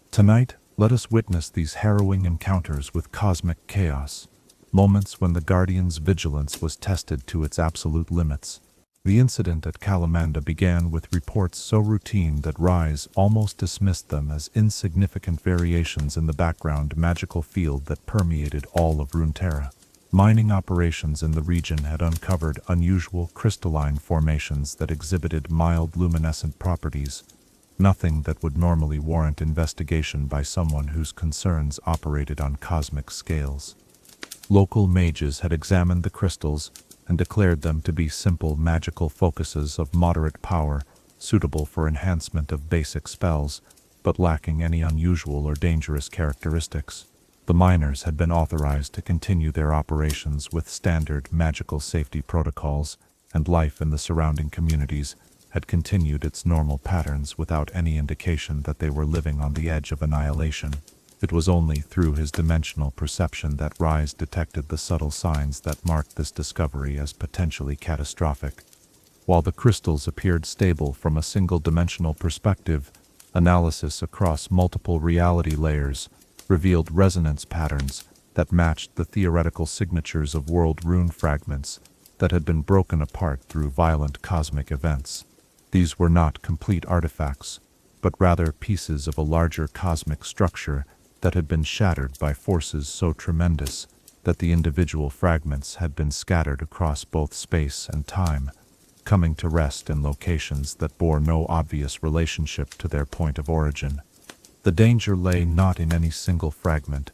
Tonight, let us witness these harrowing encounters with cosmic chaos, moments when the Guardian's vigilance was tested to its absolute limits. The incident at Kalamanda began with reports so routine that Ryze almost dismissed them as insignificant variations in the background magical field that permeated all of Runeterra. Mining operations in the region had uncovered unusual crystalline formations that exhibited mild luminescent properties, nothing that would normally warrant investigation by someone whose concerns operated on cosmic scales. Local mages had examined the crystals and declared them to be simple magical focuses of moderate power, suitable for enhancement of basic spells, but lacking any unusual or dangerous characteristics. The miners had been authorized to continue their operations with standard magical safety protocols, and life in the surrounding communities had continued its normal patterns without any indication that they were living on the edge of annihilation. It was only through his dimensional perception that Ryze detected the subtle signs that marked this discovery as potentially catastrophic. While the crystals appeared stable from a single-dimensional perspective, analysis across multiple reality layers revealed resonance patterns that matched the theoretical signatures of world rune fragments that had been broken apart through violent cosmic events. These were not complete artifacts, but rather pieces of a larger cosmic structure that had been shattered by forces so tremendous that the individual fragments had been scattered across both space and time, coming to rest in locations that bore no obvious relationship to their point of origin. The danger lay not in any single fragment,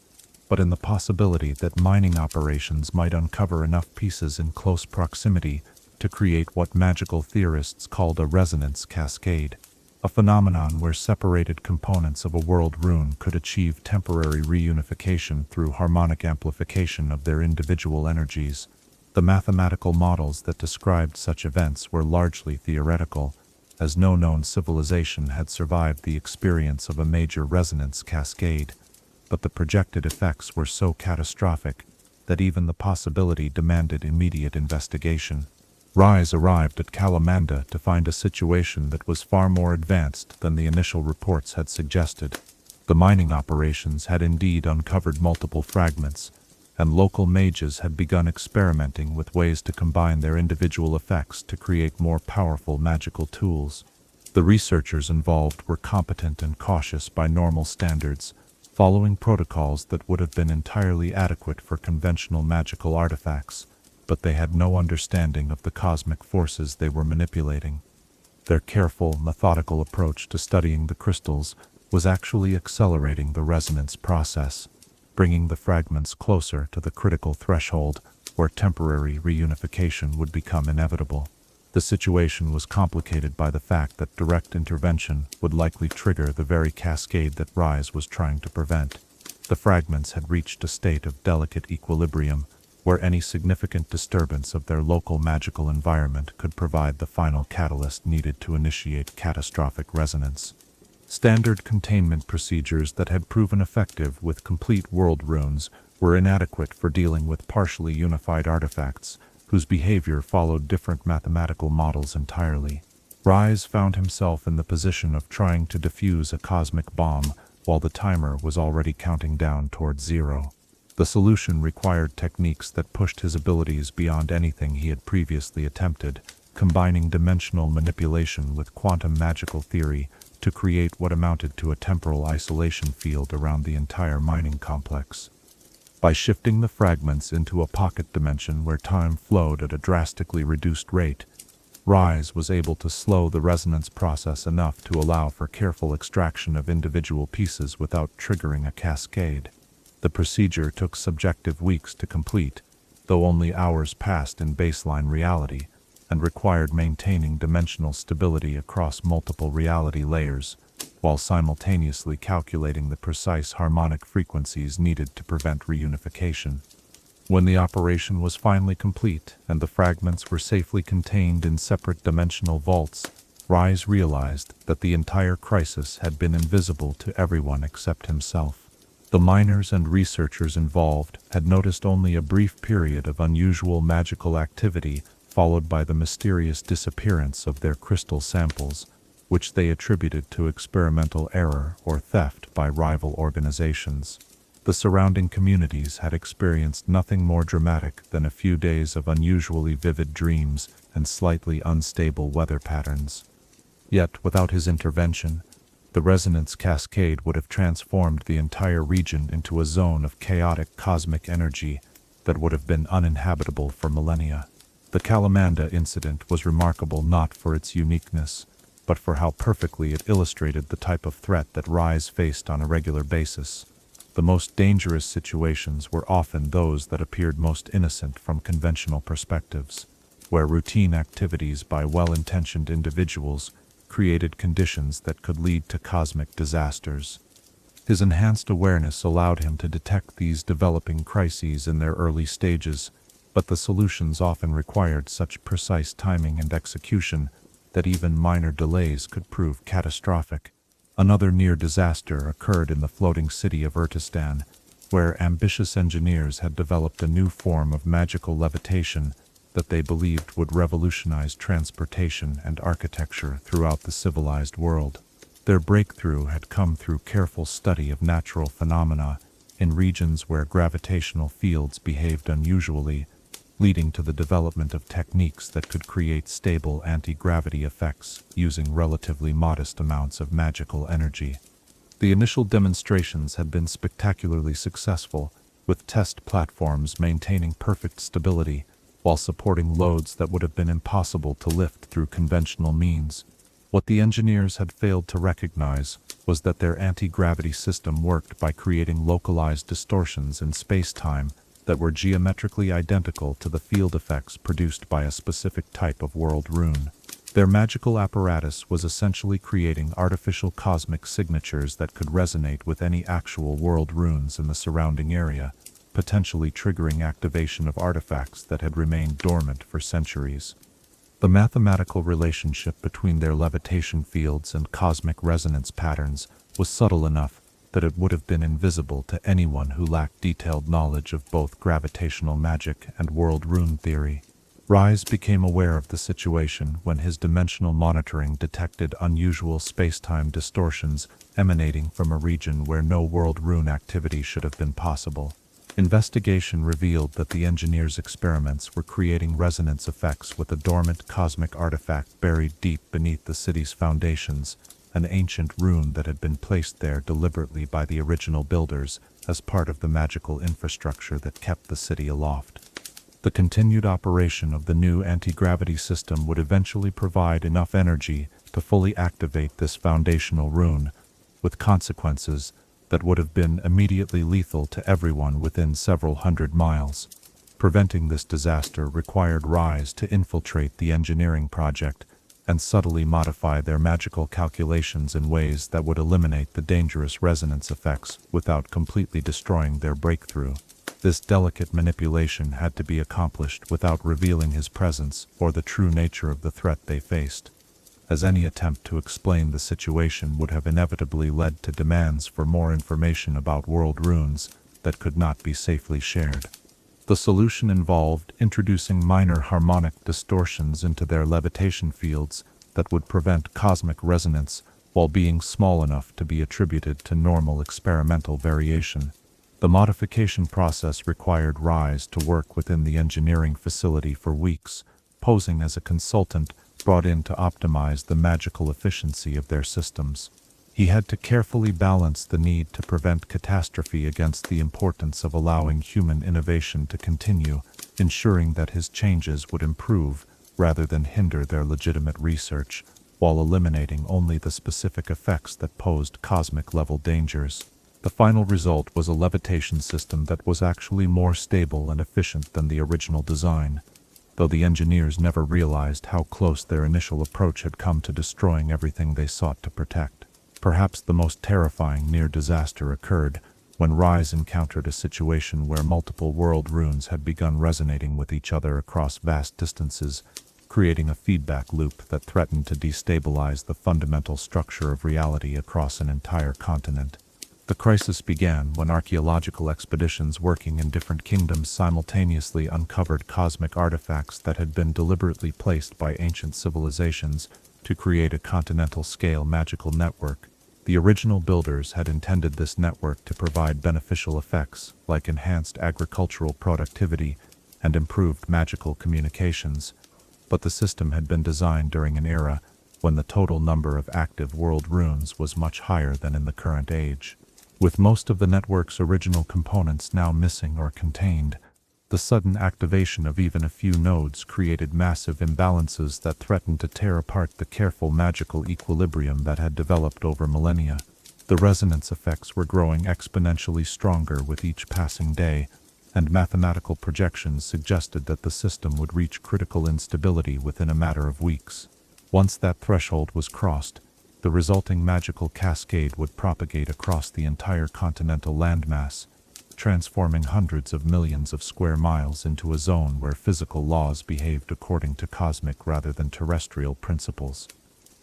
but in the possibility that mining operations might uncover enough pieces in close proximity to create what magical theorists called a resonance cascade, a phenomenon where separated components of a world rune could achieve temporary reunification through harmonic amplification of their individual energies. The mathematical models that described such events were largely theoretical, as no known civilization had survived the experience of a major resonance cascade, but the projected effects were so catastrophic that even the possibility demanded immediate investigation. Ryze arrived at Kalamanda to find a situation that was far more advanced than the initial reports had suggested. The mining operations had indeed uncovered multiple fragments, and local mages had begun experimenting with ways to combine their individual effects to create more powerful magical tools. The researchers involved were competent and cautious by normal standards, following protocols that would have been entirely adequate for conventional magical artifacts, but they had no understanding of the cosmic forces they were manipulating. Their careful, methodical approach to studying the crystals was actually accelerating the resonance process, bringing the fragments closer to the critical threshold where temporary reunification would become inevitable. The situation was complicated by the fact that direct intervention would likely trigger the very cascade that Ryze was trying to prevent. The fragments had reached a state of delicate equilibrium, where any significant disturbance of their local magical environment could provide the final catalyst needed to initiate catastrophic resonance. Standard containment procedures that had proven effective with complete world runes were inadequate for dealing with partially unified artifacts, whose behavior followed different mathematical models entirely. Ryze found himself in the position of trying to defuse a cosmic bomb while the timer was already counting down towards zero. The solution required techniques that pushed his abilities beyond anything he had previously attempted, combining dimensional manipulation with quantum magical theory to create what amounted to a temporal isolation field around the entire mining complex. By shifting the fragments into a pocket dimension where time flowed at a drastically reduced rate, Ryze was able to slow the resonance process enough to allow for careful extraction of individual pieces without triggering a cascade. The procedure took subjective weeks to complete, though only hours passed in baseline reality, and required maintaining dimensional stability across multiple reality layers, while simultaneously calculating the precise harmonic frequencies needed to prevent reunification. When the operation was finally complete and the fragments were safely contained in separate dimensional vaults, Ryze realized that the entire crisis had been invisible to everyone except himself. The miners and researchers involved had noticed only a brief period of unusual magical activity followed by the mysterious disappearance of their crystal samples, which they attributed to experimental error or theft by rival organizations. The surrounding communities had experienced nothing more dramatic than a few days of unusually vivid dreams and slightly unstable weather patterns. Yet, without his intervention, the resonance cascade would have transformed the entire region into a zone of chaotic cosmic energy that would have been uninhabitable for millennia. The Kalamanda incident was remarkable not for its uniqueness, but for how perfectly it illustrated the type of threat that Ryze faced on a regular basis. The most dangerous situations were often those that appeared most innocent from conventional perspectives, where routine activities by well-intentioned individuals created conditions that could lead to cosmic disasters. His enhanced awareness allowed him to detect these developing crises in their early stages, but the solutions often required such precise timing and execution that even minor delays could prove catastrophic. Another near disaster occurred in the floating city of Urtistan, where ambitious engineers had developed a new form of magical levitation that they believed would revolutionize transportation and architecture throughout the civilized world. Their breakthrough had come through careful study of natural phenomena in regions where gravitational fields behaved unusually, leading to the development of techniques that could create stable anti-gravity effects using relatively modest amounts of magical energy. The initial demonstrations had been spectacularly successful, with test platforms maintaining perfect stability while supporting loads that would have been impossible to lift through conventional means. What the engineers had failed to recognize was that their anti-gravity system worked by creating localized distortions in space-time that were geometrically identical to the field effects produced by a specific type of world rune. Their magical apparatus was essentially creating artificial cosmic signatures that could resonate with any actual world runes in the surrounding area, potentially triggering activation of artifacts that had remained dormant for centuries. The mathematical relationship between their levitation fields and cosmic resonance patterns was subtle enough that it would have been invisible to anyone who lacked detailed knowledge of both gravitational magic and world rune theory. Ryze became aware of the situation when his dimensional monitoring detected unusual space-time distortions emanating from a region where no world rune activity should have been possible. Investigation revealed that the engineers' experiments were creating resonance effects with a dormant cosmic artifact buried deep beneath the city's foundations, an ancient rune that had been placed there deliberately by the original builders as part of the magical infrastructure that kept the city aloft. The continued operation of the new anti-gravity system would eventually provide enough energy to fully activate this foundational rune, with consequences that would have been immediately lethal to everyone within several hundred miles. Preventing this disaster required Ryze to infiltrate the engineering project and subtly modify their magical calculations in ways that would eliminate the dangerous resonance effects without completely destroying their breakthrough. This delicate manipulation had to be accomplished without revealing his presence or the true nature of the threat they faced, as any attempt to explain the situation would have inevitably led to demands for more information about world runes that could not be safely shared. The solution involved introducing minor harmonic distortions into their levitation fields that would prevent cosmic resonance while being small enough to be attributed to normal experimental variation. The modification process required Ryze to work within the engineering facility for weeks, posing as a consultant brought in to optimize the magical efficiency of their systems. He had to carefully balance the need to prevent catastrophe against the importance of allowing human innovation to continue, ensuring that his changes would improve rather than hinder their legitimate research, while eliminating only the specific effects that posed cosmic-level dangers. The final result was a levitation system that was actually more stable and efficient than the original design, though the engineers never realized how close their initial approach had come to destroying everything they sought to protect. Perhaps the most terrifying near-disaster occurred when Ryze encountered a situation where multiple world runes had begun resonating with each other across vast distances, creating a feedback loop that threatened to destabilize the fundamental structure of reality across an entire continent. The crisis began when archaeological expeditions working in different kingdoms simultaneously uncovered cosmic artifacts that had been deliberately placed by ancient civilizations to create a continental-scale magical network. The original builders had intended this network to provide beneficial effects like enhanced agricultural productivity and improved magical communications, but the system had been designed during an era when the total number of active world runes was much higher than in the current age. With most of the network's original components now missing or contained, the sudden activation of even a few nodes created massive imbalances that threatened to tear apart the careful magical equilibrium that had developed over millennia. The resonance effects were growing exponentially stronger with each passing day, and mathematical projections suggested that the system would reach critical instability within a matter of weeks. Once that threshold was crossed, the resulting magical cascade would propagate across the entire continental landmass, transforming hundreds of millions of square miles into a zone where physical laws behaved according to cosmic rather than terrestrial principles.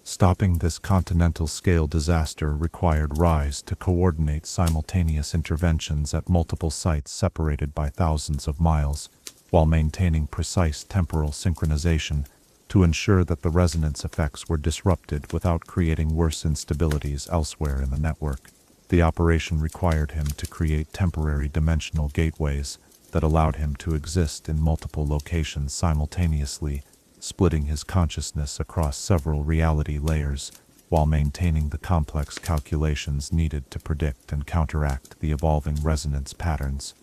Stopping this continental-scale disaster required Ryze to coordinate simultaneous interventions at multiple sites separated by thousands of miles, while maintaining precise temporal synchronization to ensure that the resonance effects were disrupted without creating worse instabilities elsewhere in the network. The operation required him to create temporary dimensional gateways that allowed him to exist in multiple locations simultaneously, splitting his consciousness across several reality layers while maintaining the complex calculations needed to predict and counteract the evolving resonance patterns.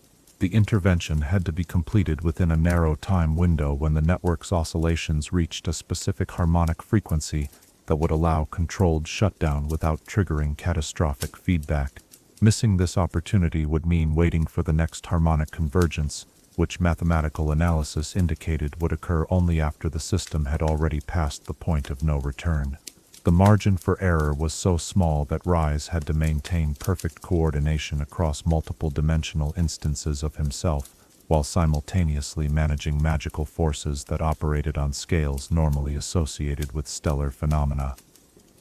The intervention had to be completed within a narrow time window when the network's oscillations reached a specific harmonic frequency that would allow controlled shutdown without triggering catastrophic feedback. Missing this opportunity would mean waiting for the next harmonic convergence, which mathematical analysis indicated would occur only after the system had already passed the point of no return. The margin for error was so small that Ryze had to maintain perfect coordination across multiple dimensional instances of himself, while simultaneously managing magical forces that operated on scales normally associated with stellar phenomena.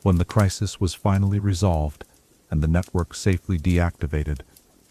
When the crisis was finally resolved, and the network safely deactivated,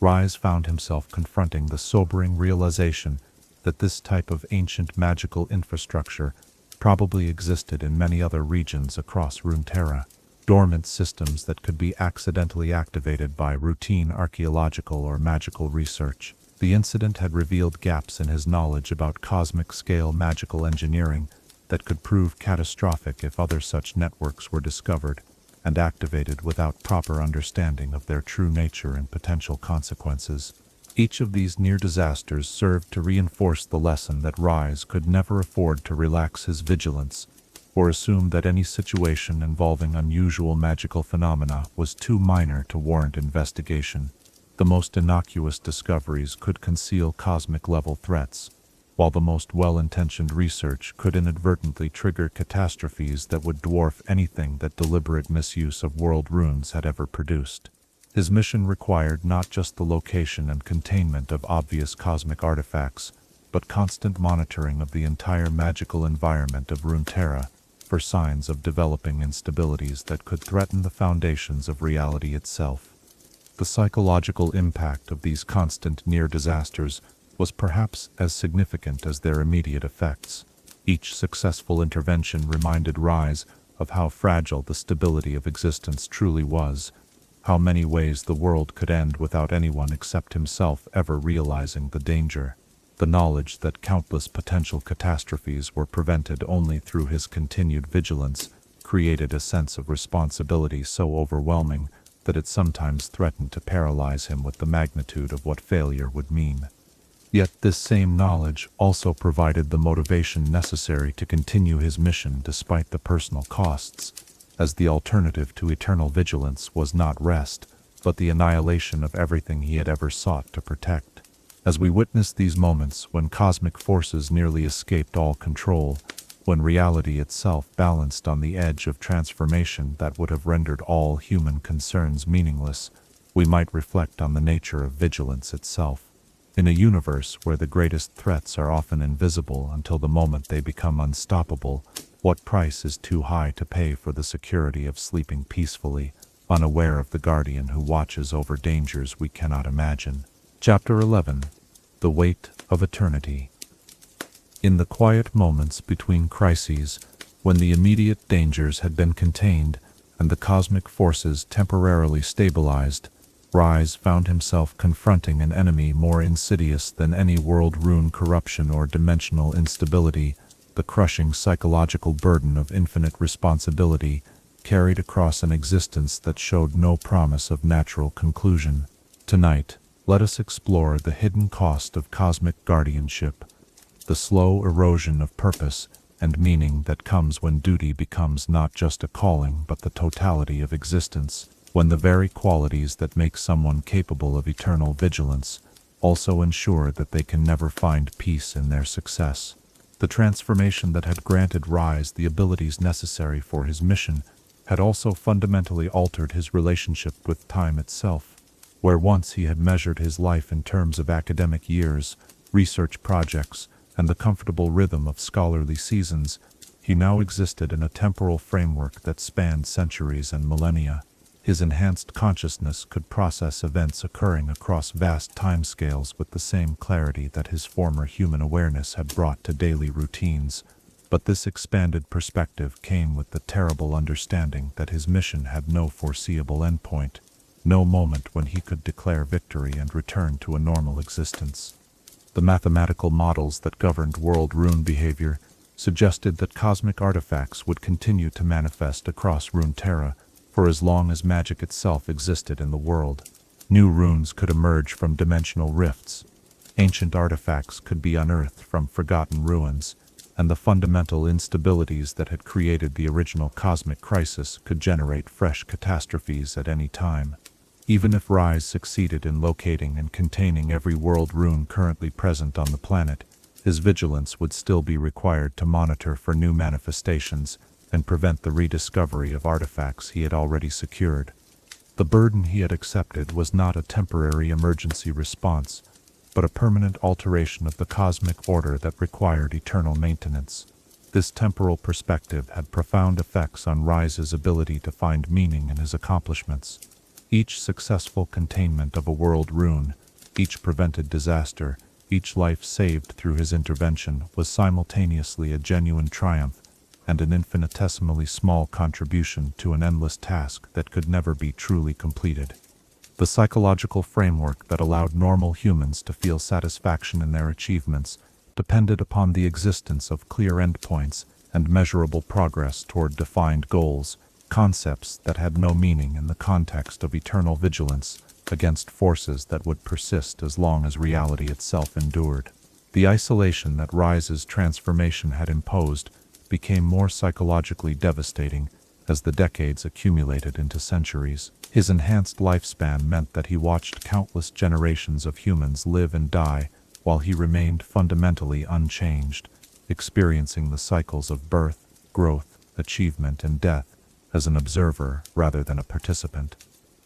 Ryze found himself confronting the sobering realization that this type of ancient magical infrastructure probably existed in many other regions across Runeterra, dormant systems that could be accidentally activated by routine archaeological or magical research. The incident had revealed gaps in his knowledge about cosmic-scale magical engineering that could prove catastrophic if other such networks were discovered and activated without proper understanding of their true nature and potential consequences. Each of these near disasters served to reinforce the lesson that Ryze could never afford to relax his vigilance or assume that any situation involving unusual magical phenomena was too minor to warrant investigation. The most innocuous discoveries could conceal cosmic-level threats, while the most well-intentioned research could inadvertently trigger catastrophes that would dwarf anything that deliberate misuse of world runes had ever produced. His mission required not just the location and containment of obvious cosmic artifacts, but constant monitoring of the entire magical environment of Runeterra for signs of developing instabilities that could threaten the foundations of reality itself. The psychological impact of these constant near disasters was perhaps as significant as their immediate effects. Each successful intervention reminded Ryze of how fragile the stability of existence truly was, how many ways the world could end without anyone except himself ever realizing the danger. The knowledge that countless potential catastrophes were prevented only through his continued vigilance created a sense of responsibility so overwhelming that it sometimes threatened to paralyze him with the magnitude of what failure would mean. Yet this same knowledge also provided the motivation necessary to continue his mission despite the personal costs, as the alternative to eternal vigilance was not rest, but the annihilation of everything he had ever sought to protect. As we witness these moments when cosmic forces nearly escaped all control, when reality itself balanced on the edge of transformation that would have rendered all human concerns meaningless, we might reflect on the nature of vigilance itself. In a universe where the greatest threats are often invisible until the moment they become unstoppable, what price is too high to pay for the security of sleeping peacefully, unaware of the guardian who watches over dangers we cannot imagine? Chapter 11. The Weight of Eternity. In the quiet moments between crises, when the immediate dangers had been contained and the cosmic forces temporarily stabilized, Ryze found himself confronting an enemy more insidious than any world rune corruption or dimensional instability, the crushing psychological burden of infinite responsibility carried across an existence that showed no promise of natural conclusion. Tonight, let us explore the hidden cost of cosmic guardianship, the slow erosion of purpose and meaning that comes when duty becomes not just a calling but the totality of existence, when the very qualities that make someone capable of eternal vigilance also ensure that they can never find peace in their success. The transformation that had granted Ryze the abilities necessary for his mission had also fundamentally altered his relationship with time itself. Where once he had measured his life in terms of academic years, research projects, and the comfortable rhythm of scholarly seasons, he now existed in a temporal framework that spanned centuries and millennia. His enhanced consciousness could process events occurring across vast timescales with the same clarity that his former human awareness had brought to daily routines. But this expanded perspective came with the terrible understanding that his mission had no foreseeable endpoint, no moment when he could declare victory and return to a normal existence. The mathematical models that governed world rune behavior suggested that cosmic artifacts would continue to manifest across Runeterra for as long as magic itself existed in the world. New runes could emerge from dimensional rifts, ancient artifacts could be unearthed from forgotten ruins, and the fundamental instabilities that had created the original cosmic crisis could generate fresh catastrophes at any time. Even if Ryze succeeded in locating and containing every world rune currently present on the planet, his vigilance would still be required to monitor for new manifestations and prevent the rediscovery of artifacts he had already secured. The burden he had accepted was not a temporary emergency response, but a permanent alteration of the cosmic order that required eternal maintenance. This temporal perspective had profound effects on Ryze's ability to find meaning in his accomplishments. Each successful containment of a world rune, each prevented disaster, each life saved through his intervention was simultaneously a genuine triumph and an infinitesimally small contribution to an endless task that could never be truly completed. The psychological framework that allowed normal humans to feel satisfaction in their achievements depended upon the existence of clear endpoints and measurable progress toward defined goals, concepts that had no meaning in the context of eternal vigilance against forces that would persist as long as reality itself endured. The isolation that Ryze's transformation had imposed became more psychologically devastating as the decades accumulated into centuries. His enhanced lifespan meant that he watched countless generations of humans live and die while he remained fundamentally unchanged, experiencing the cycles of birth, growth, achievement, and death as an observer rather than a participant.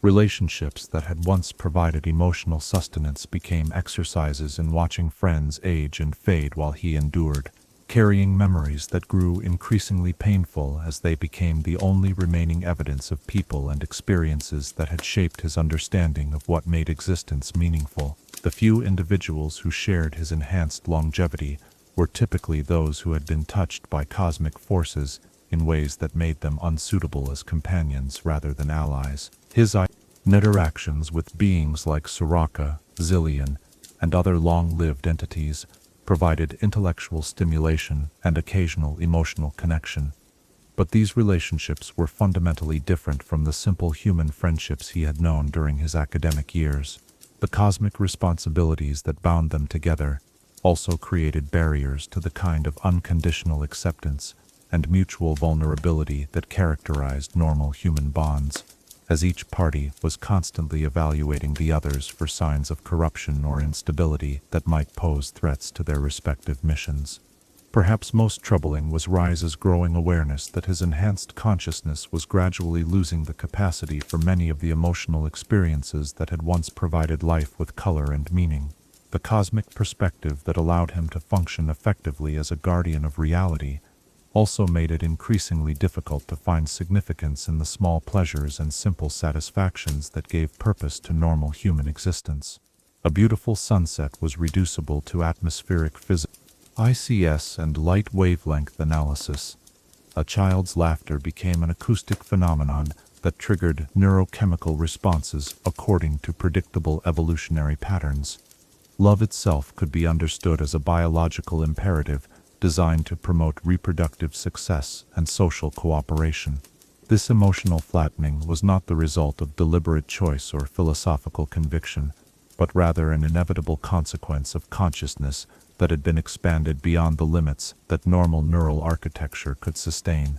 Relationships that had once provided emotional sustenance became exercises in watching friends age and fade while he endured, carrying memories that grew increasingly painful as they became the only remaining evidence of people and experiences that had shaped his understanding of what made existence meaningful. The few individuals who shared his enhanced longevity were typically those who had been touched by cosmic forces in ways that made them unsuitable as companions rather than allies. His interactions with beings like Soraka, Zillion, and other long-lived entities provided intellectual stimulation and occasional emotional connection. But these relationships were fundamentally different from the simple human friendships he had known during his academic years. The cosmic responsibilities that bound them together also created barriers to the kind of unconditional acceptance and mutual vulnerability that characterized normal human bonds, as each party was constantly evaluating the others for signs of corruption or instability that might pose threats to their respective missions. Perhaps most troubling was Ryze's growing awareness that his enhanced consciousness was gradually losing the capacity for many of the emotional experiences that had once provided life with color and meaning. The cosmic perspective that allowed him to function effectively as a guardian of reality also made it increasingly difficult to find significance in the small pleasures and simple satisfactions that gave purpose to normal human existence. A beautiful sunset was reducible to atmospheric physics, ICS, and light wavelength analysis. A child's laughter became an acoustic phenomenon that triggered neurochemical responses according to predictable evolutionary patterns. Love itself could be understood as a biological imperative designed to promote reproductive success and social cooperation. This emotional flattening was not the result of deliberate choice or philosophical conviction, but rather an inevitable consequence of consciousness that had been expanded beyond the limits that normal neural architecture could sustain.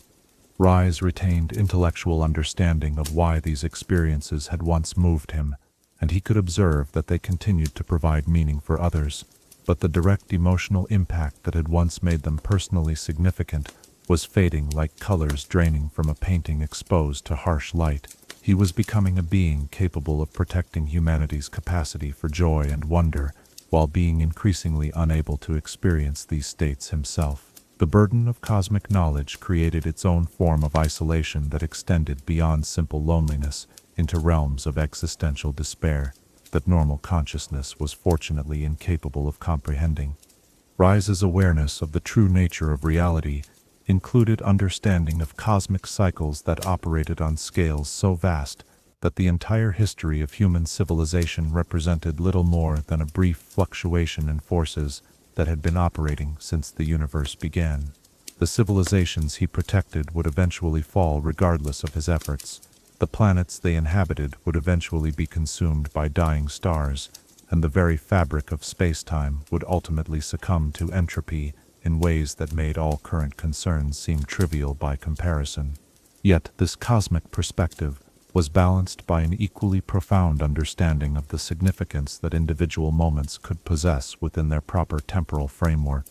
Ryze retained intellectual understanding of why these experiences had once moved him, and he could observe that they continued to provide meaning for others. but the direct emotional impact that had once made them personally significant was fading like colors draining from a painting exposed to harsh light. He was becoming a being capable of protecting humanity's capacity for joy and wonder, while being increasingly unable to experience these states himself. The burden of cosmic knowledge created its own form of isolation that extended beyond simple loneliness into realms of existential despair that normal consciousness was fortunately incapable of comprehending. Ryze's awareness of the true nature of reality included understanding of cosmic cycles that operated on scales so vast that the entire history of human civilization represented little more than a brief fluctuation in forces that had been operating since the universe began. The civilizations he protected would eventually fall regardless of his efforts. The planets they inhabited would eventually be consumed by dying stars, and the very fabric of space-time would ultimately succumb to entropy in ways that made all current concerns seem trivial by comparison. Yet this cosmic perspective was balanced by an equally profound understanding of the significance that individual moments could possess within their proper temporal framework.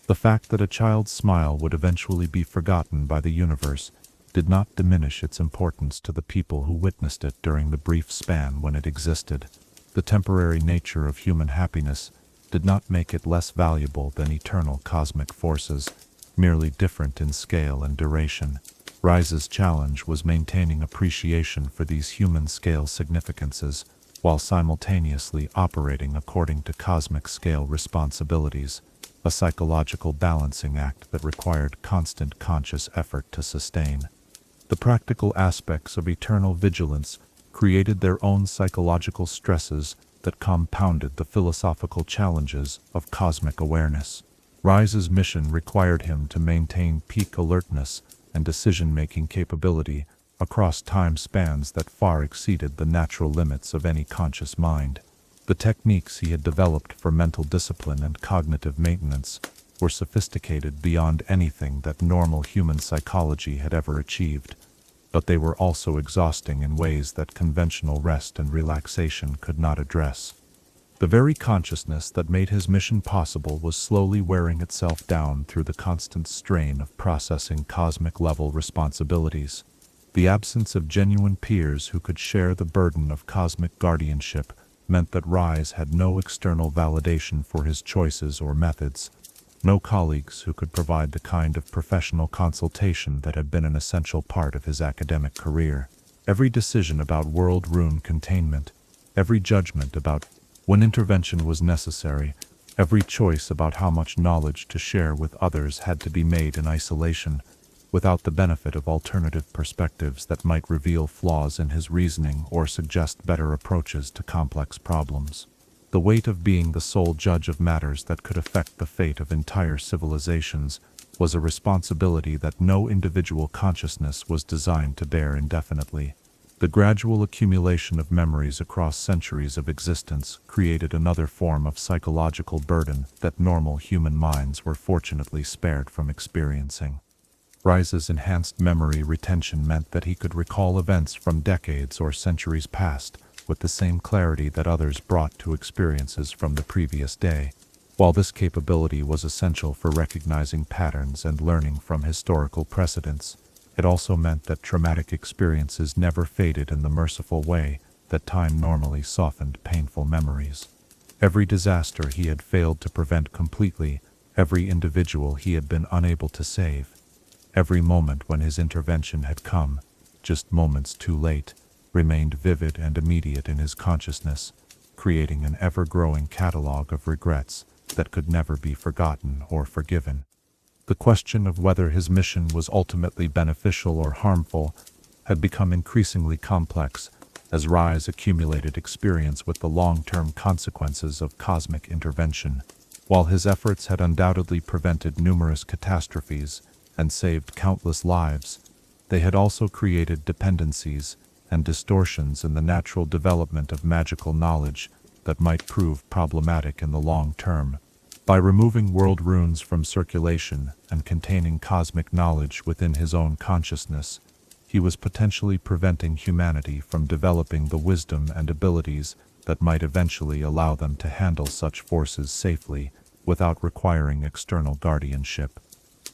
The fact that a child's smile would eventually be forgotten by the universe did not diminish its importance to the people who witnessed it during the brief span when it existed. The temporary nature of human happiness did not make it less valuable than eternal cosmic forces, merely different in scale and duration. Ryze's challenge was maintaining appreciation for these human-scale significances, while simultaneously operating according to cosmic-scale responsibilities, a psychological balancing act that required constant conscious effort to sustain. The practical aspects of eternal vigilance created their own psychological stresses that compounded the philosophical challenges of cosmic awareness. Ryze's mission required him to maintain peak alertness and decision-making capability across time spans that far exceeded the natural limits of any conscious mind. The techniques he had developed for mental discipline and cognitive maintenance were sophisticated beyond anything that normal human psychology had ever achieved, but they were also exhausting in ways that conventional rest and relaxation could not address. The very consciousness that made his mission possible was slowly wearing itself down through the constant strain of processing cosmic-level responsibilities. The absence of genuine peers who could share the burden of cosmic guardianship meant that Ryze had no external validation for his choices or methods, no colleagues who could provide the kind of professional consultation that had been an essential part of his academic career. Every decision about world rune containment, every judgment about when intervention was necessary, every choice about how much knowledge to share with others had to be made in isolation, without the benefit of alternative perspectives that might reveal flaws in his reasoning or suggest better approaches to complex problems. The weight of being the sole judge of matters that could affect the fate of entire civilizations was a responsibility that no individual consciousness was designed to bear indefinitely. The gradual accumulation of memories across centuries of existence created another form of psychological burden that normal human minds were fortunately spared from experiencing. Ryze's enhanced memory retention meant that he could recall events from decades or centuries past with the same clarity that others brought to experiences from the previous day. While this capability was essential for recognizing patterns and learning from historical precedents, it also meant that traumatic experiences never faded in the merciful way that time normally softened painful memories. Every disaster he had failed to prevent completely, every individual he had been unable to save, every moment when his intervention had come, just moments too late, remained vivid and immediate in his consciousness, creating an ever-growing catalog of regrets that could never be forgotten or forgiven. The question of whether his mission was ultimately beneficial or harmful had become increasingly complex as Ryze accumulated experience with the long-term consequences of cosmic intervention. While his efforts had undoubtedly prevented numerous catastrophes and saved countless lives, they had also created dependencies and distortions in the natural development of magical knowledge that might prove problematic in the long term. By removing world runes from circulation and containing cosmic knowledge within his own consciousness, he was potentially preventing humanity from developing the wisdom and abilities that might eventually allow them to handle such forces safely without requiring external guardianship.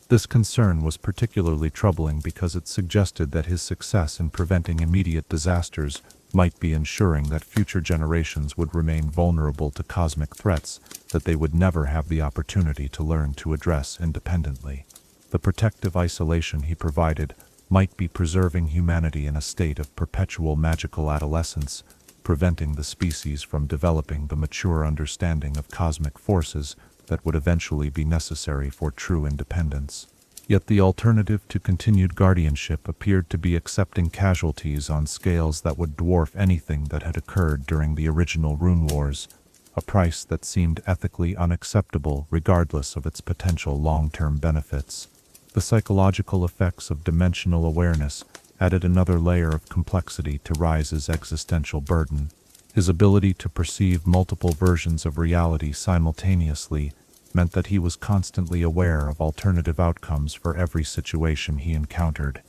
This concern was particularly troubling because it suggested that his success in preventing immediate disasters might be ensuring that future generations would remain vulnerable to cosmic threats that they would never have the opportunity to learn to address independently. The protective isolation he provided might be preserving humanity in a state of perpetual magical adolescence, preventing the species from developing the mature understanding of cosmic forces that would eventually be necessary for true independence. Yet the alternative to continued guardianship appeared to be accepting casualties on scales that would dwarf anything that had occurred during the original Rune Wars, a price that seemed ethically unacceptable regardless of its potential long-term benefits. The psychological effects of dimensional awareness added another layer of complexity to Ryze's existential burden. His ability to perceive multiple versions of reality simultaneously meant that he was constantly aware of alternative outcomes for every situation he encountered,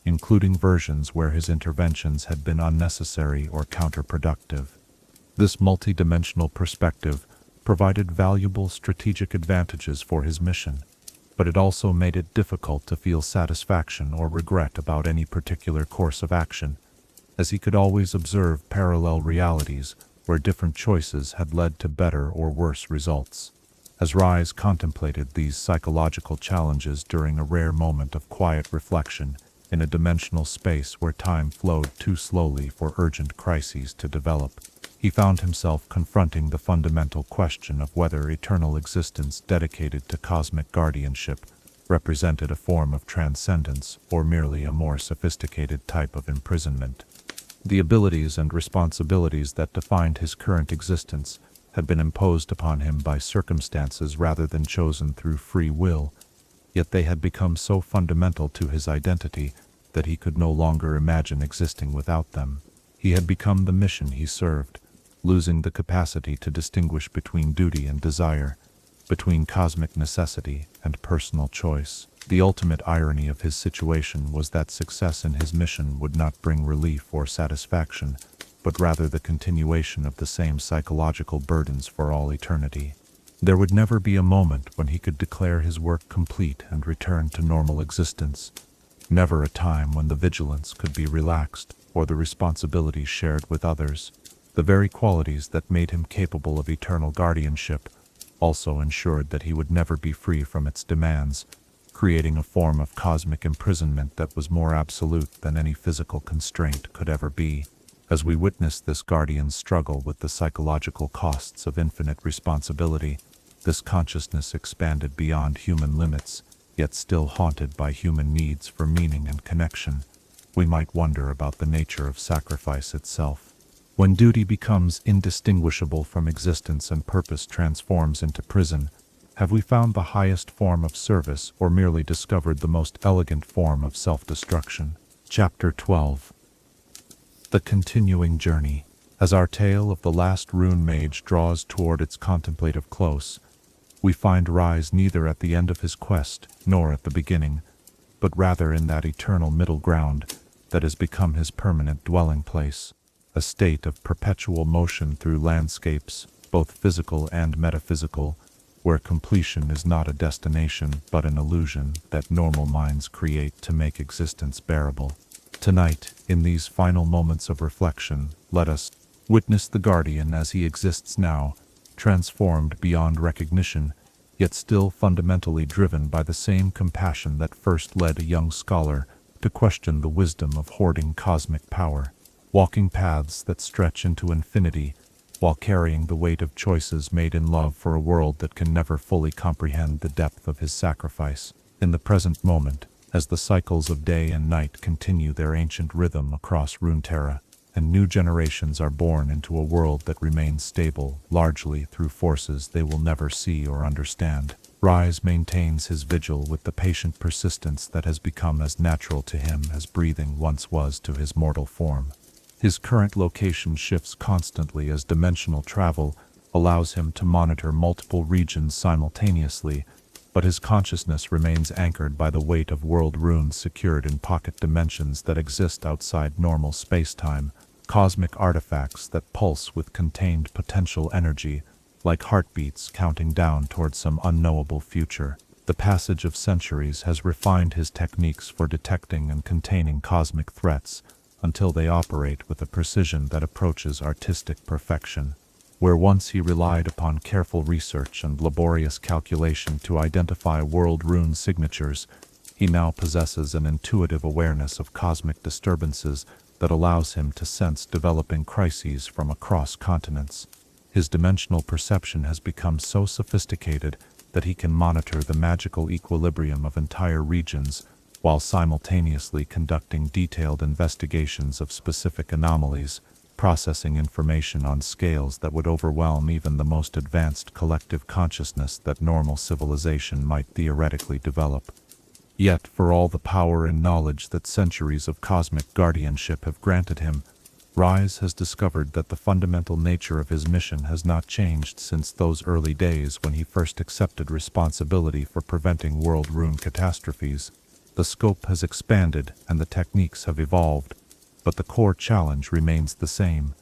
including versions where his interventions had been unnecessary or counterproductive. This multidimensional perspective provided valuable strategic advantages for his mission, but it also made it difficult to feel satisfaction or regret about any particular course of action, as he could always observe parallel realities where different choices had led to better or worse results. As Ryze contemplated these psychological challenges during a rare moment of quiet reflection in a dimensional space where time flowed too slowly for urgent crises to develop, he found himself confronting the fundamental question of whether eternal existence dedicated to cosmic guardianship represented a form of transcendence or merely a more sophisticated type of imprisonment. The abilities and responsibilities that defined his current existence had been imposed upon him by circumstances rather than chosen through free will, yet they had become so fundamental to his identity that he could no longer imagine existing without them. He had become the mission he served, losing the capacity to distinguish between duty and desire, between cosmic necessity and personal choice. The ultimate irony of his situation was that success in his mission would not bring relief or satisfaction, but rather the continuation of the same psychological burdens for all eternity. There would never be a moment when he could declare his work complete and return to normal existence, never a time when the vigilance could be relaxed or the responsibilities shared with others. The very qualities that made him capable of eternal guardianship also ensured that he would never be free from its demands, creating a form of cosmic imprisonment that was more absolute than any physical constraint could ever be. As we witnessed this guardian's struggle with the psychological costs of infinite responsibility, this consciousness expanded beyond human limits, yet still haunted by human needs for meaning and connection. We might wonder about the nature of sacrifice itself. When duty becomes indistinguishable from existence and purpose transforms into prison, have we found the highest form of service or merely discovered the most elegant form of self-destruction? Chapter 12. The Continuing Journey. As our tale of the last Rune Mage draws toward its contemplative close, we find Ryze neither at the end of his quest nor at the beginning, but rather in that eternal middle ground that has become his permanent dwelling place, a state of perpetual motion through landscapes, both physical and metaphysical, where completion is not a destination but an illusion that normal minds create to make existence bearable. Tonight, in these final moments of reflection, let us witness the Guardian as he exists now, transformed beyond recognition, yet still fundamentally driven by the same compassion that first led a young scholar to question the wisdom of hoarding cosmic power, walking paths that stretch into infinity, while carrying the weight of choices made in love for a world that can never fully comprehend the depth of his sacrifice. In the present moment, as the cycles of day and night continue their ancient rhythm across Runeterra, and new generations are born into a world that remains stable largely through forces they will never see or understand, Ryze maintains his vigil with the patient persistence that has become as natural to him as breathing once was to his mortal form. His current location shifts constantly as dimensional travel allows him to monitor multiple regions simultaneously, but his consciousness remains anchored by the weight of world runes secured in pocket dimensions that exist outside normal space-time, cosmic artifacts that pulse with contained potential energy, like heartbeats counting down towards some unknowable future. The passage of centuries has refined his techniques for detecting and containing cosmic threats until they operate with a precision that approaches artistic perfection. Where once he relied upon careful research and laborious calculation to identify world rune signatures, he now possesses an intuitive awareness of cosmic disturbances that allows him to sense developing crises from across continents. His dimensional perception has become so sophisticated that he can monitor the magical equilibrium of entire regions while simultaneously conducting detailed investigations of specific anomalies, processing information on scales that would overwhelm even the most advanced collective consciousness that normal civilization might theoretically develop. Yet, for all the power and knowledge that centuries of cosmic guardianship have granted him, Ryze has discovered that the fundamental nature of his mission has not changed since those early days when he first accepted responsibility for preventing world rune catastrophes. The scope has expanded and the techniques have evolved, but the core challenge remains the same: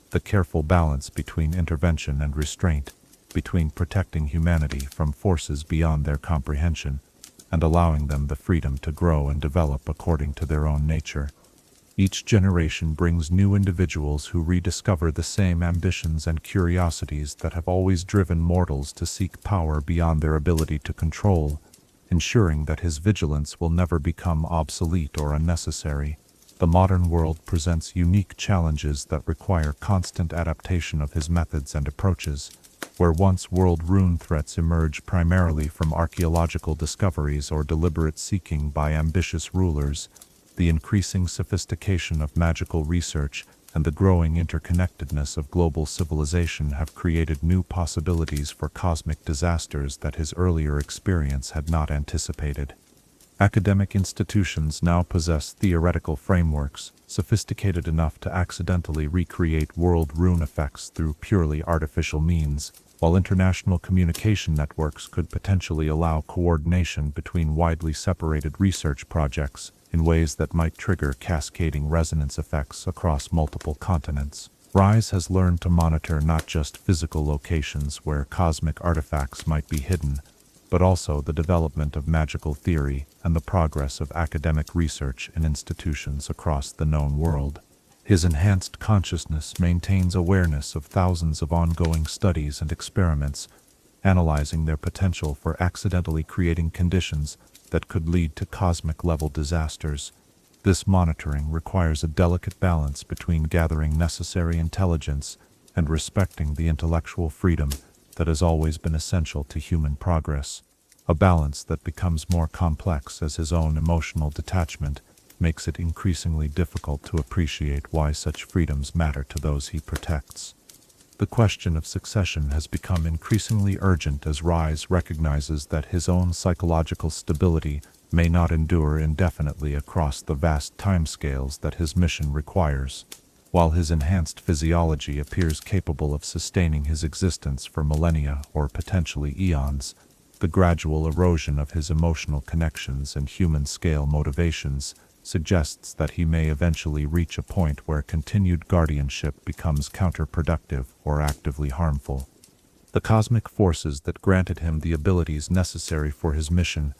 the careful balance between intervention and restraint, between protecting humanity from forces beyond their comprehension and allowing them the freedom to grow and develop according to their own nature. Each generation brings new individuals who rediscover the same ambitions and curiosities that have always driven mortals to seek power beyond their ability to control, ensuring that his vigilance will never become obsolete or unnecessary. The modern world presents unique challenges that require constant adaptation of his methods and approaches. Where once world rune threats emerge primarily from archaeological discoveries or deliberate seeking by ambitious rulers, the increasing sophistication of magical research and the growing interconnectedness of global civilization have created new possibilities for cosmic disasters that his earlier experience had not anticipated. Academic institutions now possess theoretical frameworks sophisticated enough to accidentally recreate world rune effects through purely artificial means, while international communication networks could potentially allow coordination between widely separated research projects in ways that might trigger cascading resonance effects across multiple continents. Ryze has learned to monitor not just physical locations where cosmic artifacts might be hidden, but also the development of magical theory and the progress of academic research in institutions across the known world. His enhanced consciousness maintains awareness of thousands of ongoing studies and experiments, analyzing their potential for accidentally creating conditions that could lead to cosmic-level disasters. This monitoring requires a delicate balance between gathering necessary intelligence and respecting the intellectual freedom that has always been essential to human progress, a balance that becomes more complex as his own emotional detachment makes it increasingly difficult to appreciate why such freedoms matter to those he protects. The question of succession has become increasingly urgent as Ryze recognizes that his own psychological stability may not endure indefinitely across the vast timescales that his mission requires. While his enhanced physiology appears capable of sustaining his existence for millennia or potentially eons, the gradual erosion of his emotional connections and human-scale motivations suggests that he may eventually reach a point where continued guardianship becomes counterproductive or actively harmful. The cosmic forces that granted him the abilities necessary for his mission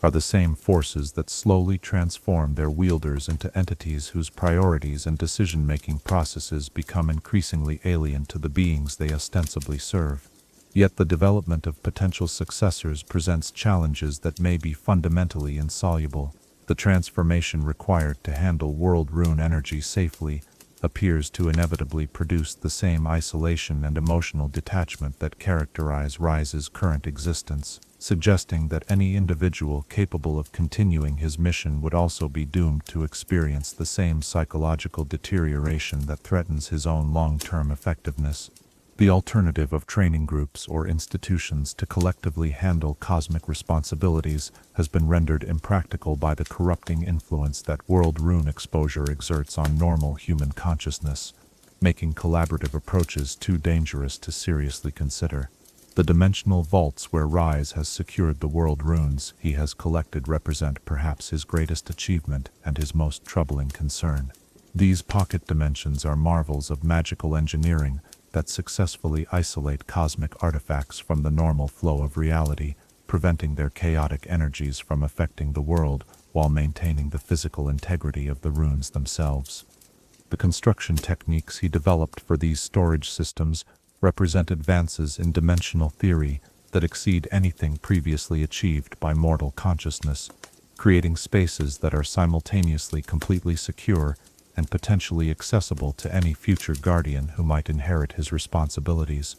are the same forces that slowly transform their wielders into entities whose priorities and decision-making processes become increasingly alien to the beings they ostensibly serve. Yet the development of potential successors presents challenges that may be fundamentally insoluble. The transformation required to handle world rune energy safely appears to inevitably produce the same isolation and emotional detachment that characterize Ryze's current existence, suggesting that any individual capable of continuing his mission would also be doomed to experience the same psychological deterioration that threatens his own long-term effectiveness. The alternative of training groups or institutions to collectively handle cosmic responsibilities has been rendered impractical by the corrupting influence that world rune exposure exerts on normal human consciousness, making collaborative approaches too dangerous to seriously consider. The dimensional vaults where Ryze has secured the world runes he has collected represent perhaps his greatest achievement and his most troubling concern. These pocket dimensions are marvels of magical engineering that successfully isolate cosmic artifacts from the normal flow of reality, preventing their chaotic energies from affecting the world while maintaining the physical integrity of the runes themselves. The construction techniques he developed for these storage systems represent advances in dimensional theory that exceed anything previously achieved by mortal consciousness, creating spaces that are simultaneously completely secure and potentially accessible to any future guardian who might inherit his responsibilities.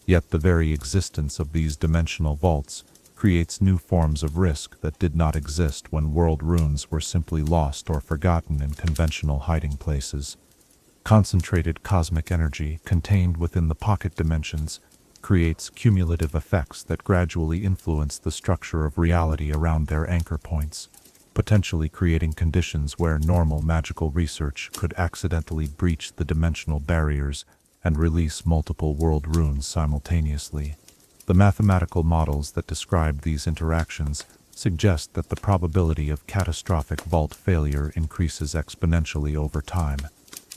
Yet the very existence of these dimensional vaults creates new forms of risk that did not exist when world runes were simply lost or forgotten in conventional hiding places. Concentrated cosmic energy contained within the pocket dimensions creates cumulative effects that gradually influence the structure of reality around their anchor points, potentially creating conditions where normal magical research could accidentally breach the dimensional barriers and release multiple world runes simultaneously. The mathematical models that describe these interactions suggest that the probability of catastrophic vault failure increases exponentially over time,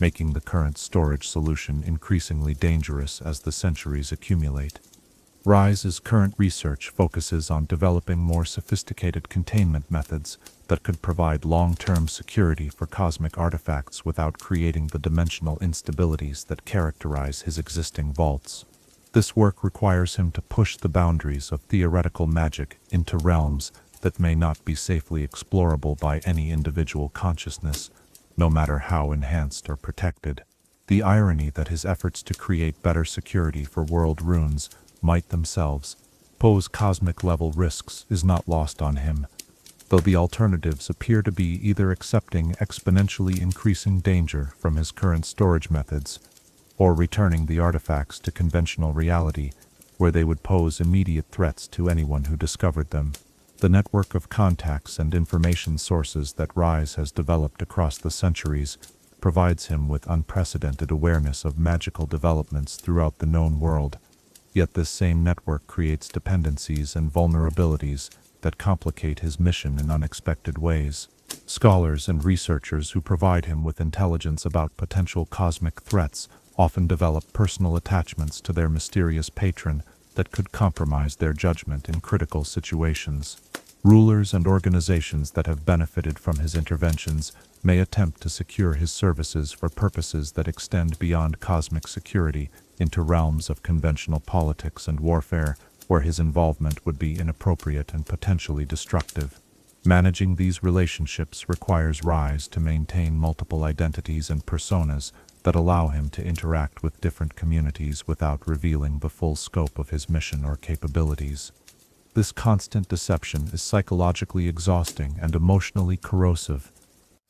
making the current storage solution increasingly dangerous as the centuries accumulate. Ryze's current research focuses on developing more sophisticated containment methods that could provide long-term security for cosmic artifacts without creating the dimensional instabilities that characterize his existing vaults. This work requires him to push the boundaries of theoretical magic into realms that may not be safely explorable by any individual consciousness, no matter how enhanced or protected. The irony that his efforts to create better security for world runes might themselves pose cosmic-level risks is not lost on him, though the alternatives appear to be either accepting exponentially increasing danger from his current storage methods, or returning the artifacts to conventional reality, where they would pose immediate threats to anyone who discovered them. The network of contacts and information sources that Ryze has developed across the centuries provides him with unprecedented awareness of magical developments throughout the known world. Yet this same network creates dependencies and vulnerabilities that complicate his mission in unexpected ways. Scholars and researchers who provide him with intelligence about potential cosmic threats often develop personal attachments to their mysterious patron that could compromise their judgment in critical situations. Rulers and organizations that have benefited from his interventions may attempt to secure his services for purposes that extend beyond cosmic security into realms of conventional politics and warfare, where his involvement would be inappropriate and potentially destructive. Managing these relationships requires Ryze to maintain multiple identities and personas that allow him to interact with different communities without revealing the full scope of his mission or capabilities. This constant deception is psychologically exhausting and emotionally corrosive,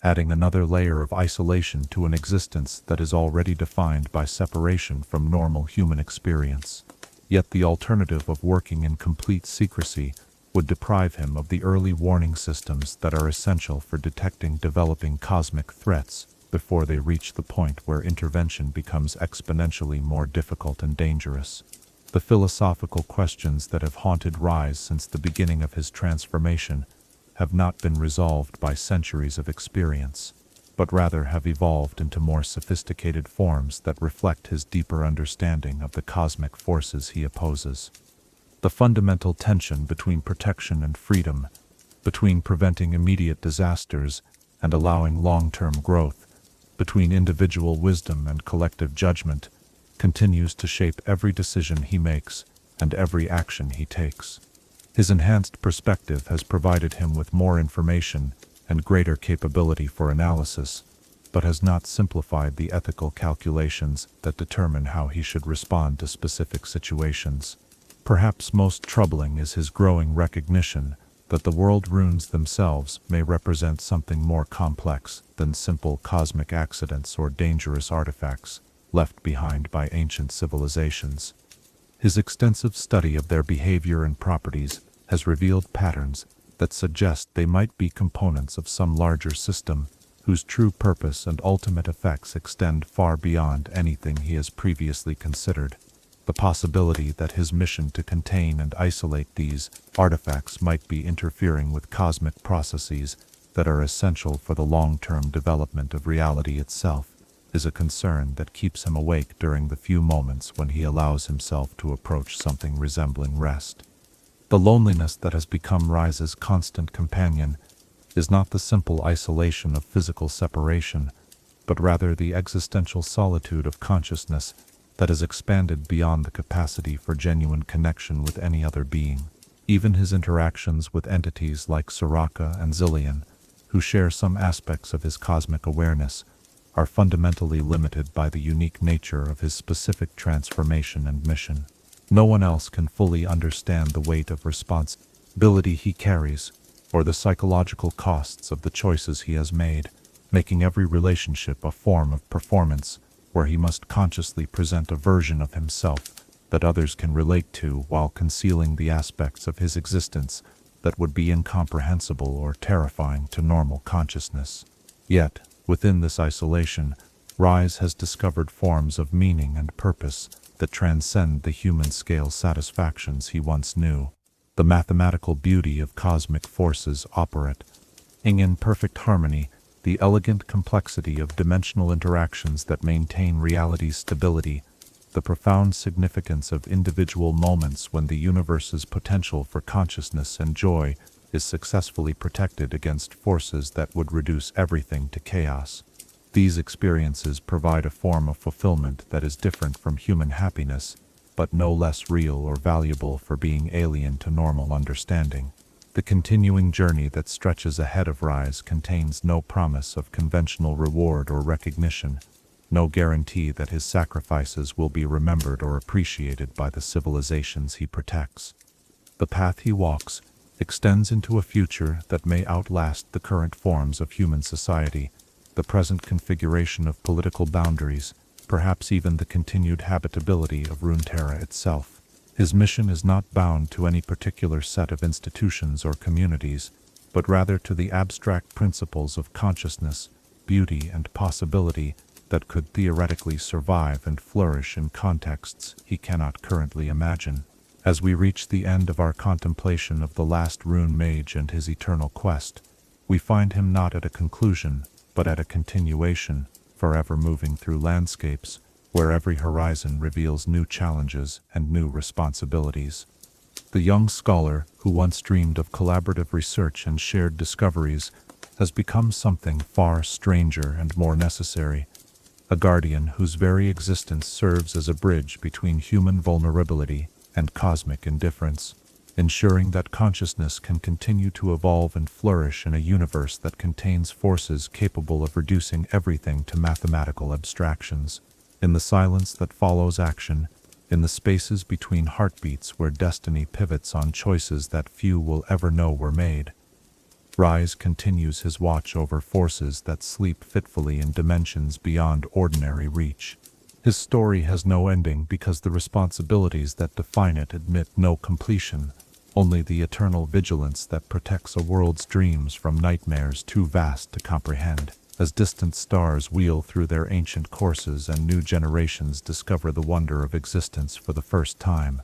adding another layer of isolation to an existence that is already defined by separation from normal human experience. Yet the alternative of working in complete secrecy would deprive him of the early warning systems that are essential for detecting developing cosmic threats before they reach the point where intervention becomes exponentially more difficult and dangerous. The philosophical questions that have haunted Ryze since the beginning of his transformation have not been resolved by centuries of experience, but rather have evolved into more sophisticated forms that reflect his deeper understanding of the cosmic forces he opposes. The fundamental tension between protection and freedom, between preventing immediate disasters and allowing long-term growth, between individual wisdom and collective judgment, continues to shape every decision he makes and every action he takes. His enhanced perspective has provided him with more information and greater capability for analysis, but has not simplified the ethical calculations that determine how he should respond to specific situations. Perhaps most troubling is his growing recognition that the world runes themselves may represent something more complex than simple cosmic accidents or dangerous artifacts left behind by ancient civilizations. His extensive study of their behavior and properties has revealed patterns that suggest they might be components of some larger system whose true purpose and ultimate effects extend far beyond anything he has previously considered. The possibility that his mission to contain and isolate these artifacts might be interfering with cosmic processes that are essential for the long-term development of reality itself, is a concern that keeps him awake during the few moments when he allows himself to approach something resembling rest. The loneliness that has become Ryze's constant companion is not the simple isolation of physical separation, but rather the existential solitude of consciousness that has expanded beyond the capacity for genuine connection with any other being. Even his interactions with entities like Soraka and Zillion, who share some aspects of his cosmic awareness, are fundamentally limited by the unique nature of his specific transformation and mission. No one else can fully understand the weight of responsibility he carries, or the psychological costs of the choices he has made, making every relationship a form of performance where he must consciously present a version of himself that others can relate to while concealing the aspects of his existence that would be incomprehensible or terrifying to normal consciousness. Yet, within this isolation, Ryze has discovered forms of meaning and purpose that transcend the human-scale satisfactions he once knew. The mathematical beauty of cosmic forces operating in perfect harmony, the elegant complexity of dimensional interactions that maintain reality's stability, the profound significance of individual moments when the universe's potential for consciousness and joy is successfully protected against forces that would reduce everything to chaos. These experiences provide a form of fulfillment that is different from human happiness, but no less real or valuable for being alien to normal understanding. The continuing journey that stretches ahead of Ryze contains no promise of conventional reward or recognition, no guarantee that his sacrifices will be remembered or appreciated by the civilizations he protects. The path he walks extends into a future that may outlast the current forms of human society, the present configuration of political boundaries, perhaps even the continued habitability of Runeterra itself. His mission is not bound to any particular set of institutions or communities, but rather to the abstract principles of consciousness, beauty, and possibility that could theoretically survive and flourish in contexts he cannot currently imagine. As we reach the end of our contemplation of the last Rune Mage and his eternal quest, we find him not at a conclusion, but at a continuation, forever moving through landscapes where every horizon reveals new challenges and new responsibilities. The young scholar, who once dreamed of collaborative research and shared discoveries, has become something far stranger and more necessary, a guardian whose very existence serves as a bridge between human vulnerability and cosmic indifference, ensuring that consciousness can continue to evolve and flourish in a universe that contains forces capable of reducing everything to mathematical abstractions. In the silence that follows action, in the spaces between heartbeats where destiny pivots on choices that few will ever know were made, Ryze continues his watch over forces that sleep fitfully in dimensions beyond ordinary reach. His story has no ending because the responsibilities that define it admit no completion, only the eternal vigilance that protects a world's dreams from nightmares too vast to comprehend. As distant stars wheel through their ancient courses and new generations discover the wonder of existence for the first time,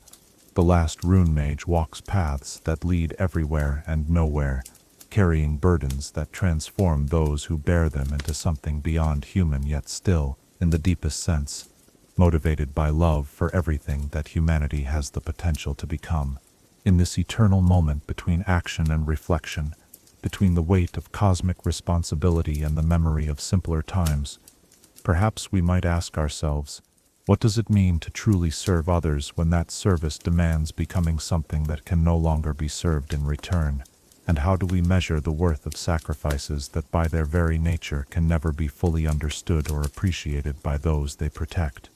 the last Rune Mage walks paths that lead everywhere and nowhere, carrying burdens that transform those who bear them into something beyond human yet still, in the deepest sense, motivated by love for everything that humanity has the potential to become. In this eternal moment between action and reflection, between the weight of cosmic responsibility and the memory of simpler times, perhaps we might ask ourselves, what does it mean to truly serve others when that service demands becoming something that can no longer be served in return? And how do we measure the worth of sacrifices that by their very nature can never be fully understood or appreciated by those they protect?